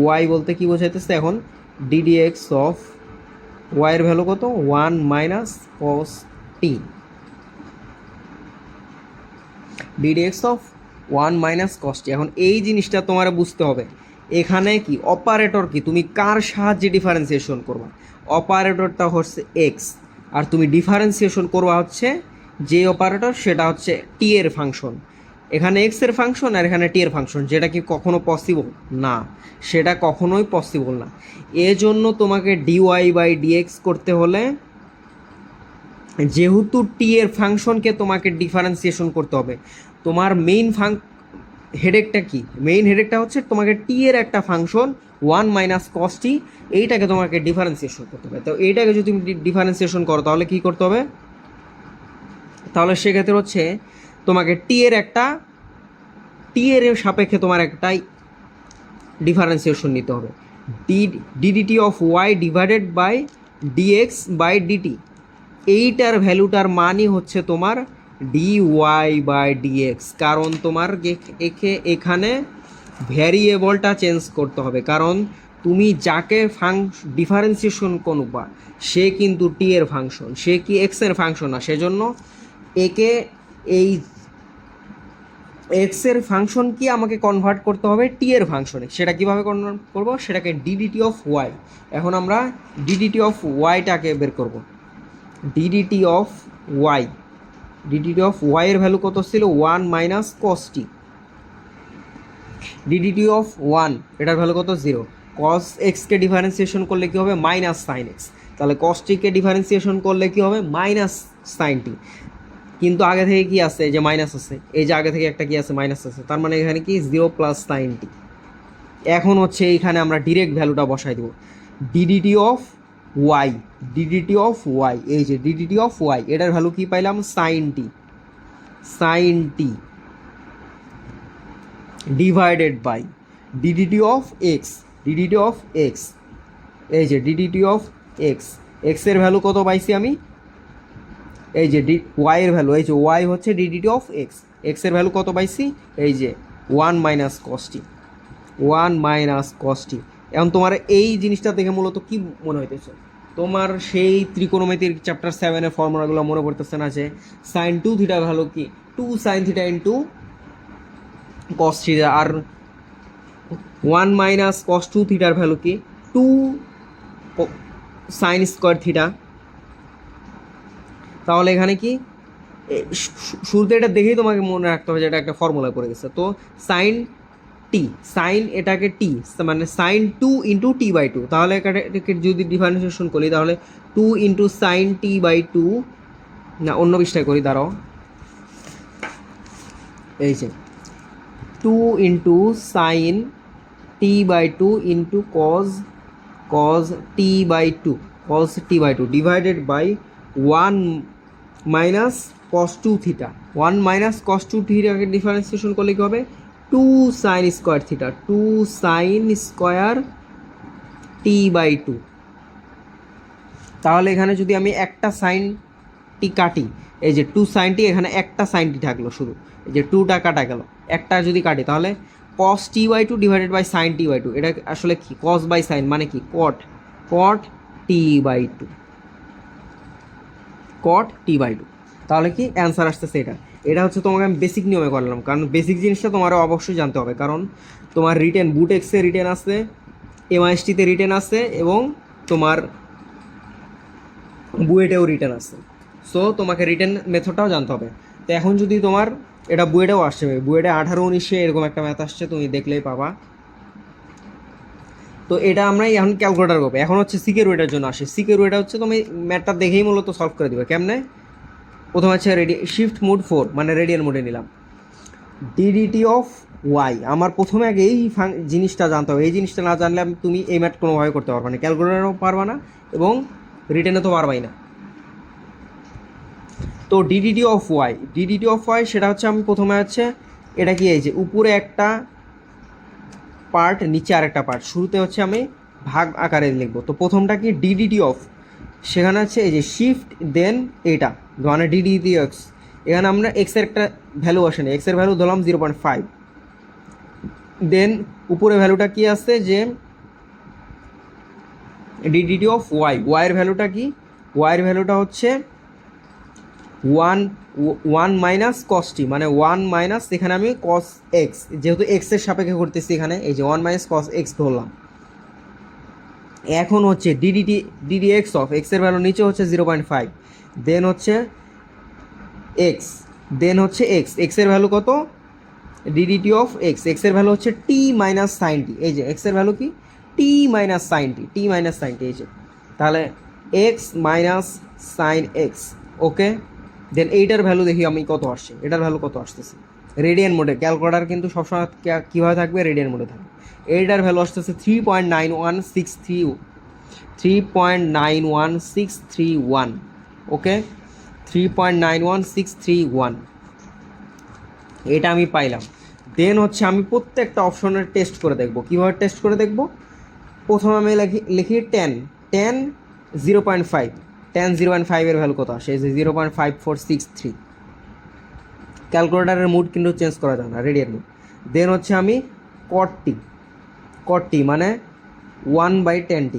ওয়াই বলতে কি বোঝাইতেছে, এখন ডিডিএক্স অফ ওয়াইয়ের ভ্যালু কত 1 minus cos t, d d x of 1 minus cos t. এখন এই জিনিসটা তোমার বুঝতে হবে, এখানে কি অপারেটর কি, তুমি কার সাহায্যে ডিফারেন্সিয়েশন করবা, অপারেটরটা হচ্ছে এক্স, আর তুমি ডিফারেন্সিয়েশন করবা হচ্ছে যে অপারেটর সেটা হচ্ছে টি এর ফাংশন, এখানে এক্স এর ফাংশন আর এখানে টি এর ফাংশন, যেটা কি কখনো পসিবল না, সেটা কখনোই পসিবল না। এজন্য তোমাকে ডিওয়াই বাই ডিএক্স করতে হলে যেহেতু টি এর ফাংশনকে তোমাকে ডিফারেন্সিয়েশন করতে হবে, তোমার মেইন হেডেকটা কি, মেইন হেডেকটা হচ্ছে তোমাকে টি এর একটা ফাংশন ওয়ান মাইনাস কস টি, এইটাকে তোমাকে ডিফারেন্সিয়েশন করতে হবে। তো এইটাকে যদি তুমি ডিফারেন্সিয়েশন করো তাহলে কী করতে হবে, তাহলে সেক্ষেত্রে হচ্ছে তোমাকে টি এর সাপেক্ষে তোমার একটাই ডিফারেন্সিয়েশন নিতে হবে, d d t of y divided by d x by d t. এইটার ভ্যালুটার মানই হচ্ছে তোমার ডি ওয়াই বাই ডিএক্স, কারণ তোমার এখানে ভ্যারিয়েবলটা চেঞ্জ করতে হবে, কারণ তুমি যাকে ডিফারেন্সিয়েশন করবা সে কিন্তু টি এর ফাংশন, সে কি এক্স এর ফাংশন না, সেজন্য একে এই এক্স এর ফাংশন কি আমাকে কনভার্ট করতে হবে টি এর ফাংশনে। সেটা কিভাবে কনভার্ট করবো, সেটাকে ডিডিটি অফ ওয়াই, এখন আমরা ডিডিটি অফ ওয়াইটাকে বের করব। D d t of y, d d t of y এর ভ্যালু কত ছিল, one minus cos t, d d t of one এটার ভ্যালু কত, জিরো। কস এক্সকে ডিফারেন্সিয়েশন করলে কী হবে, মাইনাস সাইন এক্স, তাহলে কস টিকে ডিফারেন্সিয়েশন করলে কী হবে, মাইনাস সাইন টি। কিন্তু আগে থেকে কি আছে, যে মাইনাস আছে, এই যে আগে থেকে একটা কি আছে, মাইনাস আছে, তার মানে এখানে কি জিরো প্লাস সাইন টি। এখন হচ্ছে এইখানে আমরা ডিরেক্ট ভ্যালুটা বসাই দেবো, d d t of y, d d t of y, এই যে ডিডিটি অফ ওয়াই এটার ভ্যালু কি পাইলাম, sine t, sine t divided by d d t of x, d d t of x, এই যে ডিডিটি অফ এক্স, এক্সের ভ্যালু কত পাইছি আমি, এই যে ওয়াই এর ভ্যালু, এই যে ওয়াই হচ্ছে ডিডিটি অফ এক্স, এক্সের ভ্যালু কত পাইছি, এই যে ওয়ান মাইনাস কস্টি, ওয়ান মাইনাস কস্টি। এখন তোমার এই জিনিসটা দেখে মূলত কি মনে হইতেছে, তোমার সেই ত্রিকোণমিতির চ্যাপ্টার 7-এর ফর্মুলাগুলো মনে পড়তেছে না, যে সাইন টু থিটার ভ্যালু কি, two sine theta into cos theta, আর ওয়ান মাইনাস কস টু থিটার ভ্যালু কি, টু সাইন স্কোয়ার থিটা। তাহলে এখানে কি শুরুতে এটা দেখেই তোমাকে মনে রাখতে হবে যে এটা একটা ফর্মুলা পড়ে গেছে। তো সাইন টি, সাইন এটাকে টি মানে sine two into t by two, তাহলে এটাকে যদি ডিফারেন্সিয়েশন করি তাহলে two into sine t by two, না অন্য বিষয়টা করি, দাঁড়াও, এই যে two into sine t by two into cos t by two, cos t by two divided by one minus cos two theta, one minus cos two থিটাকে differentiation করলে কী হবে, two sine square theta, two sine square t by two. তাহলে এখানে যদি আমি একটা sign টি কাটি, এই যে টু সাইন টি, এখানে একটা সাইন টি থাকলো শুধু, এই যে টুটা কাটা গেল, একটা যদি কাটি তাহলে cos t by two divided by sine t by two, এটা আসলে কি, কস বাই সাইন মানে কি, cot t by two, cot t by two. তাহলে কি অ্যান্সার আসতেছে এটা। এটা হচ্ছে তোমাকে আমি বেসিক নিয়মে করলাম, কারণ বেসিক জিনিসটা তোমারও অবশ্যই জানতে হবে, কারণ তোমার রিটেন বুটেক্সে রিটেন আছে, এমআইএসটিতে রিটেন আছে, এবং তোমার বুয়েটেও রিটেন আছে। সো তোমাকে রিটেন মেথডটাও জানতে হবে। তো এখন যদি তোমার এটা বুয়েটেও আসছে, বুয়েটে 18-19 এরকম একটা ম্যাথ আসছে, তুমি দেখলেই পাবা। তো এটা আমরা এখন ক্যালকুলেটার করবো। এখন হচ্ছে সিকে রুয়েটার জন্য আসে, সিকে রুয়েটা হচ্ছে তুমি ম্যাথটা দেখেই মূলত সলভ করে দেবে। কেমনে, প্রথমে হচ্ছে শিফট মোড 4 মানে রেডিয়াল মোডে নিলাম, ডিডিটি অফ ওয়াই, আমার প্রথমে আগে এই জিনিসটা জানতে হবে, এই জিনিসটা না জানলে তুমি এই ম্যাথ কোনোভাবে করতে পারবে না, ক্যালকুলেটারও পারবা না এবং রিটেনে তো পারবাই না। তো d d t of y, d d t of y সেটা হচ্ছে আমি প্রথমে হচ্ছে এটা কি, এই যে উপরে একটা পার্ট নিচে আরেকটা পার্ট, শুরুতে হচ্ছে আমি ভাগ আকারে লিখবো। তো প্রথমটা কি ডিডিটি অফ, সেখানে হচ্ছে এই যে শিফট দেন এটা মানে ডিডিটি এক্স, এখানে আমরা এক্সের একটা ভ্যালু আসে না, এক্সের ভ্যালু ধরলাম 0.5, দেন উপরে ভ্যালুটা কি আছে, যে ডিডিটি অফ ওয়াই, ওয়াইয়ের ভ্যালুটা কি, ওয়াইয়ের ভ্যালুটা হচ্ছে ওয়ান মাইনাস কস টি, মানে ওয়ান মাইনাস এখানে আমি কস এক্স, যেহেতু এক্সের সাপেক্ষে করতেছি এখানে, এই যে ওয়ান মাইনাস কস এক্স ধরলাম। এখন হচ্ছে ডিডি এক্স অফ, এক্সের ভ্যালু নিচে হচ্ছে 0.5, দেন হচ্ছে এক্স, দেন হচ্ছে এক্সের ভ্যালু কত, ডিডিটি অফ এক্স, এক্সের ভ্যালু হচ্ছে টি মাইনাস সাইন টি, এই যে এক্সের ভ্যালু কি টি মাইনাস সাইন টি, টি মাইনাস সাইন টি, এই যে তাহলে এক্স মাইনাস সাইন এক্স। ওকে, দেন এইটার ভ্যালু দেখি আমি কত আসছে, এটার ভ্যালু কত আসতেছে রেডিয়ান মোডে। ক্যালকুলেটার কিন্তু সবসময় কীভাবে থাকবে, রেডিয়ান মোডে থাকবে। এইটার ভ্যালু আসতেছে 3.91631। ওকে, 3.91631 এটা আমি পাইলাম। দেন হচ্ছে আমি প্রত্যেকটা অপশনের টেস্ট করে দেখব। কীভাবে টেস্ট করে দেখব, প্রথমে আমি লিখি 10, 0.5, 0.5 এর ভ্যালু কত আসে, এই যে 0.5463। ক্যালকুলেটারের মুড কিন্তু চেঞ্জ করা যাবে না, রেডিয়ান মুড। দেন হচ্ছে আমি কট টি মানে 1/10t,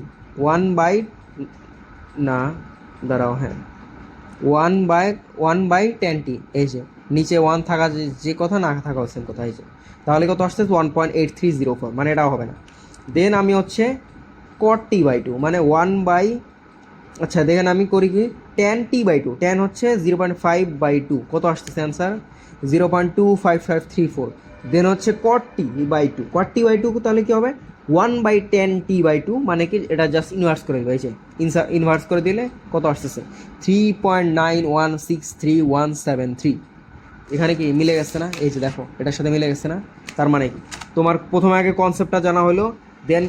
1/10t, এই যে নিচে 1 থাকা যে কথা, না থাকা সেম কথা, এই যে তাহলে কত আসছে 1.8304, মানে এটাও হবে না। দেন আমি হচ্ছে cot t/2 মানে আচ্ছা দেখেন আমি করি কি tan t/2, tan হচ্ছে 0.5/2, কত আসতেছে অ্যান্সার 0.25534। দেন হচ্ছে cot t/2 তাহলে কি হবে 1/10t/2, মানে কি এটা জাস্ট ইনভার্স করে দেবে, এই যে ইনভার্স করে দিলে কত আসতেছে 3.9163173। এখানে কি মিলে গেছে না, এই যে দেখো এটার সাথে মিলে গেছে না। তার মানে কি তোমার প্রথমে আগে কনসেপ্টটা জানা হলো, দেন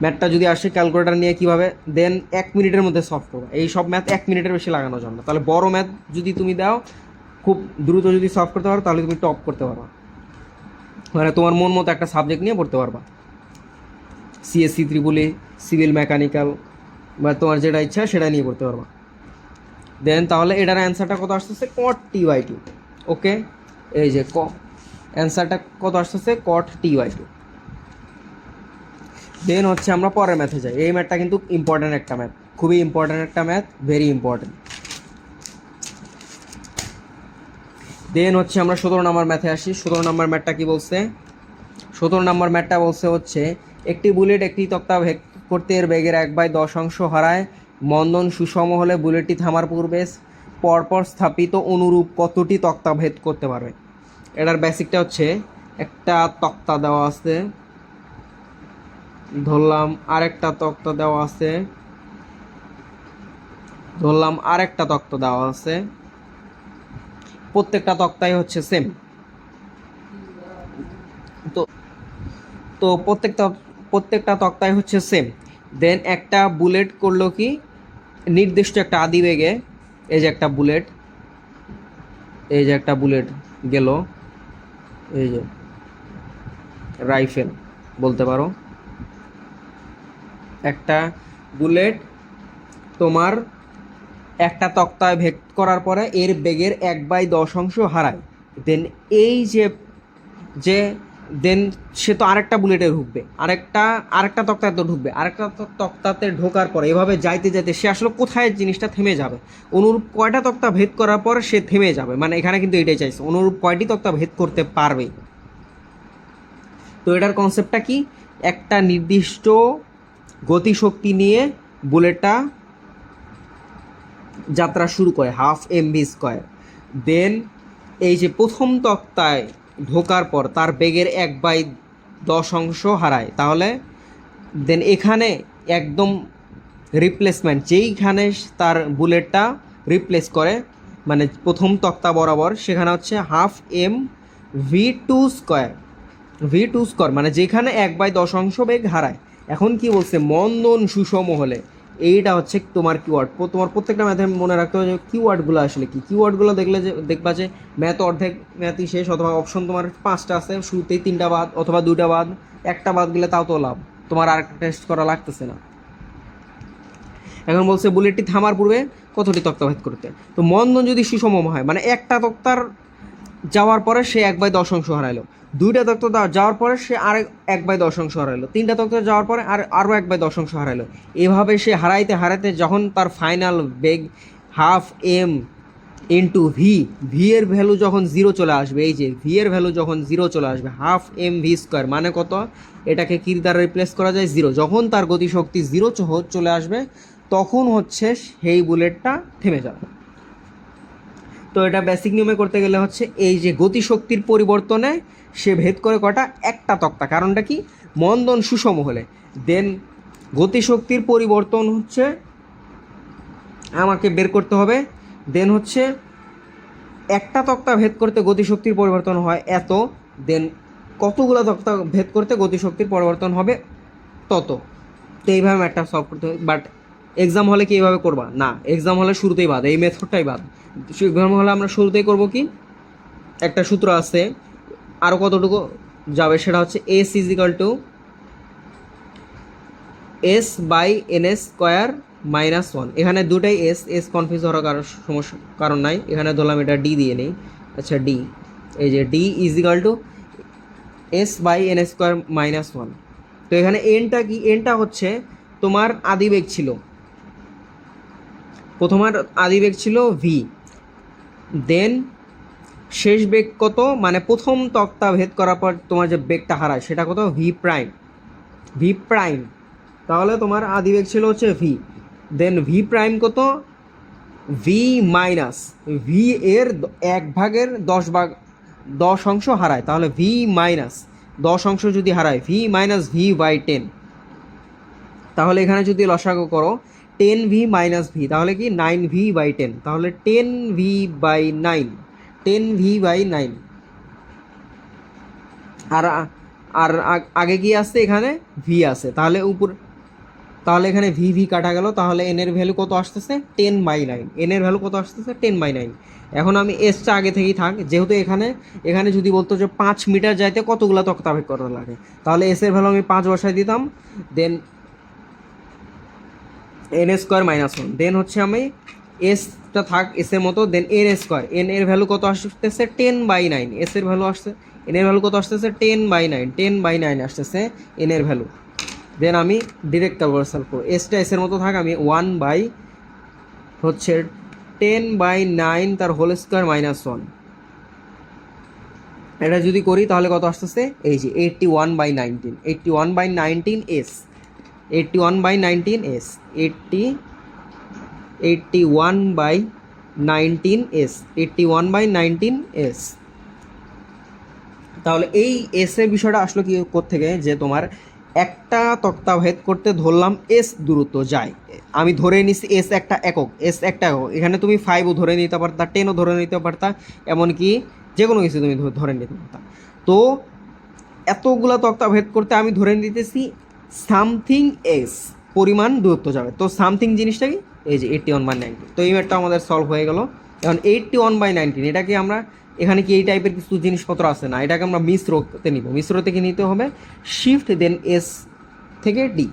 ম্যাথটা যদি আসে ক্যালকুলেটার নিয়ে কীভাবে, দেন 1 মিনিটের মধ্যে সলভ করবো। এই সব ম্যাথ 1 মিনিটের বেশি লাগানো যাবে না। তাহলে বড় ম্যাথ যদি তুমি দাও, খুব দ্রুত যদি সলভ করতে পারো, তাহলে তুমি টপ করতে পারবা, মানে তোমার মন মতো একটা সাবজেক্ট নিয়ে পড়তে পারবা, সিএসসি, ত্রিপুলি, সিভিল, মেকানিক্যাল, বা তোমার যেটা ইচ্ছা সেটা নিয়ে পড়তে পারবা। দেন তাহলে এটার অ্যান্সারটা কত আসতেছে cot t/2। ওকে, এই যে অ্যান্সারটা কত আসতেছে cot t/2। দেন হচ্ছে আমরা পরের ম্যাথে যাই। এই ম্যাথটা কিন্তু ইম্পর্ট্যান্ট একটা ম্যাথ, খুবই ইম্পর্ট্যান্ট একটা ম্যাথ, ভেরি ইম্পর্ট্যান্ট। দেন হচ্ছে আমরা 17 নম্বর ম্যাথে আসি। 17 নম্বর ম্যাথটা কি বলছে, 17 নম্বর ম্যাথটা বলছে হচ্ছে একটি বুলেট একটি তক্তা ভেদ করতে এর বেগের 1/10 হারায়। মন্দন সুষম হলে বুলেটটি থামার পূর্বে পরপর স্থাপিত অনুরূপ কতটি তক্তা ভেদ করতে পারবে। এটার বেসিকটা হচ্ছে একটা তক্তা দেওয়া আছে, ধরলাম আরেকটা তক্তা দেওয়া আছে, ধরলাম আরেকটা তক্তা দেওয়া আছে, প্রত্যেকটা তক্তাই হচ্ছে সেম। তো তো প্রত্যেকটা তক্তাই হচ্ছে সেম। দেন একটা বুলেট করলো কি নির্দিষ্ট একটা আদি বেগে, এই যে একটা বুলেট, এই যে একটা বুলেট গেল, এই যে রাইফেল বলতে পারো, একটা বুলেট তোমার একটা তক্তায় ভেদ করার পরে এর বেগের 1/10 হারায়। দেন এই যে যে দেন সে তো আরেকটা বুলেটে ঢুকবে, আরেকটা তক্তাতে ঢুকবে, আরেকটা তক্তাতে ঢোকার পরে এভাবে যাইতে যাইতে সে আসলে কোথায় জিনিসটা থেমে যাবে, অনুরূপ কয়টা তক্তা ভেদ করার পর সে থেমে যাবে, মানে এখানে কিন্তু এটাই চাইছে, অনুরূপ কয়টি তক্তা ভেদ করতে পারবে। তো এটার কনসেপ্টটা কি, একটা নির্দিষ্ট গতিশক্তি নিয়ে বুলেটটা যাত্রা শুরু করে 1/2 mv²। দেন এই যে প্রথম তক্তায় ঢোকার পর তার বেগের 1/10 হারায়, তাহলে দেন এখানে একদম রিপ্লেসমেন্ট, যেইখানে তার বুলেটটা রিপ্লেস করে, মানে প্রথম তক্তা বরাবর, সেখানে হচ্ছে 1/2 mv², মানে যেখানে 1/10 বেগ হারায়। এখন কি বলছে, মন্দন সুষম হলে, এইটা হচ্ছে তোমার কিওয়ার্ড। তোমার প্রত্যেকটা ম্যাথে মনে রাখতে হবে যে কিওয়ার্ডগুলো আসলে কি। কিওয়ার্ডগুলো দেখলে যে দেখবা যে ম্যাথ অর্ধেক ম্যাথই শেষ, অথবা অপশন তোমার 5টা আছে, শুরুতেই 3টা বাদ অথবা 2টা বাদ, একটা বাদ গেলে তাও তো লাভ, তোমার আর টেস্ট করা লাগতেছে না। এখন বলছে বুলেটটি থামার পূর্বে কতটি তক্তা ভেদ করতে। তো মন্দন যদি সুষম হয়, মানে একটা তক্তার যাওয়ার পরে সে 1/10 হারাইলো, 2টা তক্তা যাওয়ার পরে সে আর 1/10 হারাইলো, 3টা তক্তা যাওয়ার পরে আরও 1/10 হারাইলো। এভাবে সে হারাইতে হারাইতে যখন তার ফাইনাল বেগ 1/2 m ভি এর ভ্যালু যখন 0 চলে আসবে, এই যে ভি এর ভ্যালু যখন 0 চলে আসবে, 1/2 mv², মানে কত, এটাকে কি দ্বারা রিপ্লেস করা যায় 0। যখন তার গতিশক্তি 0 চলে আসবে, তখন হচ্ছে সেই বুলেটটা থেমে যাবে। তো এটা বেসিক নিয়মে করতে গেলে হচ্ছে এই যে গতিশক্তির পরিবর্তনে সে ভেদ করে কটা একটা তক্তা, কারণটা কি মন্দন সুষম হলে। দেন গতিশক্তির পরিবর্তন হচ্ছে আমাকে বের করতে হবে, দেন হচ্ছে একটা তক্তা ভেদ করতে গতিশক্তির পরিবর্তন হয় এত, দেন কতগুলো তক্তা ভেদ করতে গতিশক্তির পরিবর্তন হবে তত। তো এইভাবে ম্যাথটা সলভ করতে হবে। বাট এক্সাম হলে কি এইভাবে করবা না, এক্সাম হলে শুরুতেই বাদ, এই মেথডটাই বাদ। এক্সাম হলে আমরা শুরুতেই করবো কি, একটা সূত্র আছে আরও কতটুকু যাবে, সেটা হচ্ছে s is equal to s by n s square minus one. এখানে দুটাই এস, এস কনফিউজ হওয়ার সমস্যা কারণ নাই, এখানে ধরলাম এটা ডি দিয়ে নেই। আচ্ছা ডি, এই যে d is equal to s by n square minus one. তো এখানে এনটা কি, এনটা হচ্ছে তোমার আদিবেগ ছিল, প্রথমার আদিবেগ ছিল ভি, দেন শেষ বেগ কত, মানে প্রথম তক্তা ভেদ করার পর তোমার যে বেগটা হারায় সেটা কত, ভি প্রাইম, ভি প্রাইম। তাহলে তোমার আদিবেগ ছিল হচ্ছে ভি, দেন ভি প্রাইম কত, ভি মাইনাস ভি এর 1/10 হারায়, তাহলে ভি মাইনাস 10 যদি হারায়, ভি মাইনাস ভি বাই 10। তাহলে এখানে যদি লসাগু করো 10v মাইনাস ভি, তাহলে কি 9v/10, তাহলে 10v/9, 10v/9। আর আর আগে কি আসছে, এখানে ভি আছে, তাহলে তাহলে এখানে ভি ভি কাটা গেল, তাহলে এন এর ভ্যালু কত আসতেছে 10/9, এন এর ভ্যালু কত আসতেছে 10/9। এখন আমি এসটা আগে থেকেই থাক, যেহেতু এখানে যদি বলতো যে 5 মিটার যাইতে কতগুলো তক্তা ভেদ করা লাগে, তাহলে এস এর ভ্যালু আমি 5 বসাই দিতাম, than n square minus one, দেন হচ্ছে আমি এসটা থাক এসের মতো, দেন এন স্কোয়ার, এন এর ভ্যালু কত আসতেছে 10/9, এস এর ভ্যালু আসছে, এন এর ভ্যালু কত আসতেছে 10/9, 10/9 আসতেছে এন এর ভ্যালু। দেন আমি ডিরেক্ট ক্যালকুলেশন করবো, এসটা এসের মতো থাক, আমি 10/9 তার হোল স্কোয়ার মাইনাস ওয়ান, এটা যদি করি তাহলে কত আসতেছে, এই যে 81/19, 81/19 এস, 81/19 এস, 81/19 এস, 81/19 এস। তাহলে এই এস এর বিষয়টা আসলে কি থেকে, যে তোমার একটা তক্তা ভেদ করতে ধরলাম এস দূরত্ব যায়, আমি ধরে নিছি এস একটা একক, এস একটা একক, এখানে তুমি 5ও ধরে নিতে পারতা, 10ও ধরে নিতে পারতা, এমনকি যে কোনো কিছু তুমি ধরে নিতে পারতা। তো এতগুলা তক্তা ভেদ করতে আমি ধরে নিতেছি সামথিং এস পরিমাণ দূরত্ব যাবে। তো সামথিং জিনিসটা কি, এই যে 81/19। তো এই ম্যাথটা আমাদের সলভ হয়ে গেল। এখন 81/19 এটাকে আমরা, এখানে কি এই টাইপের কিছু জিনিসপত্র আছে না, এটাকে আমরা মিশ্রতে নিব, মিশ্র থেকে নিতে হবে শিফট, দেন এস থেকে ডি,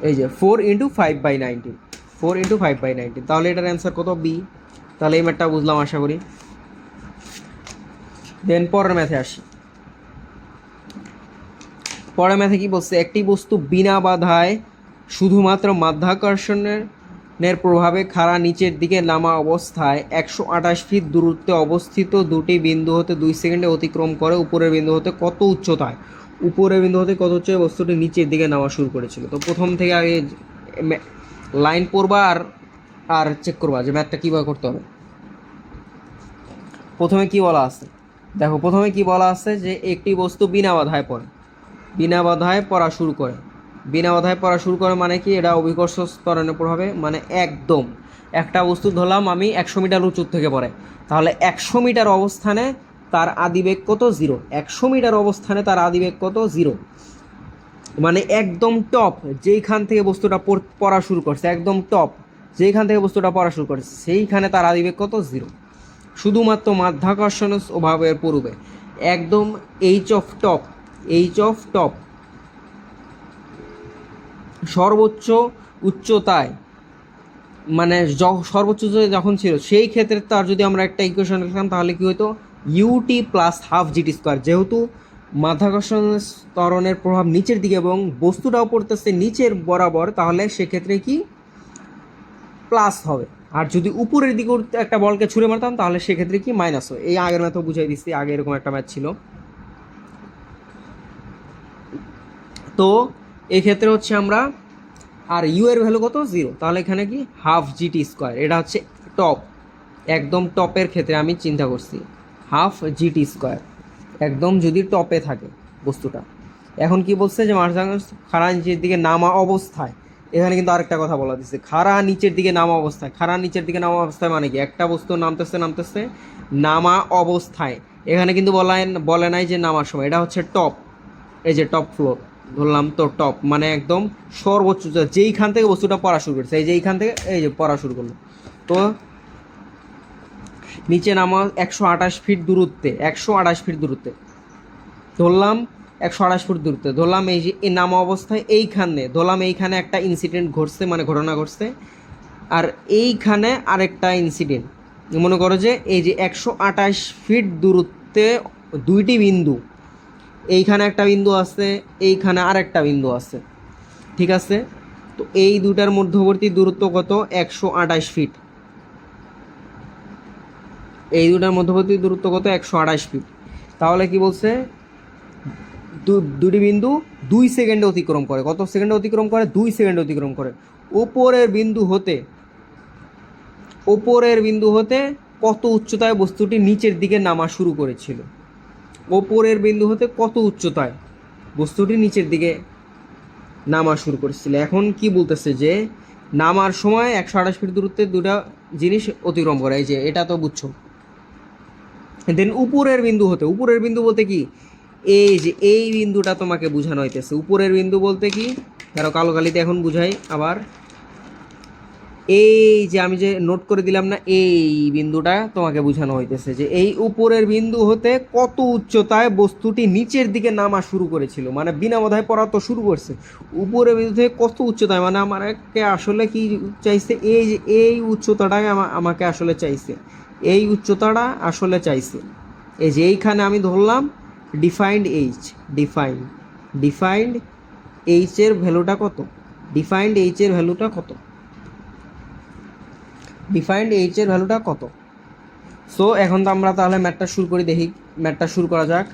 এই যে 4 × 5/19, 4 × 5/19, তাহলে এটার অ্যান্সার কত, বি। তাহলে এই ম্যাথটা বুঝলাম আশা করি। দেন পরের ম্যাথে আসি, পরের ম্যাথে কি বলছে, একটি বস্তু বিনা বাধায় শুধুমাত্র মাধ্যাকর্ষণের প্রভাবে খাড়া নিচের দিকে নামা অবস্থায় 128 ফিট দূরত্বে অবস্থিত দুটি বিন্দু হতে 2 সেকেন্ডে অতিক্রম করে উপরের বিন্দু হতে কত উচ্চতায়, উপরের বিন্দু হতে কত উচ্চতায় বস্তুটি নিচের দিকে নামা শুরু করেছিল। তো প্রথম থেকে আগে লাইন পড়বা আর চেক করবা যে ম্যাথটা কীভাবে করতে হবে। প্রথমে কি বলা আছে দেখো, প্রথমে কি বলা আছে যে একটি বস্তু বিনা বাধায় পড়ে, বিনা বাধায় পড়া শুরু করে, বিনা বাধায় পড়া শুরু করে মানে কি, এটা অভিকর্ষ ত্বরণের প্রভাবে, মানে একদম একটা বস্তু ধরলাম আমি 100 মিটার উঁচু থেকে পড়ে, তাহলে 100 মিটার অবস্থানে তার আদিবেগ কত, 0। 100 মিটার অবস্থানে তার আদিবেগ কত, 0, মানে একদম টপ যেইখান থেকে বস্তুটা পড়া শুরু করছে, একদম টপ যেইখান থেকে বস্তুটা পড়া শুরু করছে সেইখানে তার আদিবেগ কত, 0। শুধুমাত্র মাধ্যাকর্ষণের অভাবের পূর্বে একদম এইচ অফ টপ সর্বোচ্চ উচ্চতায়, মানে সর্বোচ্চ উচ্চতায় যখন ছিল সেই ক্ষেত্রে তার যদি আমরা একটা ইকুয়েশন লিখতাম তাহলে কি হতো, u t plus half g t square. যেহেতু মাধ্যাকর্ষণ ত্বরণের প্রভাব নিচের দিকে এবং বস্তুটাও পড়তেছে নিচের বরাবর, তাহলে সেক্ষেত্রে কি প্লাস হবে। আর যদি উপরের দিকে একটা বলকে ছুঁড়ে মারতাম তাহলে সেক্ষেত্রে কি মাইনাস হয়। এই আগের ম্যাথও বুঝাই দিচ্ছি, আগে এরকম একটা ম্যাথ ছিল। তো এই ক্ষেত্রে হচ্ছে আমরা, আর ইউ এর ভ্যালু কত, 0, তাহলে এখানে কি হাফ জিটি স্কোয়ার, এটা হচ্ছে টপ, একদম টপের ক্ষেত্রে আমি চিন্তা করছি হাফ জিটি স্কোয়ার, একদম যদি টপে থাকে বস্তুটা। এখন কি বলছে যে মার্সাঙ্গাস খাড়া নিচের দিকে নামা অবস্থায়, এখানে কিন্তু আরেকটা কথা বলা দিচ্ছে, খাড়া নিচের দিকে নামা অবস্থায়। খাড়া নিচের দিকে নামা অবস্থায় মানে কি, একটা বস্তু নামতেছে নামতেছে নামা অবস্থায়, এখানে কিন্তু বলে নাই যে নামার সময়, এটা হচ্ছে টপ। এই যে টপ ফ্লোর ধরলাম, তো টপ মানে একদম সর্বোচ্চ যেইখান থেকে বস্তুটা পড়া শুরু করছে, এই যে এইখান থেকে এই যে পড়া শুরু করলো, তো নিচে নামা 128 ফিট দূরত্বে, 128 ফিট দূরত্বে ধরলাম, 128 ফুট দূরত্বে ধরলাম। এই যে এই নামা অবস্থায় এইখানে ধরলাম, এইখানে একটা ইনসিডেন্ট ঘটছে, মানে ঘটনা ঘটছে, আর এইখানে আরেকটা ইনসিডেন্ট। মনে করো যে এই যে 128 ফিট দূরত্বে দুইটি বিন্দু, এইখানে একটা বিন্দু আছে, এইখানে আরেকটা বিন্দু আছে, ঠিক আছে? তো এই দুটার মধ্যবর্তী দূরত্ব কত? 128 ফিট। এই দুটার মধ্যবর্তী দূরত্ব কত? 128 ফিট। তাহলে কি বলছে, দুটি বিন্দু 2 সেকেন্ডে অতিক্রম করে। কত সেকেন্ডে অতিক্রম করে? 2 সেকেন্ডে অতিক্রম করে। ওপরের বিন্দু হতে কত উচ্চতায় বস্তুটি নিচের দিকে নামা শুরু করেছিল? ওপরের বিন্দু হতে কত উচ্চতায় বস্তুটি নিচের দিকে নামা শুরু করেছিল? এখন কি বলতেছে যে নামার সময় 128 ফিট দূরত্বে দুটা জিনিস অতিক্রম করে, এই যে এটা তো বুঝছো। দেন উপরের বিন্দু বলতে কি, এই যে এই বিন্দুটা তোমাকে বোঝানো হইতেছে। উপরের বিন্দু বলতে কি, ধরো কালো কালিতে এখন বুঝাই আবার। এই যে আমি যে নোট করে দিলাম না, এই বিন্দুটা তোমাকে বোঝানো হইতেছে যে এই উপরের বিন্দু হতে কত উচ্চতায় বস্তুটি নিচের দিকে নামা শুরু করেছিল, মানে বিনা বাধায় পড়া তো শুরু করছে। উপরের বিন্দু থেকে কত উচ্চতায়, মানে আমাকে আসলে কি চাইছে, এই যে এই উচ্চতাটাই আমাকে আসলে চাইছে, এই উচ্চতাটা আসলে চাইছে। এই যে এইখানে আমি ধরলাম ডিফাইন্ড এইচ এর ভ্যালুটা কত, ডিফাইন্ড এইচ এর ভ্যালুটা কত। সো এখন তো আমরা তাহলে ম্যাথটা শুরু করি, দেখি ম্যাথটা শুরু করা যাক।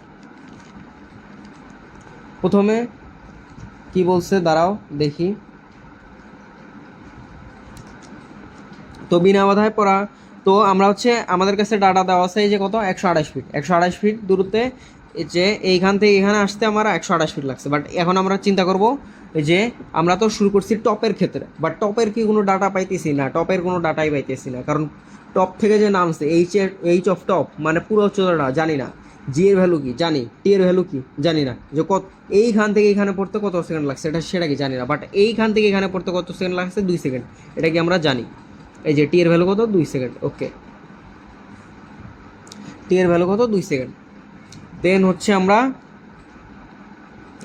প্রথমে কি বলছে দাঁড়াও দেখি। তো বিনা বাধায় পড়া, তো আমরা হচ্ছে আমাদের কাছে ডাটা দেওয়া আছে এই যে কত, 128 ফিট। 128 ফিট দূরত্বে যে এইখান থেকে এখানে আসতে আমার 128 ফিট লাগছে। বাট এখন আমরা চিন্তা করব যে আমরা তো শুরু করছি টপের ক্ষেত্রে, বাট টপের কি কোনো ডাটা পাইতেছি না, টপের কোনো ডাটাই পাইতেছি না, কারণ টপ থেকে যে নামছে এইচ অফ টপ মানে পুরো উচ্চতাটা জানি না। জি এর ভ্যালু কি জানি, টি এর ভ্যালু কি জানি না, যে কত এইখান থেকে এখানে পড়তে কত সেকেন্ড লাগছে সেটা কি জানি না, বাট এইখান থেকে এখানে পড়তে কত সেকেন্ড লাগছে, 2 সেকেন্ড, এটা কি আমরা জানি। এই যে টি এর ভ্যালু কত, 2 সেকেন্ড। ওকে, টি এর ভ্যালু কত, 2 সেকেন্ড। দেন হচ্ছে আমরা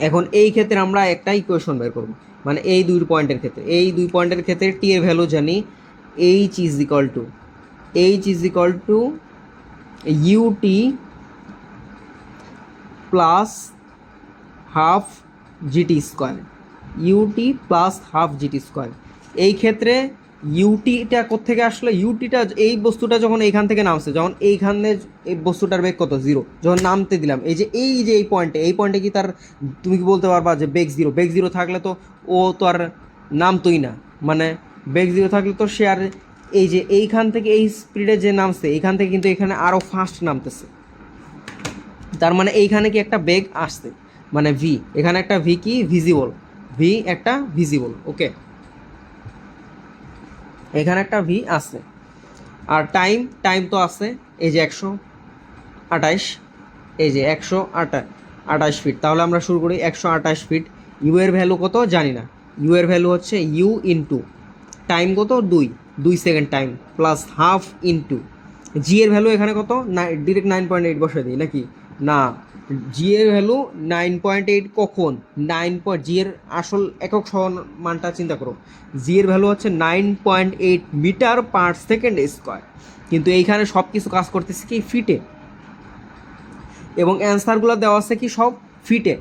এখন এই ক্ষেত্রে আমরা একটা ইকুয়েশন বের করব, মানে এই দুই পয়েন্টের ক্ষেত্রে টি এর ভ্যালু জানি, h is equal to u t plus half g t square. এই ক্ষেত্রে ইউটিটা কোত্থেকে আসলো, ইউটিটা এই বস্তুটা যখন এইখান থেকে নামছে, যখন এইখানে এই বস্তুটার বেগ কত, 0, যখন নামতে দিলাম এই যে এই পয়েন্টে কি তার, তুমি কি বলতে পারবা যে বেগ 0 থাকলে তো ও তো আর নামতোই না, মানে বেগ 0 থাকলে তো সে আর, এই যে এইখান থেকে এই স্পিডে যে নামছে এইখান থেকে কিন্তু এখানে আরও ফাস্ট নামতেছে, তার মানে এইখানে কি একটা বেগ আসছে, মানে ভি, এখানে একটা ভি কি ভিজিবল, ওকে, এখানে একটা ভি আছে। আর টাইম তো আছে, এই যে 128, এই যে 128 ফিট। তাহলে আমরা শুরু করি, 128 ফিট। ইউ এর ভ্যালু কত জানি না, ইউ এর ভ্যালু হচ্ছে ইউ ইন্টু টাইম কত, 2 second time plus half into g এর ভ্যালু এখানে কত, ডিরেক্ট 9.8 বসে দিই নাকি, না, জি এর ভ্যালু 9.8। কখন জি এর আসল একক মানটা চিন্তা করো, জি এর ভ্যালু হচ্ছে 9.8 মিটার পার সেকেন্ড স্কোয়ার, কিন্তু এইখানে সব কিছু কাজ করতেছে কি ফিটে, এবং অ্যান্সারগুলো দেওয়া আছে কি সব ফিটে।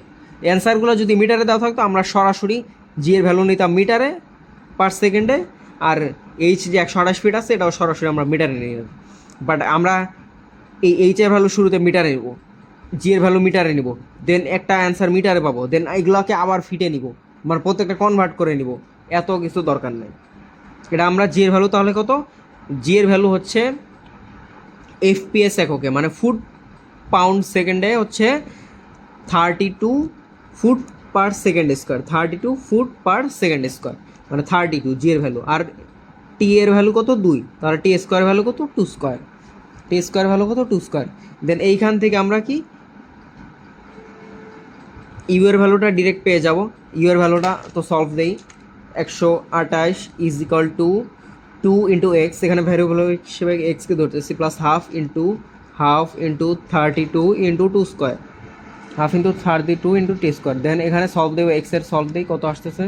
অ্যান্সারগুলো যদি মিটারে দেওয়া থাকতো আমরা সরাসরি জি এর ভ্যালু নিতাম মিটারে পার সেকেন্ডে, আর এইচ যে 128 ফিট আছে এটাও সরাসরি আমরা মিটারে নিয়ে নিলাম। বাট আমরা এই এইচ এর ভ্যালু শুরুতে মিটারে নিব, জি এর ভ্যালু মিটারে নিব, দেন একটা অ্যান্সার মিটারে পাবো, দেন এইগুলোকে আবার ফিটে নিব, মানে প্রত্যেকটা কনভার্ট করে নিব, এত কিছু দরকার নেই। এটা আমরা জি এর ভ্যালু তাহলে কত, জি এর ভ্যালু হচ্ছে এফপিএস এককে, মানে ফুট পাউন্ড সেকেন্ডে হচ্ছে 32 ফুট পার সেকেন্ড স্কোয়ার, 32 ফুট পার সেকেন্ড স্কোয়ার, মানে 32 জি এর ভ্যালু। আর টি এর ভ্যালু কত 2, তাহলে টি স্কোয়ার ভ্যালু কত 2 স্কোয়ার, টি স্কোয়ার ভ্যালু কত 2 স্কোয়ার। দেন এইখান থেকে আমরা কি ইউ এর ভ্যালুটা ডিরেক্ট পেয়ে যাব। ইউ এর ভ্যালুটা তো সলভ দেই, 128 is equal to 2 into x, এখানে ভ্যারিয়েবল হিসেবে এক্সকে ধরতেছি, plus half into 32 into 2 square, half into 32 into t square. Then এখানে সলভ দেবো, এক্সের সলভ দিই, কত আসতেছে,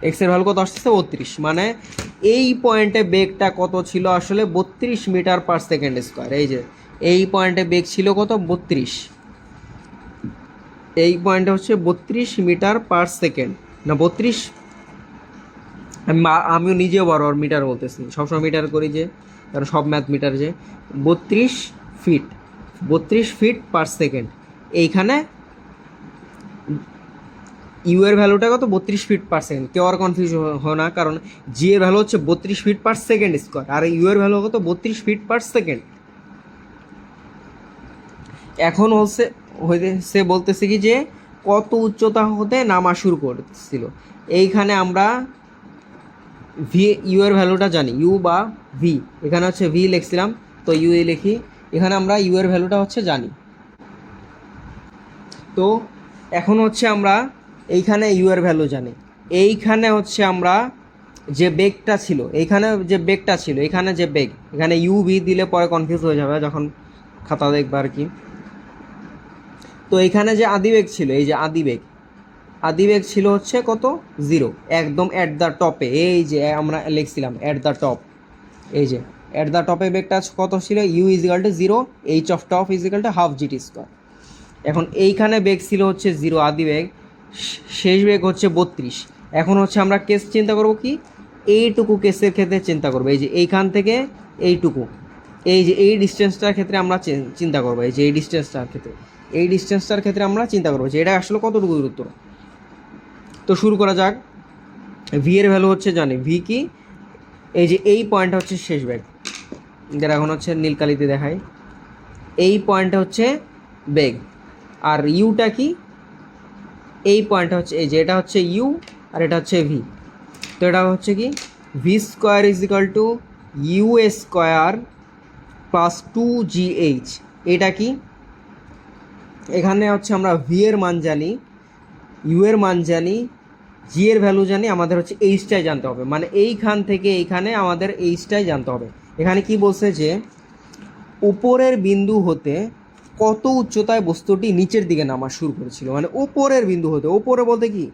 এক্সের ভ্যালু কত আসতেছে 32, মানে এই পয়েন্টে বেগটা কত ছিল আসলে 32 মিটার পার সেকেন্ড স্কোয়ার। এই যে এই পয়েন্টে বেগ ছিল কত 32, এই পয়েন্টে হচ্ছে 32 মিটার পার সেকেন্ড, না 32, আমিও নিজেও বারবার মিটার বলতেছি, সবসময় মিটার করি যে, কারণ সব ম্যাথ মিটার, যে 32 ফিট পার সেকেন্ড। এইখানে ইউ এর ভ্যালুটা কত 32 ফিট পার সেকেন্ড, কেউ আর কনফিউজ হয় না, কারণ জি এর ভ্যালু হচ্ছে 32 ফিট পার সেকেন্ড স্কোয়ার, আর ইউ এর ভ্যালু কত 32 ফিট পার সেকেন্ড। এখন সে বলতেছে কি যে কত উচ্চতা হতে নামা শুরু করছিল। এইখানে আমরা ভি ইউ এর ভ্যালুটা জানি, ইউ বা ভি, এখানে হচ্ছে ভি লিখছিলাম, তো ইউ এ লিখি, এখানে আমরা ইউ এর ভ্যালুটা হচ্ছে জানি। তো এখন হচ্ছে আমরা এইখানে ইউ এর ভ্যালু জানি, এইখানে হচ্ছে আমরা যে বেগটা ছিল, এইখানে যে বেগটা ছিল, এখানে যে বেগ, এখানে ইউ ভি দিলে পরে কনফিউজ হয়ে যাবে যখন খাতা দেখবে আর কি। তো এখানে যে আদিবেগ ছিল, এই যে আদিবেগ ছিল হচ্ছে কত 0, একদম অ্যাট দ্য টপে, এই যে আমরা লিখছিলাম অ্যাট দ্য টপ, এই যে অ্যাট দ্য টপে বেগটা কত ছিল, u is equal to 0, h of top is equal to half g t square. এখন এইখানে বেগ ছিল হচ্ছে 0 আদিবেগ, শেষ বেগ হচ্ছে 32। এখন হচ্ছে আমরা কেস চিন্তা করব কি, এইটুকু কেসের ক্ষেত্রে চিন্তা করবো, এই যে এইখান থেকে এইটুকু, এই যে এই ডিস্টেন্সটার ক্ষেত্রে আমরা চিন্তা করবো, এই যে এই ডিস্টেন্সটার ক্ষেত্রে আমরা চিন্তা করবো যে এটা আসলে কতটুকু দূরত্ব। তো শুরু করা যাক। ভি এর ভ্যালু হচ্ছে জানি, ভি কি, এই যে এই পয়েন্টটা হচ্ছে শেষ বেগ, যেটা এখন হচ্ছে নীলকালিতে দেখায়, এই পয়েন্টটা হচ্ছে বেগ। আর ইউটা কি, এই পয়েন্টটা হচ্ছে, এই যে এটা হচ্ছে ইউ আর এটা হচ্ছে ভি। তো এটা হচ্ছে কি v square is equal to u square plus 2GH। এটা কি, এখানে হচ্ছে আমরা ভি এর মান জানি, ইউ এর মান জানি, জি এর ভ্যালু জানি, আমাদের হচ্ছে এইচটাই জানতে হবে, মানে এইখান থেকে এইখানে আমাদের এইচটাই জানতে হবে। এখানে কি বলছে যে উপরের বিন্দু হতে কত উচ্চতায় বস্তুটি নিচের দিকে নামা শুরু করেছিল, মানে উপরের বিন্দু হতে, উপরে বলতে কি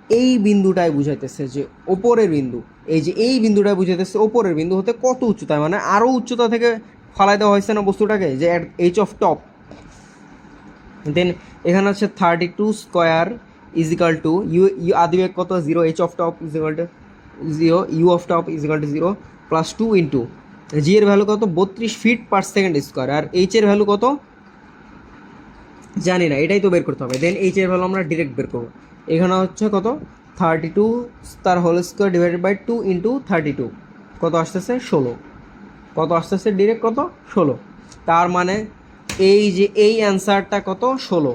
এই বিন্দুটাই বুঝাইতেছে, যে ওপরের বিন্দু, এই যে এই বিন্দুটাই বুঝাইতেছে ওপরের বিন্দু হতে কত উচ্চতায়, মানে আরও উচ্চতা থেকে ফালাই দেওয়া হয়েছে না বস্তুটাকে, যে এইচ অফ টপ। দেন এখানে হচ্ছে 32 square is equal to u আদিবেগ কত 0, h of top is equal to 0, u of top is equal to 0 plus 2 into g এর ভ্যালু কত 32 ফিট পার সেকেন্ড স্কোয়ার, আর এইচ এর ভ্যালু কত জানি না, এটাই তো বের করতে হবে। দেন এইচ এর ভ্যালু আমরা ডিরেক্ট বের করবো, এখানে হচ্ছে কত 32 তার whole square divided by 2 into 32, কত আসতেছে 16, কত আসতেছে ডিরেক্ট কত 16। তার মানে এই যে এই অ্যান্সারটা কত 16,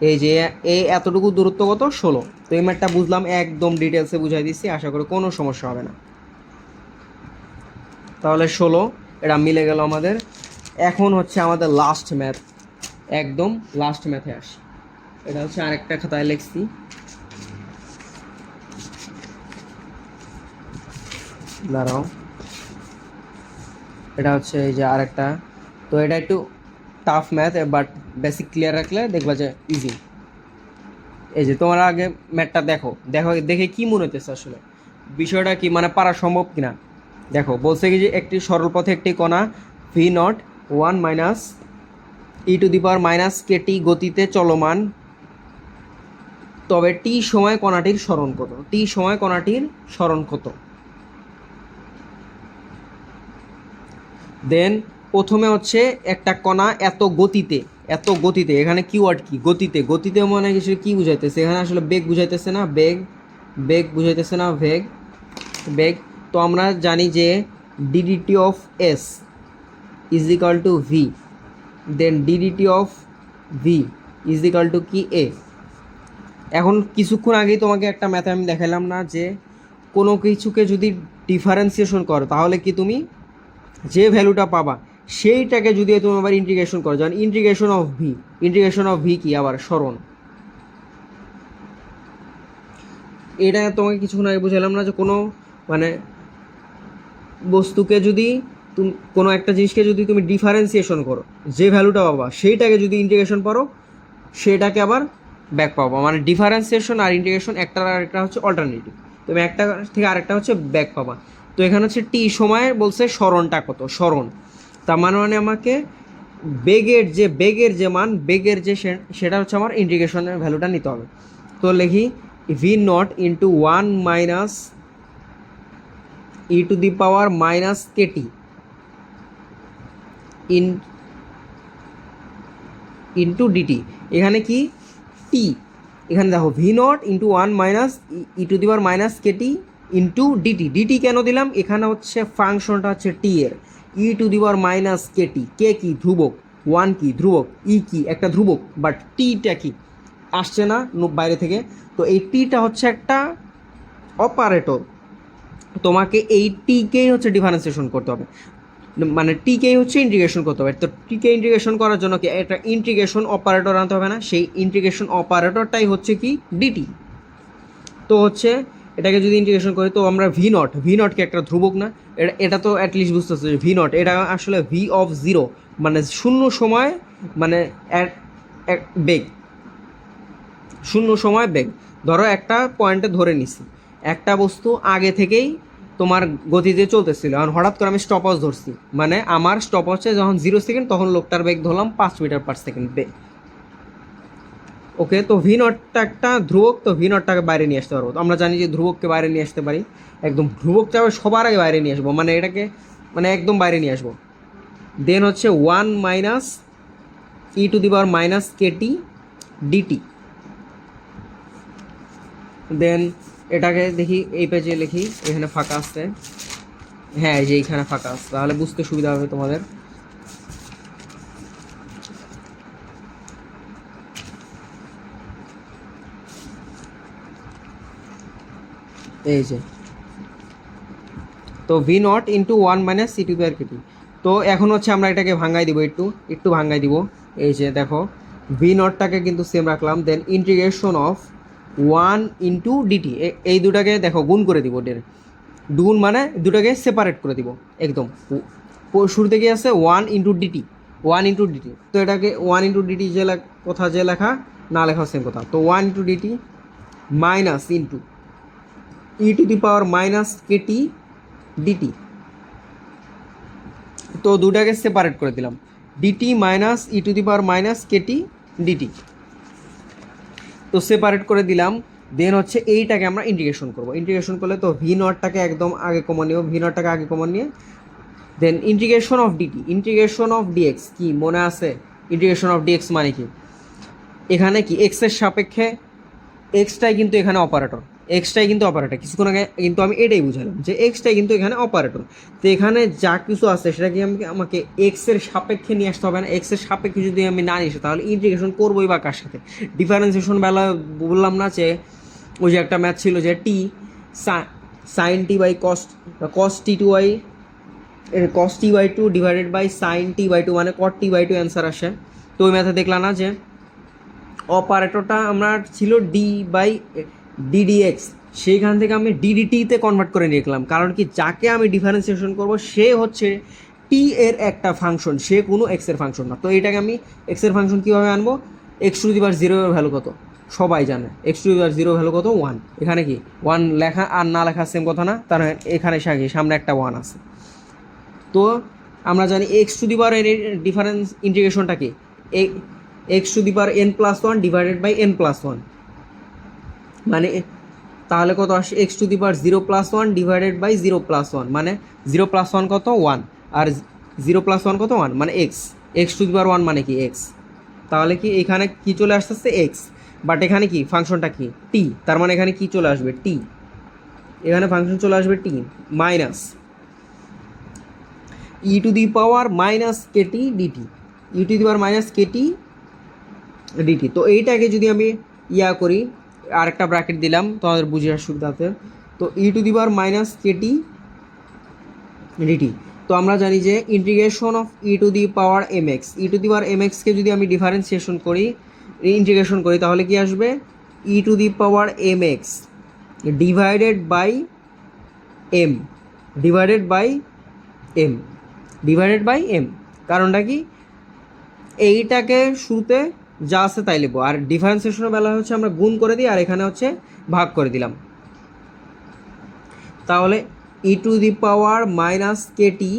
এই যে এই এতটুকু দূরত্ব কত 16। তো এই ম্যাথটা বুঝলাম, একদম ডিটেলসে বুঝাই দিচ্ছি, আশা করি কোনো সমস্যা হবে না। তাহলে 16 এটা মিলে গেল আমাদের। এখন হচ্ছে আমাদের লাস্ট ম্যাথ, একদম লাস্ট ম্যাথে আসি। এটা হচ্ছে আরেকটা খাতায় লিখছি, দাঁড়াও, এটা হচ্ছে এই যে আরেকটা। তো এটা একটু tough math, but basic clear রাখলে দেখবা যে ইজি। এই যে তোমরা আগে ম্যাথটা দেখো, দেখে কি মনে হতেছে আসলে বিষয়টা কি, মানে পারা সম্ভব কিনা। দেখো বলছে কি যে একটি সরল পথে একটি কণা v nought 1 minus e to the power minus k t গতিতে চলমান, তবে টি সময় কণাটির সরণ কত, দেন প্রথমে হচ্ছে একটা কণা এত গতিতে, এখানে কিওয়ার্ড কি গতিতে মানে কিছু কি বুঝাইতেছে, এখানে আসলে বেগ বুঝাইতেছে না, বেগ বুঝাইতেছে না, বেগ। তো আমরা জানি যে d d t of s is equal to v, then d d t of v is equal to কি এ। এখন কিছুক্ষণ আগেই তোমাকে একটা ম্যাথে আমি দেখালাম না যে কোনো কিছুকে যদি ডিফারেন্সিয়েশন করো তাহলে কি তুমি যে ভ্যালুটা পাবা সেইটাকে যদি তুমি আবার ইন্টিগ্রেশন করো, যেমন ইন্টিগ্রেশন অফ ভি কি আবার সরণ। এটা তোমাকে কিছুক্ষণ আগে বুঝালাম না যে কোনো মানে বস্তুকে যদি তুমি কোনো একটা জিনিসকে যদি তুমি ডিফারেন্সিয়েশন করো, যে ভ্যালুটা পাবা সেইটাকে যদি ইন্টিগ্রেশন করো সেটাকে আবার ব্যাক পাবো। মানে ডিফারেন্সিয়েশন আর ইন্টিগ্রেশন একটার আরেকটা হচ্ছে অল্টারনেটিভ, তুমি একটা থেকে আরেকটা হচ্ছে ব্যাক পাবা। তো এখানে হচ্ছে টি সময় বলছে সরণটা কত, সরণ তার মানে আমাকে বেগের যে মান সেটা হচ্ছে আমার ইন্টিগ্রেশনের ভ্যালুটা নিতে হবে। তো লিখি v nought into 1 minus e to the power minus k t into d t. এখানে কি টি, এখানে দেখো v nought into 1 minus e to the power minus k t into d t. D t কেন দিলাম, এখানে হচ্ছে ফাংশনটা হচ্ছে টি এর, e to the power minus k t, k কি ধ্রুবক, 1 কি ধ্রুবক, ই কি একটা ধ্রুবক, বাট টিটা কি আসছে না বাইরে থেকে। তো এই টিটা হচ্ছে একটা অপারেটর, তোমাকে এই টিকেই হচ্ছে ডিফারেন্সিয়েশন করতে হবে, মানে টিকেই হচ্ছে ইন্টিগ্রেশন করতে হবে। তো টিকে ইন্টিগ্রেশন করার জন্য কি একটা ইন্টিগ্রেশন অপারেটর আনতে হবে না, সেই ইন্টিগ্রেশন অপারেটরটাই হচ্ছে কি ডিটি। তো হচ্ছে এটাকে যদি ইন্টিগ্রেশন করি তো আমরা ভি নটকে একটা ধ্রুবক না, এটা তো অ্যাটলিস্ট বুঝতেছে যে ভি নট এটা আসলে ভি অফ জিরো, মানে শূন্য সময়, মানে বেগ, শূন্য সময় বেগ। ধরো একটা পয়েন্টে ধরে নিছি একটা বস্তু আগে থেকেই তোমার গতিতে চলতেছিল, এখন হঠাৎ করে আমি স্টপওয়াচ ধরছি, মানে আমার স্টপওয়াচে যখন 0 সেকেন্ড তখন লোকটার বেগ ধরলাম 5 মিটার পার সেকেন্ড বেগ। ওকে, তো ভি নটটা একটা ধ্রুবক, তো ভি নটটাকে বাইরে নিয়ে আসতে পারবো। তো আমরা জানি যে ধ্রুবককে বাইরে নিয়ে আসতে পারি, একদম ধ্রুবকটা সবার আগে বাইরে নিয়ে আসবো, মানে এটাকে মানে একদম বাইরে নিয়ে আসবো। দেন হচ্ছে 1 minus e to the power minus k t d t. Then এটাকে দেখি এই পেজে লিখি, এখানে ফাঁকা আসছে, হ্যাঁ এই যে এইখানে ফাঁকা আসছে, তাহলে বুঝতে সুবিধা হবে তোমাদের। এই যে তো v nought into 1 minus c to the power k t. তো এখন হচ্ছে আমরা এটাকে ভাঙাই দিব, একটু ভাঙাই দিব। এই যে দেখো ভি নটটাকে কিন্তু সেম রাখলাম, দেন ইন্টিগ্রেশন অফ 1 ইন্টু ডিটি, এই দুটাকে দেখো গুণ করে দিব, গুণ মানে দুটাকে সেপারেট করে দিব একদম। শুরু থেকে আছে 1 ইন্টু ডিটি, তো এটাকে 1 ইন্টু ডিটি যে কথা যে লেখা না লেখা সেম কথা। তো 1 into d t minus into e to the power minus k t d t, তো দুটাকে সেপারেট করে দিলাম, d t minus e to the power minus k t d t, তো সেপারেট করে দিলাম। দেন হচ্ছে এইটাকে আমরা ইন্টিগ্রেশন করবো, ইন্টিগ্রেশন করলে তো ভি নটটাকে একদম আগে কমন নিব, then integration of d t, integration of d x কি মনে আছে, ইন্টিগ্রেশন অফ ডিএক্স মানে কি, এখানে কি এক্সের সাপেক্ষে এক্সটাই কিন্তু এখানে অপারেটর, কিছুক্ষণ আগে কিন্তু আমি এটাই বুঝালাম যে এক্সটাই কিন্তু এখানে অপারেটর। তো এখানে যা কিছু আছে সেটা কি আমাকে এক্সের সাপেক্ষে নিয়ে আসতে হবে না, এক্সের সাপেক্ষে যদি আমি না নিয়ে আসি তাহলে ইন্টিগ্রেশন করবোই বা কার সাথে। ডিফারেন্সিয়েশন বেলা বললাম না যে ওই যে একটা ম্যাথ ছিল যে t sine t by cos t two by cos t by two divided by sine t by two, মানে cot t by two answer আসে। তো ওই ম্যাথে দেখলাম না যে অপারেটরটা আমরা ছিল ডি বাই ডিডিএক্স, সেইখান থেকে আমি ডিডিটিতে কনভার্ট করে নিয়ে গেলাম, কারণ কি যাকে আমি ডিফারেন্সিয়েশন করব সে হচ্ছে টি এর একটা ফাংশন, সে কোনো এক্সের ফাংশন না। তো এটাকে আমি এক্সের ফাংশন কীভাবে আনবো, এক্স টু দি পাওয়ার 0 এর ভ্যালু কত সবাই জানে, x to the power 0 value কত 1, এখানে কি 1 লেখা আর না লেখা সেম কথা না, তার এখানে সামনে একটা 1 আছে। তো আমরা জানি এক্স টু দি পাওয়ার এর ডিফারেন্স ইন্টিগ্রেশনটা কি, x to the power n+1 divided by n+1, মানে তাহলে কত আসে x to the power 0+1 divided by 0+1, মানে 0+1 কত 1 আর 0+1 কত 1, মানে এক্স টু দি পাওয়ার 1 মানে কি এক্স। তাহলে কি এখানে কি চলে আসতেছে এক্স, বাট এখানে কি ফাংশনটা কি টি, তার মানে এখানে কি চলে আসবে টি, এখানে ফাংশন চলে আসবে t minus e to the power minus k t d t, e to the power minus k t d t. তো এইটাকে যদি আমি করি, আরেকটা ব্র্যাকেট দিলাম তোমাদের বুঝার সুবিধাতে, তো e to the power minus k t d t. তো আমরা জানি যে integration of e to the power m x, e to the power m এক্সকে যদি আমি ডিফারেন্সিয়েশন করি, ইন্টিগ্রেশন করি, তাহলে কি আসবে? E to the power m x divided by m, divided by m, divided by m. কারণটা কি? এইটাকে শুরুতে যা আছে তাই লিখবো, আর ডিফারেন্সিয়েশনের বেলা হচ্ছে আমরা গুণ করে দিই, আর এখানে হচ্ছে ভাগ করে দিলাম। তাহলে e to the power minus k t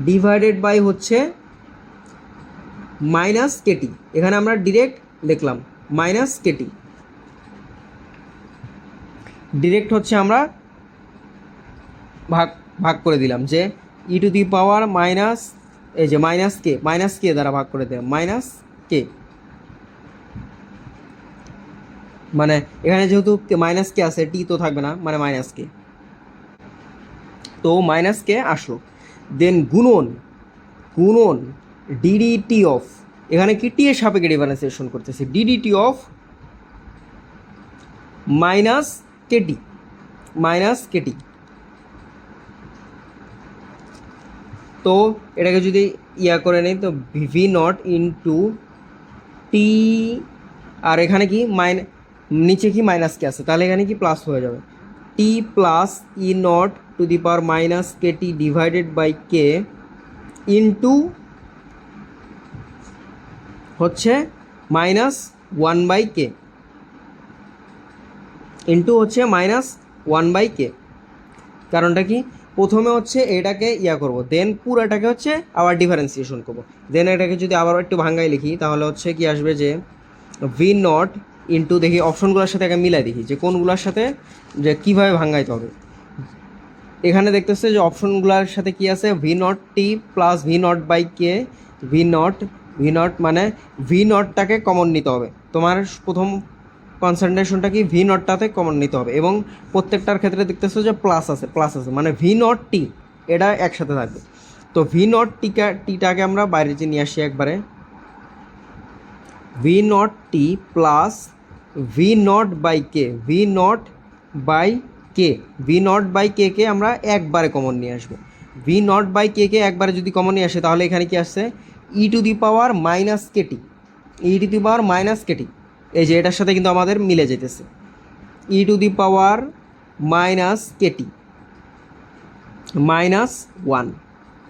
divided by হচ্ছে মাইনাস কেটি, এখানে আমরা ডিরেক্ট লিখলাম মাইনাস কেটি, ডিরেক্ট হচ্ছে আমরা ভাগ ভাগ করে দিলাম যে ই টু দি পাওয়ার মাইনাস, এই যে মাইনাস কে দ্বারা ভাগ করে দিলাম, মাইনাস কে, মানে এখানে যেহেতু মাইনাস কে আছে, টি তো থাকবে না, মানে মাইনাস কে, তো মাইনাস কে আসলো। দেন গুণন, গুণন ডিডিটি অফ, এখানে কি টি এর সাপেক্ষে ডিফারেন্সিয়েশন করতেছি, d d t of minus k t, minus k t. তো এটাকে যদি করে নিই, তো ভি নট ইন্টু টি, আর এখানে কি নিচে কি মাইনাস কে আছে, তাহলে এখানে কি প্লাস হয়ে যাবে, t plus e nought to the power minus k t divided by k into হচ্ছে minus one by k, into হচ্ছে মাইনাস ওয়ান বাই কে। কারণটা কি? প্রথমে হচ্ছে এটাকে করবো, দেন পুরোটাকে হচ্ছে আবার ডিফারেন্সিয়েশন করবো, দেন এটাকে যদি আবার একটু ভাঙ্গাই লিখি, তাহলে হচ্ছে কি আসবে যে ভি নট ইন্টু, দেখি অপশনগুলোর সাথে আগে মিলাই দেখি যে কোনগুলোর সাথে যে কীভাবে ভাঙ্গাইতে হবে। এখানে দেখতেছে যে অপশনগুলোর সাথে কি আছে, v nought t plus v nought by k, v nought মানে ভি নটটাকে কমন নিতে হবে, তোমার প্রথম কনসেন্ট্রেশনটা কি ভি নটটাতে কমন নিতে হবে, এবং প্রত্যেকটার ক্ষেত্রে দেখতেছো যে প্লাস আছে মানে ভি নট টি এটা একসাথে থাকবে। তো ভি নট টিটাকে আমরা বাইরে যে নিয়ে আসি একবারে, v nought t plus v nought by k, v nought by k, v nought by k কে আমরা একবারে কমন নিয়ে আসবো। ভি নট বাই কে কে একবারে যদি কমন নিয়ে আসে, তাহলে এখানে কি আসছে, e to the power minus k t, e to the power minus k t, এই যে এটার সাথে কিন্তু আমাদের মিলে যেতেছে, e to the power minus k t minus one,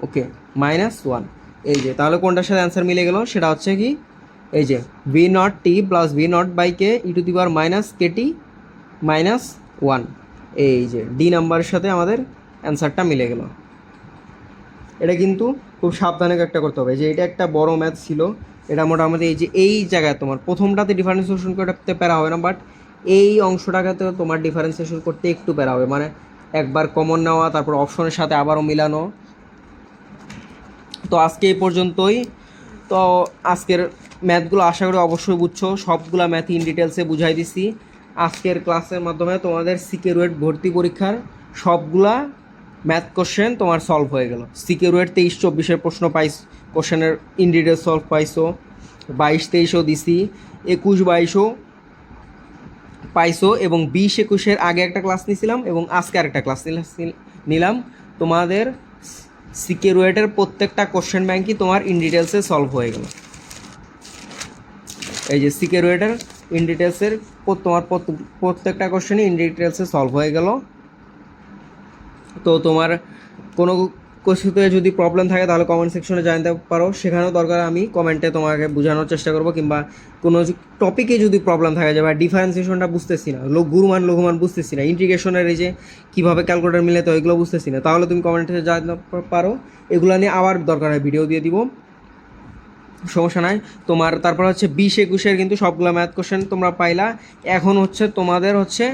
okay minus one. এই যে তাহলে কোনটার সাথে অ্যান্সার মিলে গেল, সেটা হচ্ছে কি এই যে v nought t plus v nought by k e to the power minus k t minus one, এই যে ডি নাম্বারের সাথে আমাদের অ্যান্সারটা মিলে গেল। এটা কিন্তু খুব সাবধানে একটা করতে হবে, যে এটা একটা বড় ম্যাথ ছিল, এটা মোটামুটি এই যে এই জায়গায় তোমার প্রথমটাতে ডিফারেন্সিয়েশন করতে প্যারা হবে না, বাট এই অংশটাকে তোমার ডিফারেন্সিয়েশন করতে একটু প্যারা হবে, মানে একবার কমন নেওয়া, তারপর অপশনের সাথে আবারও মিলানো। তো আজকে এই পর্যন্তই। তো আজকের ম্যাথগুলো আশা করি অবশ্যই বুঝছো, সবগুলা ম্যাথ ইন ডিটেলসে বুঝাই দিছি আজকের ক্লাসের মাধ্যমে। তোমাদের সিকে রুয়েট ভর্তি পরীক্ষার সবগুলা ম্যাথ কোশ্চেন তোমার সলভ হয়ে গেল। সিকে রুয়েট 23-24 প্রশ্ন কোশ্চেনের ইন ডিটেলস সলভ পাইছো, 22-23ও দিছি, 21-22ও পাইছো, এবং 20-21 আগে একটা ক্লাস নিয়েছিলাম, এবং আজকে আরেকটা ক্লাস নিলাম। তোমাদের সিকে রুয়েটের প্রত্যেকটা কোশ্চেন ব্যাংকই তোমার ইন ডিটেলসে সলভ হয়ে গেল। এই যে সিকে রুয়েটের ইন ডিটেলসের তোমার প্রত্যেকটা কোশ্চেনই ইন ডিটেলসে সলভ হয়ে গেল। তো তোমার কোনো কোশ্চেনে যদি প্রবলেম থাকে তাহলে কমেন্ট সেকশনে জানাতে পারো, সেখানেও দরকার আমি কমেন্টে তোমাকে বোঝানোর চেষ্টা করবো, কিংবা কোনো টপিকে যদি প্রবলেম থাকে যে বা ডিফারেন্সিয়েশনটা বুঝতেছি না, গুরুমান লঘুমান বুঝতেছি না, ইন্টিগ্রেশনের এই যে কীভাবে ক্যালকুলেটর মিলাতে হয় এগুলো বুঝতেছি না, তাহলে তুমি কমেন্টে জানাতে পারো, এগুলো নিয়ে আবার দরকার হয় ভিডিও দিয়ে দিব, সমস্যা নাই। তোমার তারপর হচ্ছে 20-21 কিন্তু সবগুলো ম্যাথ কোশ্চেন তোমরা পাইলা। এখন হচ্ছে তোমাদের হচ্ছে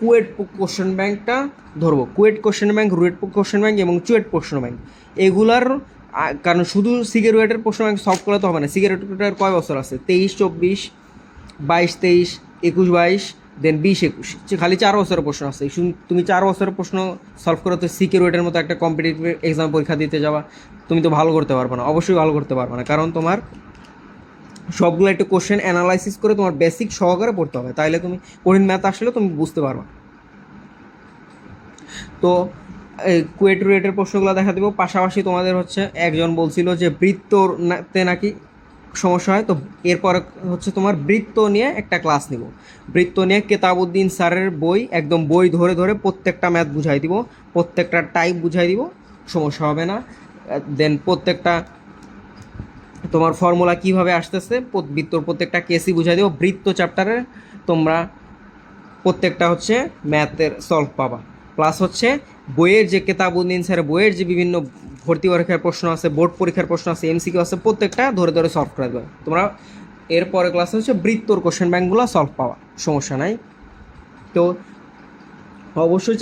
কুয়েট কোশ্চেন ব্যাংকটা ধরবো, KUET question bank, RUET question bank এবং চুয়েট প্রশ্ন ব্যাংক এগুলার, কারণ শুধু সিকে রুয়েটের প্রশ্ন ব্যাংক সলভ করলে তো হবে না। সিকে রুয়েটের কয় বছর আছে, 23-24, 22-23, 21-22, দেন 20-21 খালি 4 বছরের প্রশ্ন আছে। তুমি 4 বছরের প্রশ্ন সলভ করো তো সিকিউরিটির মতো একটা কম্পিটিটিভ এক্সাম পরীক্ষা দিতে যাওয়া, তুমি তো ভালো করতে পারবে না, অবশ্যই ভালো করতে পারবে না, কারণ তোমার সবগুলো একটু কোশ্চেন অ্যানালাইসিস করে তোমার বেসিক সহকারে পড়তে হবে, তাইলে তুমি কঠিন ম্যাথ আসলে তুমি বুঝতে পারবে। তো এই কুয়েট রুয়েটের প্রশ্নগুলো দেখা দেবো। পাশাপাশি তোমাদের হচ্ছে একজন বলছিল যে বৃত্ততে নাকি সমস্যা হয়, তো এরপর হচ্ছে তোমার বৃত্ত নিয়ে একটা ক্লাস নিব। বৃত্ত নিয়ে কেতাবউদ্দিন স্যারের বই, একদম বই ধরে ধরে প্রত্যেকটা ম্যাথ বুঝাই দিব, প্রত্যেকটা টাইপ বুঝাই দিব, সমস্যা হবে না। দেন প্রত্যেকটা তোমার ফর্মুলা কীভাবে আসতেছে বৃত্তর প্রত্যেকটা কেসই বুঝাই দেবো। বৃত্ত চ্যাপ্টারে তোমরা প্রত্যেকটা হচ্ছে ম্যাথের সলভ পাবা। প্লাস হচ্ছে বইয়ের যে কেতাবউদ্দিন স্যারের বইয়ের যে বিভিন্ন ভর্তি পরীক্ষার প্রশ্ন আছে, বোর্ড পরীক্ষার প্রশ্ন আছে, এমসিকিউ আছে, প্রত্যেকটা ধরে ধরে সলভ করে দেবে তোমরা। এরপরে ক্লাসে হচ্ছে বৃত্তর কোশ্চেন ব্যাঙ্কগুলো সলভ পাওয়া, সমস্যা নাই। তো অবশ্যই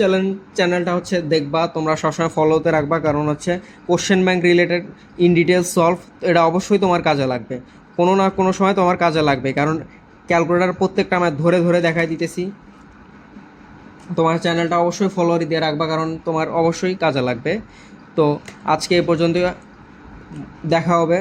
চ্যানেলটা হচ্ছে দেখবা, তোমরা সবসময় ফলোতে রাখবা, কারণ হচ্ছে question bank related in details solve, এটা অবশ্যই তোমার কাজে লাগবে, কোনো না কোনো সময় তোমার কাজে লাগবে, কারণ ক্যালকুলেটার প্রত্যেকটা আমি ধরে ধরে দেখাই দিতেছি। তোমার চ্যানেলটা অবশ্যই ফলো দিয়ে রাখবা, কারণ তোমার অবশ্যই কাজে লাগবে। তো আজকে এ পর্যন্ত, দেখা হবে